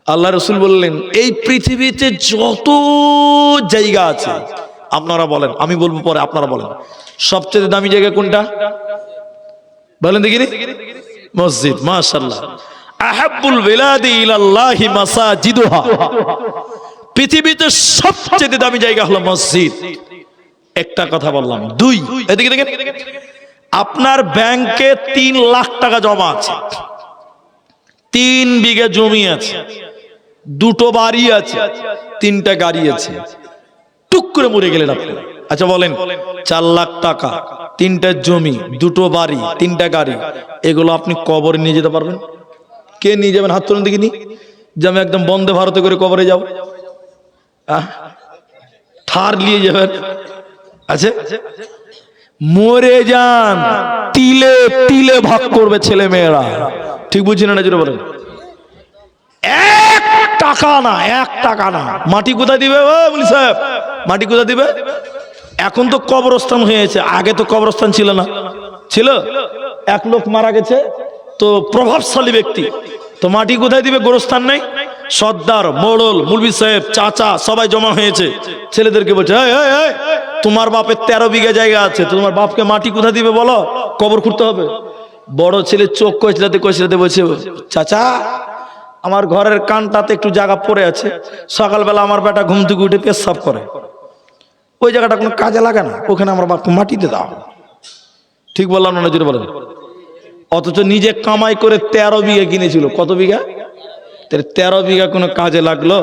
আল্লাহ রসুল বললেন এই পৃথিবীতে যত জায়গা আছে, আপনারা বলেন, আমি বলবো পরে, আপনারা বলেন সবচেয়ে দামি জায়গা কোনটা? বলেন দেখিনি। মসজিদ। মাশাআল্লাহ। আহাব্বুল বিলাদি ইলাল্লাহি মাসাজিদুহা। পৃথিবীতে সবচেয়ে দামি জায়গা হলো মসজিদ। একটা কথা বললাম। 2, এদিকে দেখেন, আপনার ব্যাংকে 3 লাখ টাকা জমা আছে, 3 বিঘা জমি আছে, 2টো বাড়ি আছে, 3টা গাড়ি আছে, টুক করে মরে গেলেন আপনি। আচ্ছা বলেন 4 লাখ টাকা, 3টা জমি, 2টো বাড়ি, 3টা গাড়ি, এগুলো আপনি কবরে নিয়ে যেতে পারবেন? কে নিয়ে যাবেন? হাত তুলুন দেখিনি। যে আমি একদম বন্দে ভারতে করে কবরে যাব, থার নিয়ে যাবেন? আচ্ছা মরে যান, তিলে তিলে ভাগ করবে ছেলে মেয়েরা। ঠিক বুঝছেন না? জোরে বলেন। 1 টাকা না, 1 টাকা না। মাটি কোথায় দিবে? ও মুলি সাহেব, মাটি কোথায় দিবে? এখন তো কবরস্থান হয়েছে, আগে তো কবরস্থান ছিল না। ছিল? 1 লোক মারা গেছে তো প্রভাবশালী ব্যক্তি, তো মাটি কোথায় দিবে? গোরস্থান নেই। সর্দার, মোড়ল, মুলবি সাহেব, চাচা সবাই জমা হয়েছে, ছেলেদেরকে বলছে তোমার বাপের 13 বিঘা জায়গা আছে, তোমার বাপকে মাটি কোথায় দিবে বলো, কবর খুঁড়তে হবে। বড় ছেলে চোখ কচলাতে কচলাতে বলছে চাচা আমার ঘরের কানটাতে একটু জায়গা পড়ে আছে, সকালবেলা আমার বেটা ঘুম থেকে উঠে পেশাব করে, ওই জায়গাটা কোনো কাজে লাগে না, ওখানে আমার বাপকে মাটিতে দাও। ঠিক বললাম না? জোরে বলেন। অথচ নিজে কামাই করে 13 বিঘা কিনেছিল। কত বিঘা? 13 বিঘা কোনো কাজে লাগলো?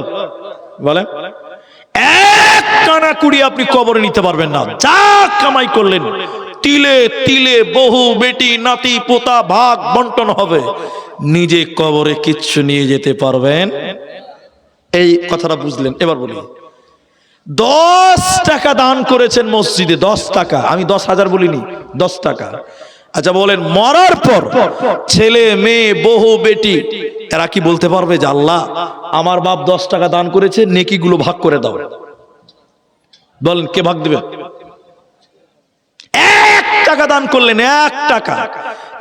বলে 1 কানা কুড়ি আপনি কবরে নিতে পারবেন না। যা কামাই করলেন তিলে তিলে বহু বেটি নাতি পোতা ভাগ বন্টন হবে, নিজে কবরে কিচ্ছু নিয়ে যেতে পারবেন? এই কথাটা বুঝলেন? এবার বলি 10 টাকা দান করেছেন মসজিদে, 10 টাকা, আমি 10,000 বলিনি, 10 টাকা। আচ্ছা বলেন মরার পর ছেলে মেয়ে বহু বেটি এরা কি বলতে পারবে যে আল্লাহ আমার বাপ 10 টাকা দান করেছে, নেকিগুলো ভাগ করে দাও? বলেন কে ভাগ দিবে? 1 টাকা দান করলেন, 1 টাকা,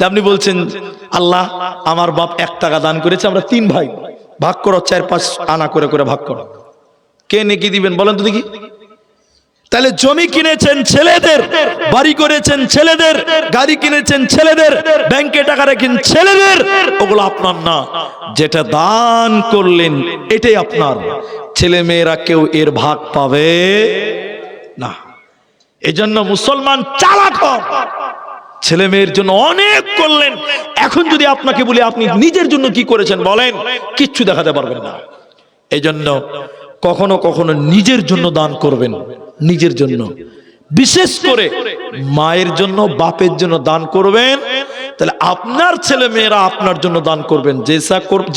আপনি বলছেন আল্লাহ আমার বাপ 1 টাকা দান করেছে, আমরা 3 ভাই, ভাগ করো, 4-5 আনা করে করে ভাগ করো। কে নেকি দিবেন বলেন তো দেখি? তাহলে জমি কিনেছেন ছেলেদের, বাড়ি করেছেন ছেলেদের, গাড়ি কিনেছেন ছেলেদের, ব্যাংকে টাকা রাখেন ছেলেদের, ওগুলো আপনার না। যেটা দান করলেন এটাই আপনার। ছেলে মেয়েরা কেউ এর ভাগ পাবে না। এজন্য মুসলমান চালাক হন, ছেলে মেয়ের জন্য অনেক করলেন, এখন যদি আপনাকে বলি আপনি নিজের জন্য কি করেছেন বলেন, কিচ্ছু দেখাতে পারবেন না। এজন্য কখনো কখনো নিজের জন্য দান করবেন, নিজের জন্য, বিশেষ করে মায়ের জন্য, বাপের জন্য দান করবেন, তাহলে আপনার ছেলে মেয়েরা আপনার জন্য দান করবেন,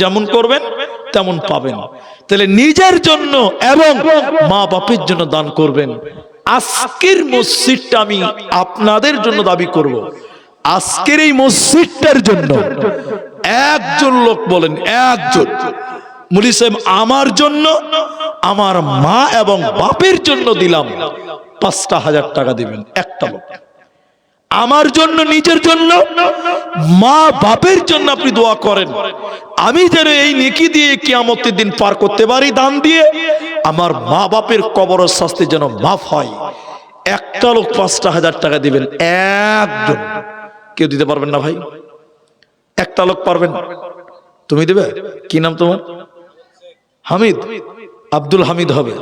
যেমন করবেন তেমন পাবেন। তাহলে নিজের জন্য এবং মা বাপের জন্য দান করবেন। আজকের মসজিদটা আমি আপনাদের জন্য দাবি করব, আজকের এই মসজিদটার জন্য একজন লোক বলেন, একজন মুলি সাহেব আমার জন্য, আমার মা এবং বাপের জন্য দিলাম 5,000 টাকা দিবেন একটা লোক। আমার জন্য, নিজের জন্য, মা বাপের জন্য আপনি দোয়া করেন, আমি যেন এই নেকি দিয়ে কিয়ামতের দিন পার করতে পারি, দান দিয়ে আমার মা বাপের কবরের শাস্তি যেন মাফ হয়। একটা লোক 5,000 টাকা দিবেন, একজন। কেউ দিতে পারবেন না ভাই? একটা লোক পারবেন? তুমি দিবে? কি নাম তোমার? হামিদ, আব্দুল হামিদ হবে।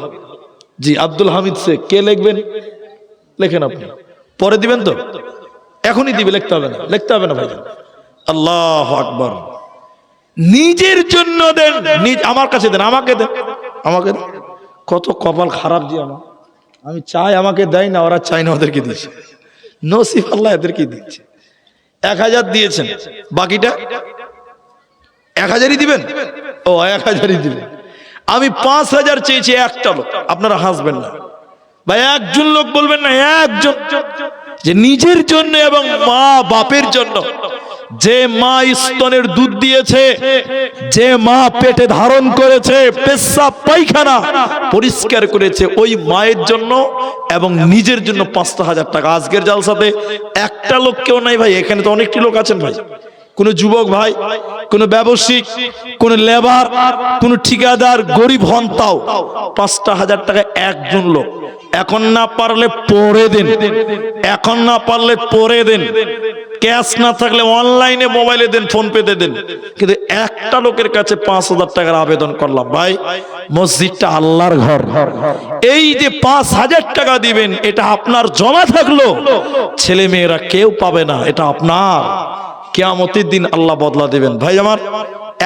জি আব্দুল হামিদ সে কে লিখবেন? লেখেন আপনি, পরে দিবেন তো? এখনই দিবে, লিখতে হবে না, লিখতে হবে না ভাই। আল্লাহু আকবার। নিজের জন্য দেন, আমার কাছে দেন, আমাকে দেন, আমাকে দেন। কত কপাল খারাপ যে আমার, আমি চাই আমাকে দেয় না, ওরা চাই না ওদেরকে দিচ্ছে, নসিব আল্লাহ এদেরকে দিচ্ছে। 1000 দিয়েছেন, বাকিটা 1000ই দিবেন। ও 1000ই দিবেন। আমি 5000 চেয়েছি, একটা লোক, আপনারা হাসবেন না ভাই, একজন লোক বলবেন না, একজন, যে নিজের জন্য এবং মা বাপের জন্য, যে মা স্তনের দুধ দিয়েছে, যে মা পেটে ধারণ করেছে, পেশাব পায়খানা পরিষ্কার করেছে, ওই মায়ের জন্য এবং নিজের জন্য 5000 টাকা। আজকের জালসাতে একটা লোক কেউ নাই ভাই, এখানে তো অনেকটি লোক আছেন ভাই, কোন যুবক ভাই, কোন ব্যবসায়িক, কোন লেবার, কোন ঠিকাদার, গরিব হন, তাও 5000 টাকা একজন লোক। এখন না পারলে পরে দেন, এখন না পারলে পরে দেন, ক্যাশ না থাকলে অনলাইনে মোবাইলে দেন, ফোন পেতে দেন, কিন্তু একটা লোকের কাছে 5000 টাকার আবেদন করলাম। ভাই মসজিদটা আল্লাহর ঘর, এই যে 5000 টাকা দিবেন, এটা আপনার জমা থাকলো, ছেলে মেয়েরা কেউ পাবে না, এটা আপনার। কিয়ামতের দিন আল্লাহ বদলা দিবেন। ভাই আমার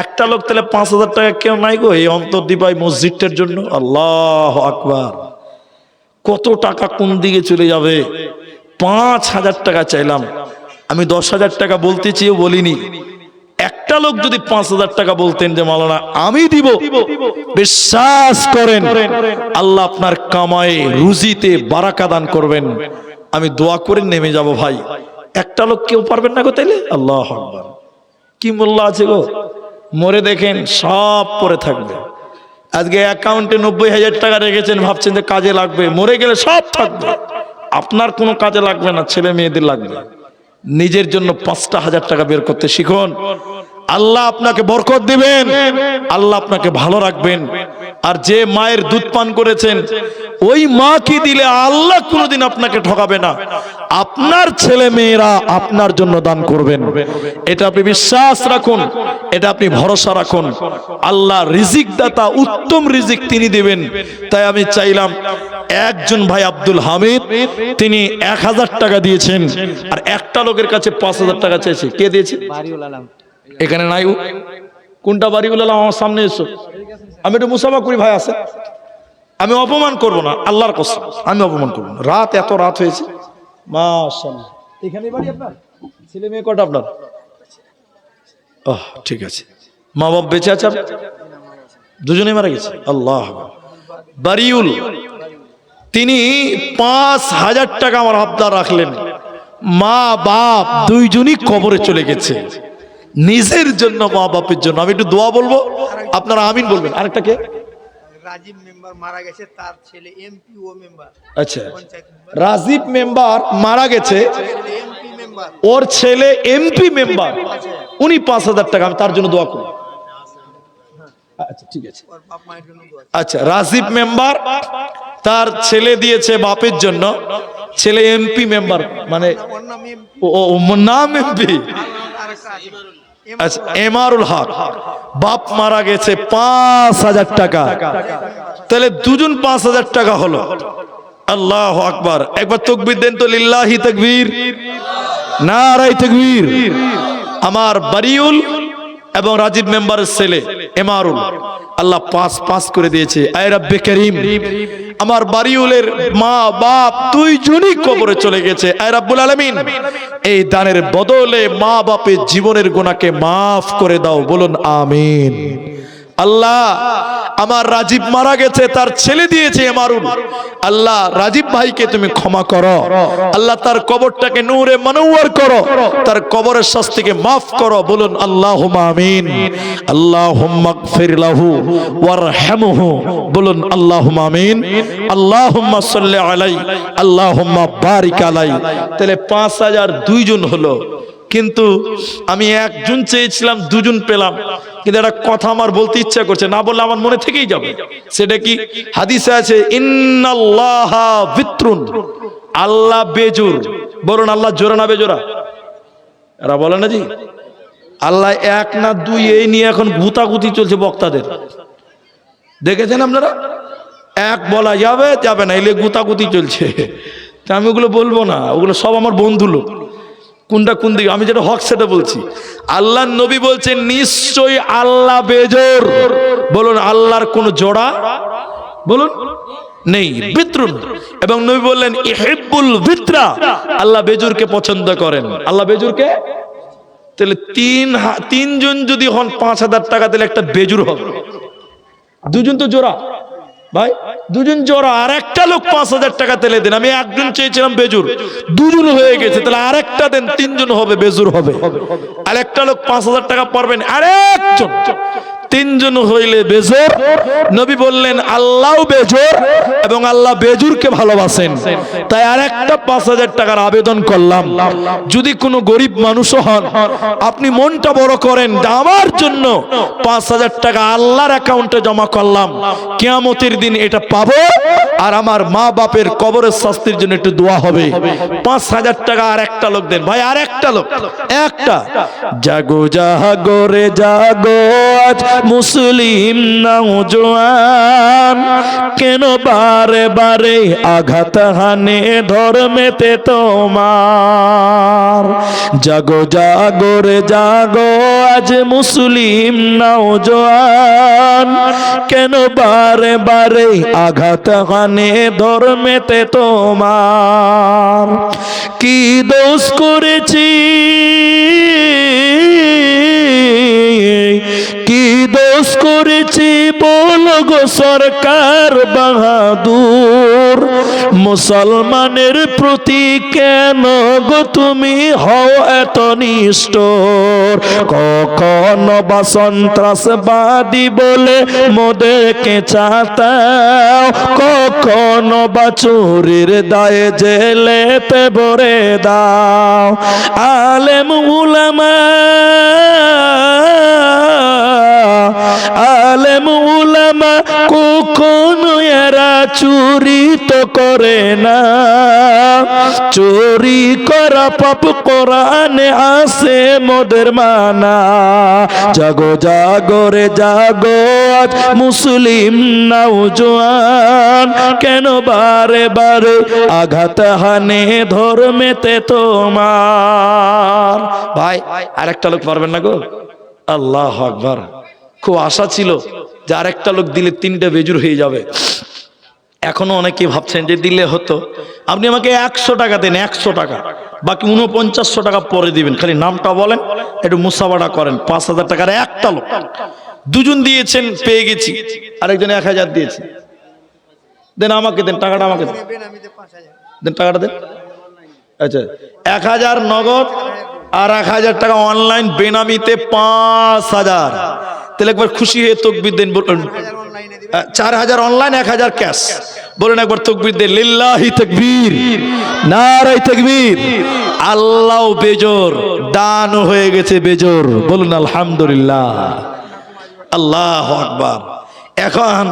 একটা লোক তাহলে 5000 টাকা কেউ নাই গো এই অন্তর্দ্বীপায় মসজিদটার জন্য। আল্লাহু আকবার, কত টাকা কোন দিকে চলে যাবে। 5000 টাকা চাইলাম, আমি 10,000 টাকা বলতে চেয়েও বলিনি। একটা লোক যদি 5000 টাকা বলতেন যে মাওলানা আমি দিব, বিশ্বাস করেন আল্লাহ আপনার কামায়ে রুজিতে বারাকা দান করবেন। আমি দোয়া করে নেমে যাব ভাই। একটা লোক কেউ পারবেন না গো তাইলে? আল্লাহু আকবার, কি মূল্য আছে গো। মরে দেখেন সব পরে থাকবে। আজকে অ্যাকাউন্টে 90,000 টাকা রেখেছেন, ভাবছেন যে কাজে লাগবে, মরে গেলে সব থাকবে। আপনার কোনো কাজে লাগবে না, ছেলে মেয়েদের লাগবে। নিজের জন্য 5000 টাকা বের করতে শিখুন, আল্লাহ আপনাকে বরকত দিবেন, আল্লাহ আপনাকে ভালো রাখবেন। আর যে মায়ের দুধ পান করেছেন, ওই মা কি দিলে আল্লাহ কোনোদিন আপনাকে ঠকাবে না। আপনার ছেলে মেয়েরা আপনার জন্য দান করবেন, এটা আপনি বিশ্বাস রাখুন, এটা আপনি ভরসা রাখুন। আল্লাহ রিজিক দাতা, উত্তম রিজিক তিনি দিবেন। তাই আমি চাইলাম, একজন ভাই আব্দুল হামিদ তিনি 1000 টাকা দিয়েছেন, আর একটা লোকের কাছে 5000 টাকা চাইছে। কে দিয়েছে? এখানে নাই। কোনটা বাড়িগুলো? আমার সামনে এসো, আমি একটু মুসাফা করি ভাই। আছে, আমি অপমান করব না, আল্লাহর কসম আমি অপমান করব না। রাত এত রাত হয়েছে, মাশাআল্লাহ। এখানে বাড়ি আপনার? ছেলে মেয়ে কটা আপনার? ঠিক আছে। মা বাপ বেঁচে আছে? দুজনেই মারা গেছে। আল্লাহ। বাড়িউল তিনি 5000 টাকা আমার আবদার রাখলেন। মা বাপ দুইজনই কবরে চলে গেছে, নিজের জন্য, মা বাপের জন্য। আমি একটু দোয়া বলবো, আপনারা আমিন বলবেন। আরেকটা কে? রাজীব মেম্বার মারা গেছে, তার ছেলে এমপি ও মেম্বার। আচ্ছা, রাজীব মেম্বার মারা গেছে, এমপি মেম্বার, ওর ছেলে এমপি মেম্বার, উনি 5000 টাকা, আমি তার জন্য দোয়া করি। আচ্ছা ঠিক আছে। ওর বাপ মায়ের জন্য দোয়া। আচ্ছা, রাজীব মেম্বার তার ছেলে দিয়েছে বাপের জন্য, ছেলে এমপি মেম্বার, মানে ওর নাম এমপি, ও নাম এমপি। আরেকটা আছে আচ্ছা, এমারুল হক, বাপ মারা গেছে 5000 টাকা, তাহলে দুজন 5000 টাকা হলো। আল্লাহু আকবার, একবার তাকবীর দেন তো, লিল্লাহি তাকবীর, নারায়ে তাকবীর। আমার বারিউল এবং রাজীব মেম্বারের ছেলে এমারুল, আল্লাহ 5 করে দিয়েছে। আয় রব্বে করিম, আমার বারিউলের মা বাপ দুইজনই কবরে চলে গেছে। আয় রব্বুল আলামিন, এই দানের বদলে মা বাপের জীবনের গুনাহকে মাফ করে দাও, বলুন আমিন। আল্লাহ, আমার রাজীব মারা গেছে, তার ছেলে দিয়েছে এমারুল, আল্লাহ রাজীব ভাইকে তুমি ক্ষমা করো, আল্লাহ তার কবরটাকে নূরে মানওয়ার করো, তার কবরের শাস্তিকে মাফ করো, বলুন আল্লাহুম্মা আমিন। আল্লাহুম্মা গফির লাহু ওয়ারহামহু, বলুন আল্লাহুম্মা আমিন। আল্লাহুম্মা সাল্লি আলাই, আল্লাহুম্মা বারিক আলাই। তাহলে 5000 দুইজন হলো, কিন্তু আমি একজন চেয়েছিলাম, দুজন পেলাম। কিন্তু একটা কথা আমার বলতে ইচ্ছা করছে, না বললে আমার মনে থেকেই যাবে। সেটা কি? হাদিসে আছে, ইন্নাল্লাহা বিত্রুন, আল্লাহ বেজোর। বলুন আল্লাহ জোড়া না বেজোড়া? এরা বলে না জি আল্লাহ এক না দুই, এই নিয়ে এখন গুতাগুতি চলছে বক্তাদের। দেখেছেন আপনারা? এক বলা যাবে যাবে না, এলে গুতাগুতি চলছে। তা আমি ওগুলো বলবো না, ওগুলো সব আমার বন্ধু লোক। কোনটা কোন দিকে, আমি যেটা হক সেটা বলছি। আল্লাহ নবী বলছেন নিশ্চয়ই আল্লাহ বেজোর। বলুন আল্লাহর কোন জোড়া বলুন নেই, বিত্রুন। এবং নবী বললেন ইহিব্বুল বিত্রা, আল্লাহ বেজুরকে পছন্দ করেন। আল্লাহ বেজুরকে, তাহলে তিনজন যদি হন 5,000 টাকা দিলে একটা বেজুর হবে। দুজন তো জোড়া ভাই, দুজন জোড়া, আর একটা লোক 5,000 টাকা তেলে দেন। আমি একজন চেয়েছিলাম বেজুর, দুজন হয়ে গেছে, তাহলে আরেকটা দেন, তিনজন হবে, বেজুর হবে। আর একটা লোক 5,000 টাকা পারবেন, আরেকজন, তিনজন হইলে বেজোর। নবী বললেন আল্লাহ বেজোর এবং আল্লাহ বেজুরকে ভালোবাসেন। তাই আরেকটা 5,000 টাকার আবেদন করলাম। যদি কোনো গরিব মানুষও হন, আপনি মনটা বড় করেন, আমার জন্য 5,000 টাকা আল্লাহর অ্যাকাউন্টে জমা করলাম, কিয়ামতের দিন এটা পাবো, আর আমার মা বাপের কবরের শাস্তির জন্য একটু দোয়া হবে। 5,000 টাকা আর একটা লোক দেন ভাই, আর একটা লোক, একটা। জাগো জাগো রে জাগো আজ মুসলিম নওজোয়ান, কেন বারে বারে আঘাত হানে ধর্মেতে তোমার। জাগো জাগো রে জাগো আজ মুসলিম নওজোয়ান, কেন বারে বারে আঘাত হানে ধর্মেতে তোমার। কি দোষ করেছি, কি দোষ করেছি বলো গো সরকার বাহাদুর, মুসলমানের প্রতি কেন গো তুমি হও এত নিষ্ঠুর। কখনো বা সন্ত্রাসবাদী বলে মোদেরকে চাতাও, কখনো বা চুরির দায়ে জেলেতে ভরে দাও। আলেম উলামা, আলেম উলামা কখনো এরা চুরি তো করে না, চুরি করা পাপ কোরআনে আছে মোদের মানা। জাগো জাগো রে জাগো আজ মুসলিম নওজোয়ান, কেন বারে বারে আঘাত হানে ধর্মেতে তোমার। ভাই আরেকটা লোক পারবেন না গো? আল্লাহু আকবার। খুব আশা ছিল যে আরেকটা লোক দিলে 3টে বেজুর হয়ে যাবে। এখনো অনেকে ভাবছেন যে দিলে হতো। আপনি আমাকে 100 টাকা দেন, 100 টাকা, বাকি 4900 টাকা পরে দিবেন। খালি নামটা বলেন, একটু মুসাফাটা করেন। 5,000 টাকার একটা লোক, দুজন দিয়েছেন পেয়ে গেছি, আরেকজন 1000 দিয়েছে। দেন আমাকে দেন টাকাটা, আমাকে দেন, দেন টাকাটা দেন। আচ্ছা 1000 নগদ আর 1000 টাকা অনলাইন বেনামিতে 5000। তাহলে একবার খুশি হয়ে তকবীর দেন। 4000 অনলাইন, 1000 ক্যাশ। বলেন একবার তকবীর দেন, লিল্লাহি তাকবীর, নারায়ে তাকবীর। আল্লাহ বেজোর, দান হয়ে গেছে বেজোর। বলুন আলহামদুলিল্লাহ, আল্লাহু আকবার। এখন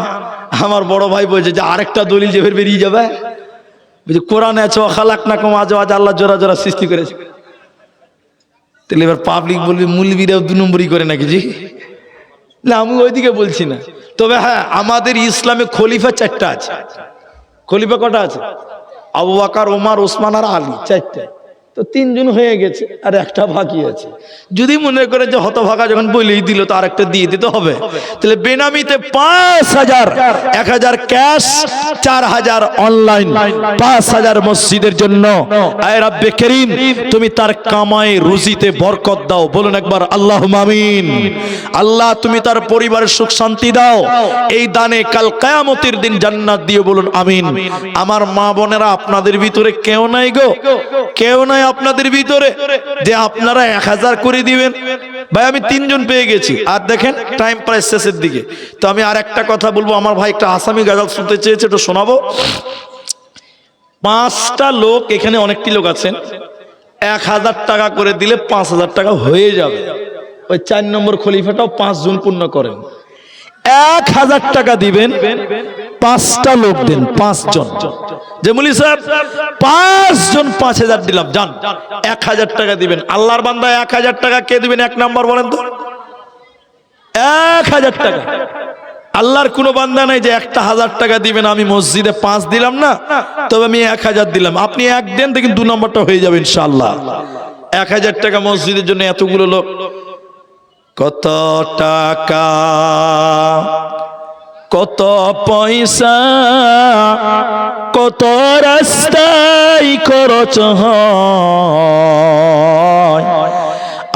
আমার বড় ভাই বলছে যে আরেকটা দলিল যে বেরিয়ে যাবে, কোরআনে আছে খালাকনাকুম আজওয়াজা, আল্লাহ জোড়া জোড়া সৃষ্টি করেছে। তাহলে এবার পাবলিক বলবে মুলবিরাও 2 নম্বরই করে নাকি? জি না, আমি ওইদিকে বলছি না। তবে হ্যাঁ, আমাদের ইসলামে খলিফা 4টা আছে। খলিফা কটা আছে? আবু বকর, ওমর, ওসমান আর আলী, 4টা। তো 3 জন হয়ে গেছে, আর একটা বাকি আছে। যদি মনে করে যে হতভাগা যখন বলেই দিল, তো আরেকটা দিয়ে দিতে হবে। তাহলে বেনামিতে 5000, 1000 ক্যাশ, 4000 অনলাইন, 5000 মসজিদের জন্য। আয় রাব্বে করিম, তুমি তার কামাই রুজিতে বরকত দাও। বলুন একবার আল্লাহুম্মা আমিন। আল্লাহ তুমি তার পরিবারের সুখ শান্তি দাও। এই দানে কাল কিয়ামতের দিন জান্নাত দিও। বলুন আমিন। আমার মা বোনেরা, আপনাদের ভিতরে কেউ নাই গো, কেউ নাই আপনাদের ভিতরে যে আপনারা 1000 করে দিবেন? ভাই আমি 3 জন পেয়ে গেছি। আর দেখেন টাইম প্রায় শেষের দিকে। তো আমি আর একটা কথা বলবো। আমার ভাই একটা আসামি গাজাল শুনতে চেয়েছে, একটু শোনাবো। 5টা লোক, এখানে অনেকটি লোক আছেন, 1000 টাকা করে দিলে 5000 টাকা হয়ে যাবে। ওই 4 নম্বর খলিফাটাও 5 জন পূর্ণ করেন। 1000 টাকা দিবেন, 5টা লোক দেন, 5 জন। যে মুলি সাহেব 5 জন 5000 দিলাম, যান 1000 টাকা দিবেন। আল্লাহর বান্দা 1000 টাকা কে দিবেন? 1 নাম্বার বলেন তো। 1000 টাকা। আল্লাহর কোনো বান্দা নাই যে একটা 1000 টাকা দিবেন, আমি মসজিদে 5 দিলাম না, তবে আমি 1000 দিলাম। আপনি 1 দেন, দেখেন 2 নম্বরটা হয়ে যাবে ইনশাআল্লাহ। 1000 টাকা মসজিদের জন্য এতগুলো লোক, কত টাকা কত পয়সা কত রাস্তায় খরচ হয়,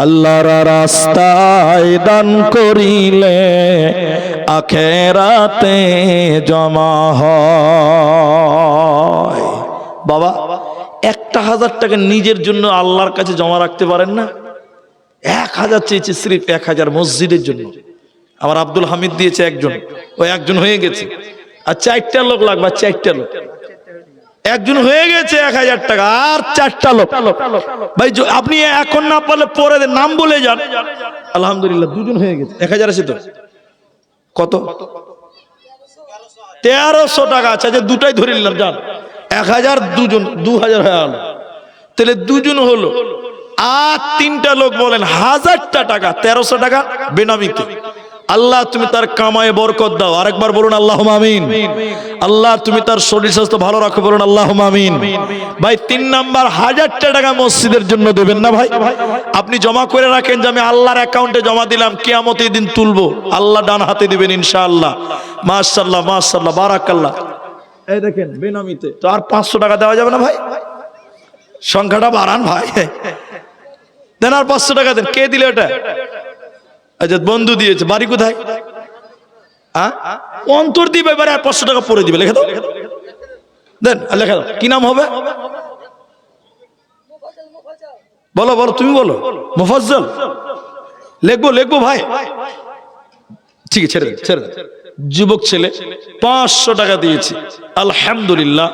আল্লাহর রাস্তায় দান করিলে আখেরাতে জমা হয়। বাবা 1000 টাকা নিজের জন্য আল্লাহর কাছে জমা রাখতে পারেন না? 1000 চেয়েছে, সিরিফ 1000 মসজিদের জন্য। আমার আব্দুল হামিদ দিয়েছে একজন, ওই একজন হয়ে গেছে। আর 4টা লোক লাগবে, 4টা লোক, একজন হয়ে গেছে 1000 টাকা, আর 4টা লোক। ভাই আপনি এখন না পারলে পরে নাম বলে যান। আলহামদুলিল্লাহ 2জন হয়ে গেছে, 1000 আছে তো। কত? 1300 টাকা। আচ্ছা যে দুটাই ধরে নিলাম, যান 1000 2জন 2000 হয়ে গেল, তাহলে 2জন হলো। আর 3টা লোক বলেন 1000টা টাকা, 1300 টাকা বেনামিতে। আল্লাহ তুমি তার কামায়ে বরকত দাও। আরেকবার বলুন আল্লাহুম্মা আমিন। আল্লাহ তুমি তার শরীর স্বাস্থ্য ভালো রাখো, বলুন আল্লাহুম্মা আমিন। ভাই 3 নাম্বার 1000টা টাকা মসজিদের জন্য দেবেন না ভাই? আপনি জমা করে রাখেন যে আমি আল্লাহর অ্যাকাউন্টে জমা দিলাম, কিয়ামতের দিন তুলবো, আল্লাহ ডান হাতে দিবেন ইনশাআল্লাহ। মাশাআল্লাহ মাশাআল্লাহ বারাকাল্লাহ। এই দেখেন বেনামিতে তো আর 500 টাকা দেওয়া যাবে না ভাই? সংখ্যাটা বাড়ান ভাই, দেন আর 500 টাকা দেন। কে দিলে এটা? আচ্ছা বন্ধু দিয়েছে। বাড়ি কোথায়? অন্তর দিবে, এবারে 500 টাকা পরে দিবে। লেখা দাও, দেন লেখা দাও। কি নাম হবে? বলো বলো, তুমি বলো। মুফাজ্জল। লিখবো ভাই? ঠিক আছে, ছেড়ে দেন ছেড়ে দেন। যুবক ছেলে 500 টাকা দিয়েছি, আলহামদুলিল্লাহ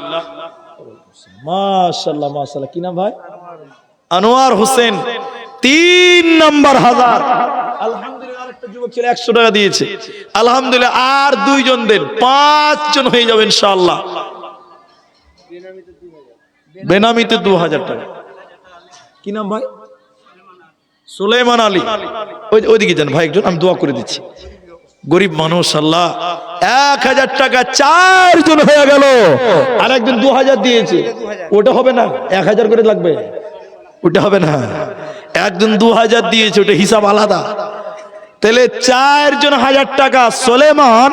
মাশাআল্লাহ মাশাআল্লাহ। কি নাম ভাই? আনোয়ার হোসেন। 3 নাম্বার 1000, আলহামদুলিল্লাহ। আরেকটা যুবক ছেলে 100 টাকা দিয়েছে, আলহামদুলিল্লাহ। আর 2 জন দেন, 5 জন হয়ে যাবে ইনশাআল্লাহ। বেনামিতে 2000 টাকা। কি নাম ভাই? সুলাইমান আলী। ওইদিকে যান ভাই একজন, আমি দোয়া করে দিচ্ছি। গরিব মানুষ, আল্লাহ 1000 টাকা 4 জন হয়ে গেল। আর একজন 2000 দিয়েছে, ওটা হবে না, 1000 করে লাগবে, ওটা হবে না। একজন 2000 দিয়েছে, ওটা হিসাব আলাদা। তাহলে 4 জন 1000 টাকা। সুলাইমান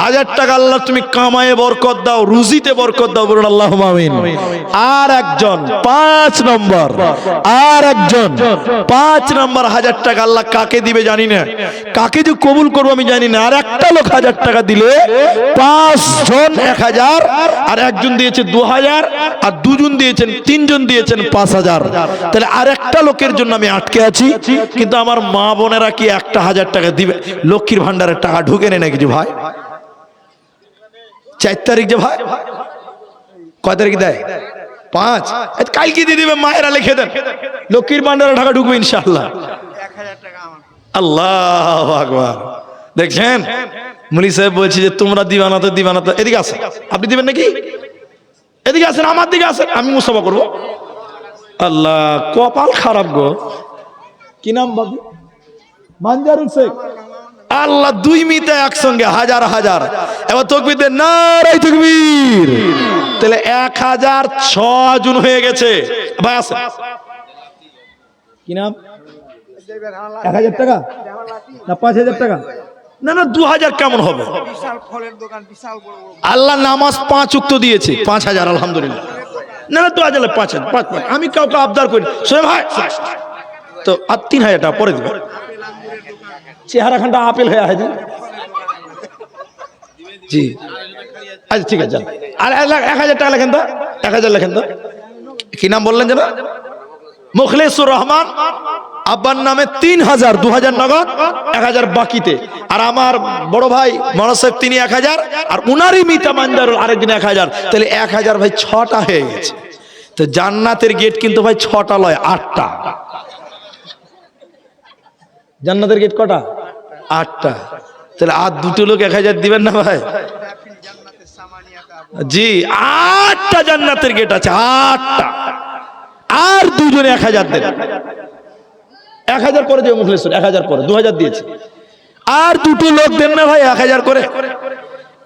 1000 টাকা আল্লাহ তুমি কামায়ে বরকত দাও, রুজিতে বরকত দাও, বলুন আল্লাহুম্মা আমিন। আর একজন 5 নম্বর, আর একজন 5 নম্বর 1000 টাকা আল্লাহ কাকে দিবে জানি না, কাকে যে কবুল করবো আমি জানি না। আর একটা লোক 1000 টাকা দিলে 5 জন 1000, আর একজন দিয়েছে 2000, আর 2 জন দিয়েছেন, 3 জন দিয়েছেন 5000। তাহলে আর একটা লোকের জন্য আমি আটকে আছি। কিন্তু আমার মা বোনেরা কি একটা 1000 টাকা দিবে? লক্ষ্মীর ভান্ডারের টাকা ঢুকে নেই নাকি যে ভাই? 4 তারিখ যে ভাই, কয় তারিখ দেয়? 5। কালকে দিয়ে দিবে, মায়েরা লিখে দেন, লক্ষ্মীর ভান্ডারের টাকা ঢুকবে ইনশাআল্লাহ। 1000 টাকা আমার। আল্লাহু আকবার। দেখছেন মুলি সাহেব বলছে যে তোমরা দিবা না তো দিবা না তো। এদিকে আসেন, আপনি দিবেন নাকি? এদিকে আসেন, আমার দিকে আসেন, আমি মুসাফা করবো। আল্লাহ কপাল খারাপ গো। কি নাম বাবু? মানজারুল শেখ। আল্লাহ 2 মিতে একসঙ্গে 1000। এবার তাকবীর দেন, নারে তাকবীর। তাহলে 1006 জন হয়ে গেছে ভাই। আছে কি নাম? 1000 টাকা না 5000 টাকা? না না 2000 কেমন হবে? বিশাল ফলের দোকান, বিশাল বড় বড়। আল্লাহ নামাজ 5 ওয়াক্ত দিয়েছে, 5000 আলহামদুলিল্লাহ। না না 2000 5 আমি কাউকে আবদার করি সোহেব ভাই, তো আর 3000 টাকা পরে দিবে। চেহারা খানটা আপেল হয়ে আছে জি। আচ্ছা ঠিক আছে, আর 1000 টাকা লেখেন তো, 1000 লেখেন তো। কি নাম বললেন যেন? মুখলেসুর রহমান। আব্বার নামে 3000, 2000 নগদ, 1000 বাকিতে। আর আমার বড় ভাই মনোজ সাহেব তিনি 1000, আর উনারই মিতা মানজারুল আরেকদিন 1000। তাহলে 1000 ভাই 6টা হয়ে গেছে। তো জান্নাতের গেট কিন্তু ভাই 6টা লয়, 8টা। জান্নাতের গেট কটা? 8টা। তাহলে আর 2টো লোক 1000 দিবেন না ভাই? জি 8টা জান্নাতের গেট আছে, 8টা। আর 2 জনে 1000 দেন। 1000 করে দেব মুখলেশ্বর, 1000 পরে 2000 দিয়েছে। আর 2টো লোক দেন না ভাই 1000 করে।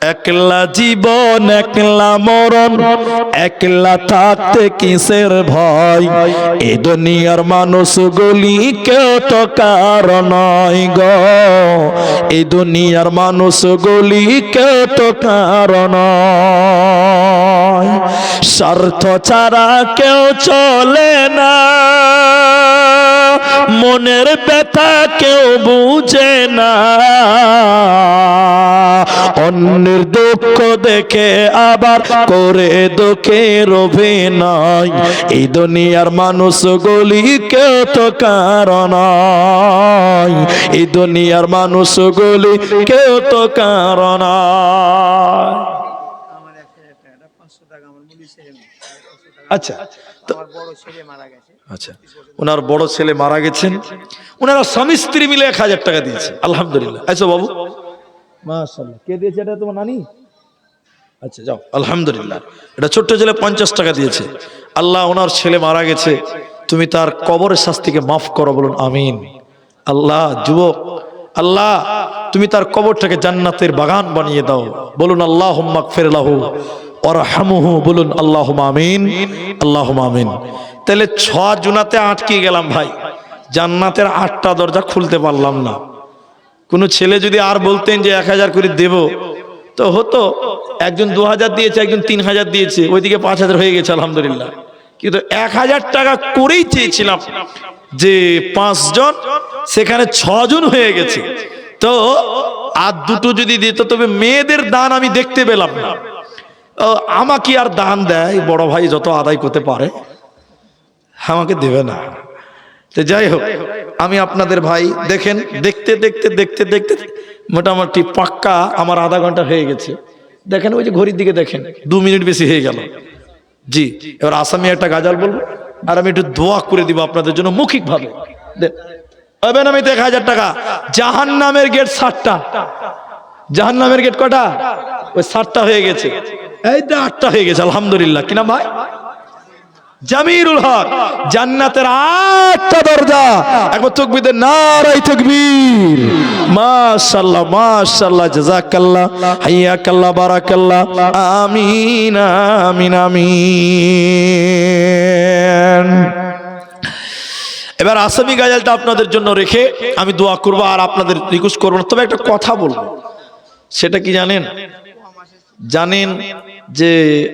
একলা জীবন একলা মরণ, একলা থাকতে কিসের ভয়, এ দুনিয়ার মানুষগুলি কেউ তো কারো নয় গো, এই দুনিয়ার মানুষগুলি কেউ তো কারো নয়। স্বার্থ ছাড়া কেউ চলে না, মনের ব্যথা কেউ বুঝে না, অন্যের দুঃখ দেখে আবার করে দুঃখের অভিনয়, এই দুনিয়ার মানুষগুলি কেউ তো কারো নয়, এই দুনিয়ার মানুষগুলি কেউ তো কারো নয়। আমার একটা 500 টাকা আমার মুলি ছেলে মেয়ে, 500 টাকা। আচ্ছা, তো আমার বড় ছেলে মারা গেছে। আচ্ছা, ওনার বড় ছেলে মারা গেছেন, ওনারা স্বামী স্ত্রী মিলে 1000 টাকা দিয়েছে, আলহামদুলিল্লাহ। আচ্ছা বাবু, মাশাআল্লাহ, কে দিয়েছে এটা? তোমার নানি? আচ্ছা যাও, আলহামদুলিল্লাহ। এটা ছোট্ট ছেলে 50 টাকা দিয়েছে। আল্লাহ, ওনার ছেলে মারা গেছে, তুমি তার কবরের শাস্তিকে মাফ করো, বলুন আমিন। আল্লাহ, যুবক, আল্লাহ তুমি তার কবরটাকে জান্নাতের বাগান বানিয়ে দাও, বলুন আল্লাহুম্মা গফির লাহু ওয়ারহামহু, বলুন আল্লাহুম্মা আমিন, আল্লাহুম্মা আমিন। তাহলে 6 জুনাতে আটকে গেলাম ভাই, জান্নাতের 8টা দরজা খুলতে পারলাম না। কোন ছেলে যদি আর বলতেন যে 1000 করে দেব, তো হতো। একজন 2000 দিয়েছে, একজন 3000 দিয়েছে, ওইদিকে 5000 হয়ে গেছে, আলহামদুলিল্লাহ। কিন্তু 1000 টাকা করেই চেয়েছিলাম যে 5 জন, সেখানে 6 জন হয়ে গেছে। তো আর দুটো যদি দিত, তবে মেয়েদের দান আমি দেখতে পেলাম না। আমাকে আর দান দেয় বড় ভাই যত আদায় করতে পারে, আমাকে দেবে না। তো যাই হোক, আমি আপনাদের ভাই, দেখেন দেখতে দেখতে দেখতে দেখতে মোটামুটি পাক্কা আমার আধা ঘন্টা হয়ে গেছে। দেখেন ওই যে ঘড়ির দিকে দেখেন, 2 মিনিট বেশি হয়ে গেল। জি, এবার আসামি একটা গাজাল বলবো, আর আমি একটু দোয়া করে দিব আপনাদের জন্য মৌখিক ভাবে। আমি 1000 টাকা। জাহান্নামের গেট 7টা। জাহান্নামের গেট কটা? ওই 7টা হয়ে গেছে, এই তো 8টা হয়ে গেছে, আলহামদুলিল্লাহ। কি নাম ভাই? জামিরুল হক। জান্নাতের 8টা দরজা। একবার তাকবীর দেন, নারায়ে তাকবীর। মাশাআল্লাহ মাশাআল্লাহ, জাযাকাল্লাহ, হাইয়াকাল্লাহ, বারাকাল্লাহ, আমিন আমিন আমিন। এবার আসামি গাজালটা আপনাদের জন্য রেখে আমি দোয়া করব, আর আপনাদের রিকোয়েস্ট করব না। তবে একটা কথা বলবো, সেটা কি জানেন? জানেন যে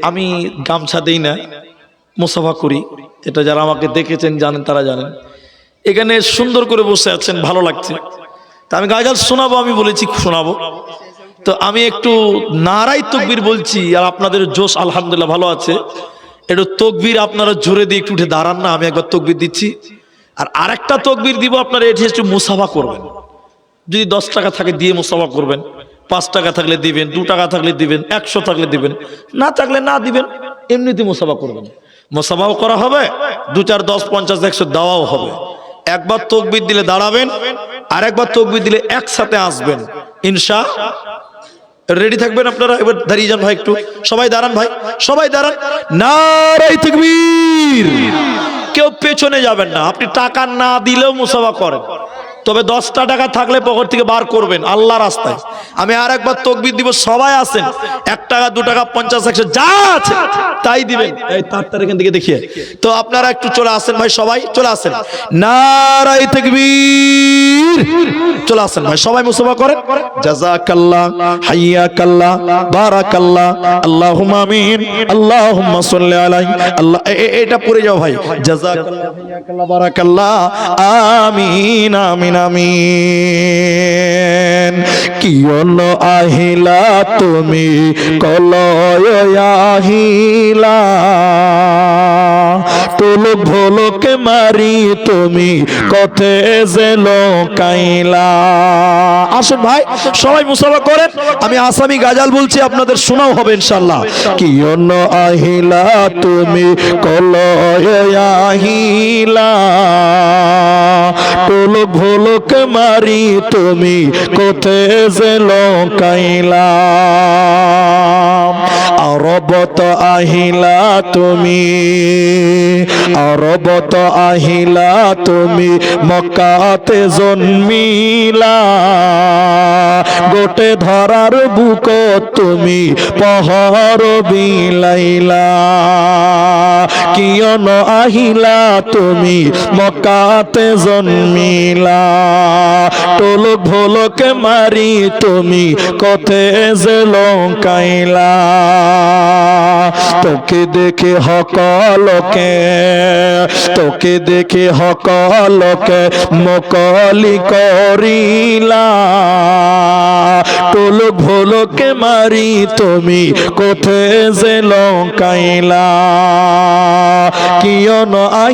আমি গামছা দেই না, মুসাফা করি। এটা যারা আমাকে দেখেছেন জানেন, তারা জানেন। এখানে সুন্দর করে বসে আছেন, ভালো লাগছে। তা আমি গাজাল শোনাবো, আমি বলেছি শোনাবো। তো আমি একটু নারায়ে তাকবীর বলছি, আর আপনাদের জোশ আলহামদুলিল্লাহ ভালো আছে। একটু তাকবীর আপনারা জোরে দিয়ে একটু উঠে দাঁড়ান না, আমি একবার তাকবীর দিচ্ছি, আর আরেকটা তাকবীর দিব। আপনারা এটি একটু মুসাফা করবেন। যদি 10 টাকা থাকে দিয়ে মুসাফা করবেন, 5 টাকা থাকলে দিবেন, 2 টাকা থাকলে দিবেন, 100 থাকলে দিবেন, না থাকলে না দিবেন, এমনিতে মুসাফা করবেন। মুসাফাও করা হবে, 2, 4, 10, 50, 100 দেওয়াও হবে। একবার তাকবীর দিলে দাঁড়াবেন, আর একবার তাকবীর দিলে একসাথে আসবেন, ইনশাআল্লাহ। রেডি থাকবেন আপনারা? এবার দাঁড়িয়ে যান ভাই, একটু সবাই দাঁড়ান ভাই, সবাই দাঁড়ান। নারায়ে তাকবীর। কেউ পেছনে যাবেন না। আপনি টাকা না দিলেও মুসাফা করেন, তবে 10টা টাকা থাকলে পকেট থেকে বার করবেন আল্লাহ রাস্তায়। আমি আর একবার তাকবীর দিব, সবাই আসেন। 1 টাকা, 2 টাকা, 50, 100 যা আছে তাই দিবেন। এই তারটার এখান থেকে দেখিয়ে, তো আপনারা একটু চলে আসেন ভাই, সবাই চলে আসেন। নারায়ে তাকবীর। চলে আসেন ভাই, সবাই মুসাফা করেন। জাযাকাল্লাহ, হাইয়াকাল্লাহ, বারাকাল্লাহ, আল্লাহুম্মা আমিন, আল্লাহুম্মা সাল্লি আলাইহি। আল্লাহ, এটা পড়ে যাও ভাই। জাযাকাল্লাহ, হাইয়াকাল্লাহ, বারাকাল্লাহ, আমিন আমিন আমিন। কিয়ন আহিলা তুমি কলয় আহিলা, তোলক ভোলকে মারি তুমি কথে যে লোকাইলা। আসুন ভাই, সবাই মুসাফা করেন। আমি আসামি গাজাল বলছি, আপনাদের শোনাও হবে ইনশাআল্লাহ। কিয়ন আহিলা তুমি কলয় আহিলা, তোলক ভোলক মারি তুমি কোথে যে লোকাইলা, আরবত আহিলা তুমি আরবত আহিলা তুমি মক্কাতে জন্মিলা গোটে ধরার বুক তুমি পহর বিলাইলা কিয়ন আহিলা তুমি মক্কাতে জন্মিলা টোলক ভোলকে মারি তুমি কথে যে লঙ্কাইলা তোকে দেখে হকলকে তোকে দেখে হকলকে মকলি করিলা টোলক ভোলকে মারি তুমি কোথে যে লঙ্কাইলা কিয়ন আহি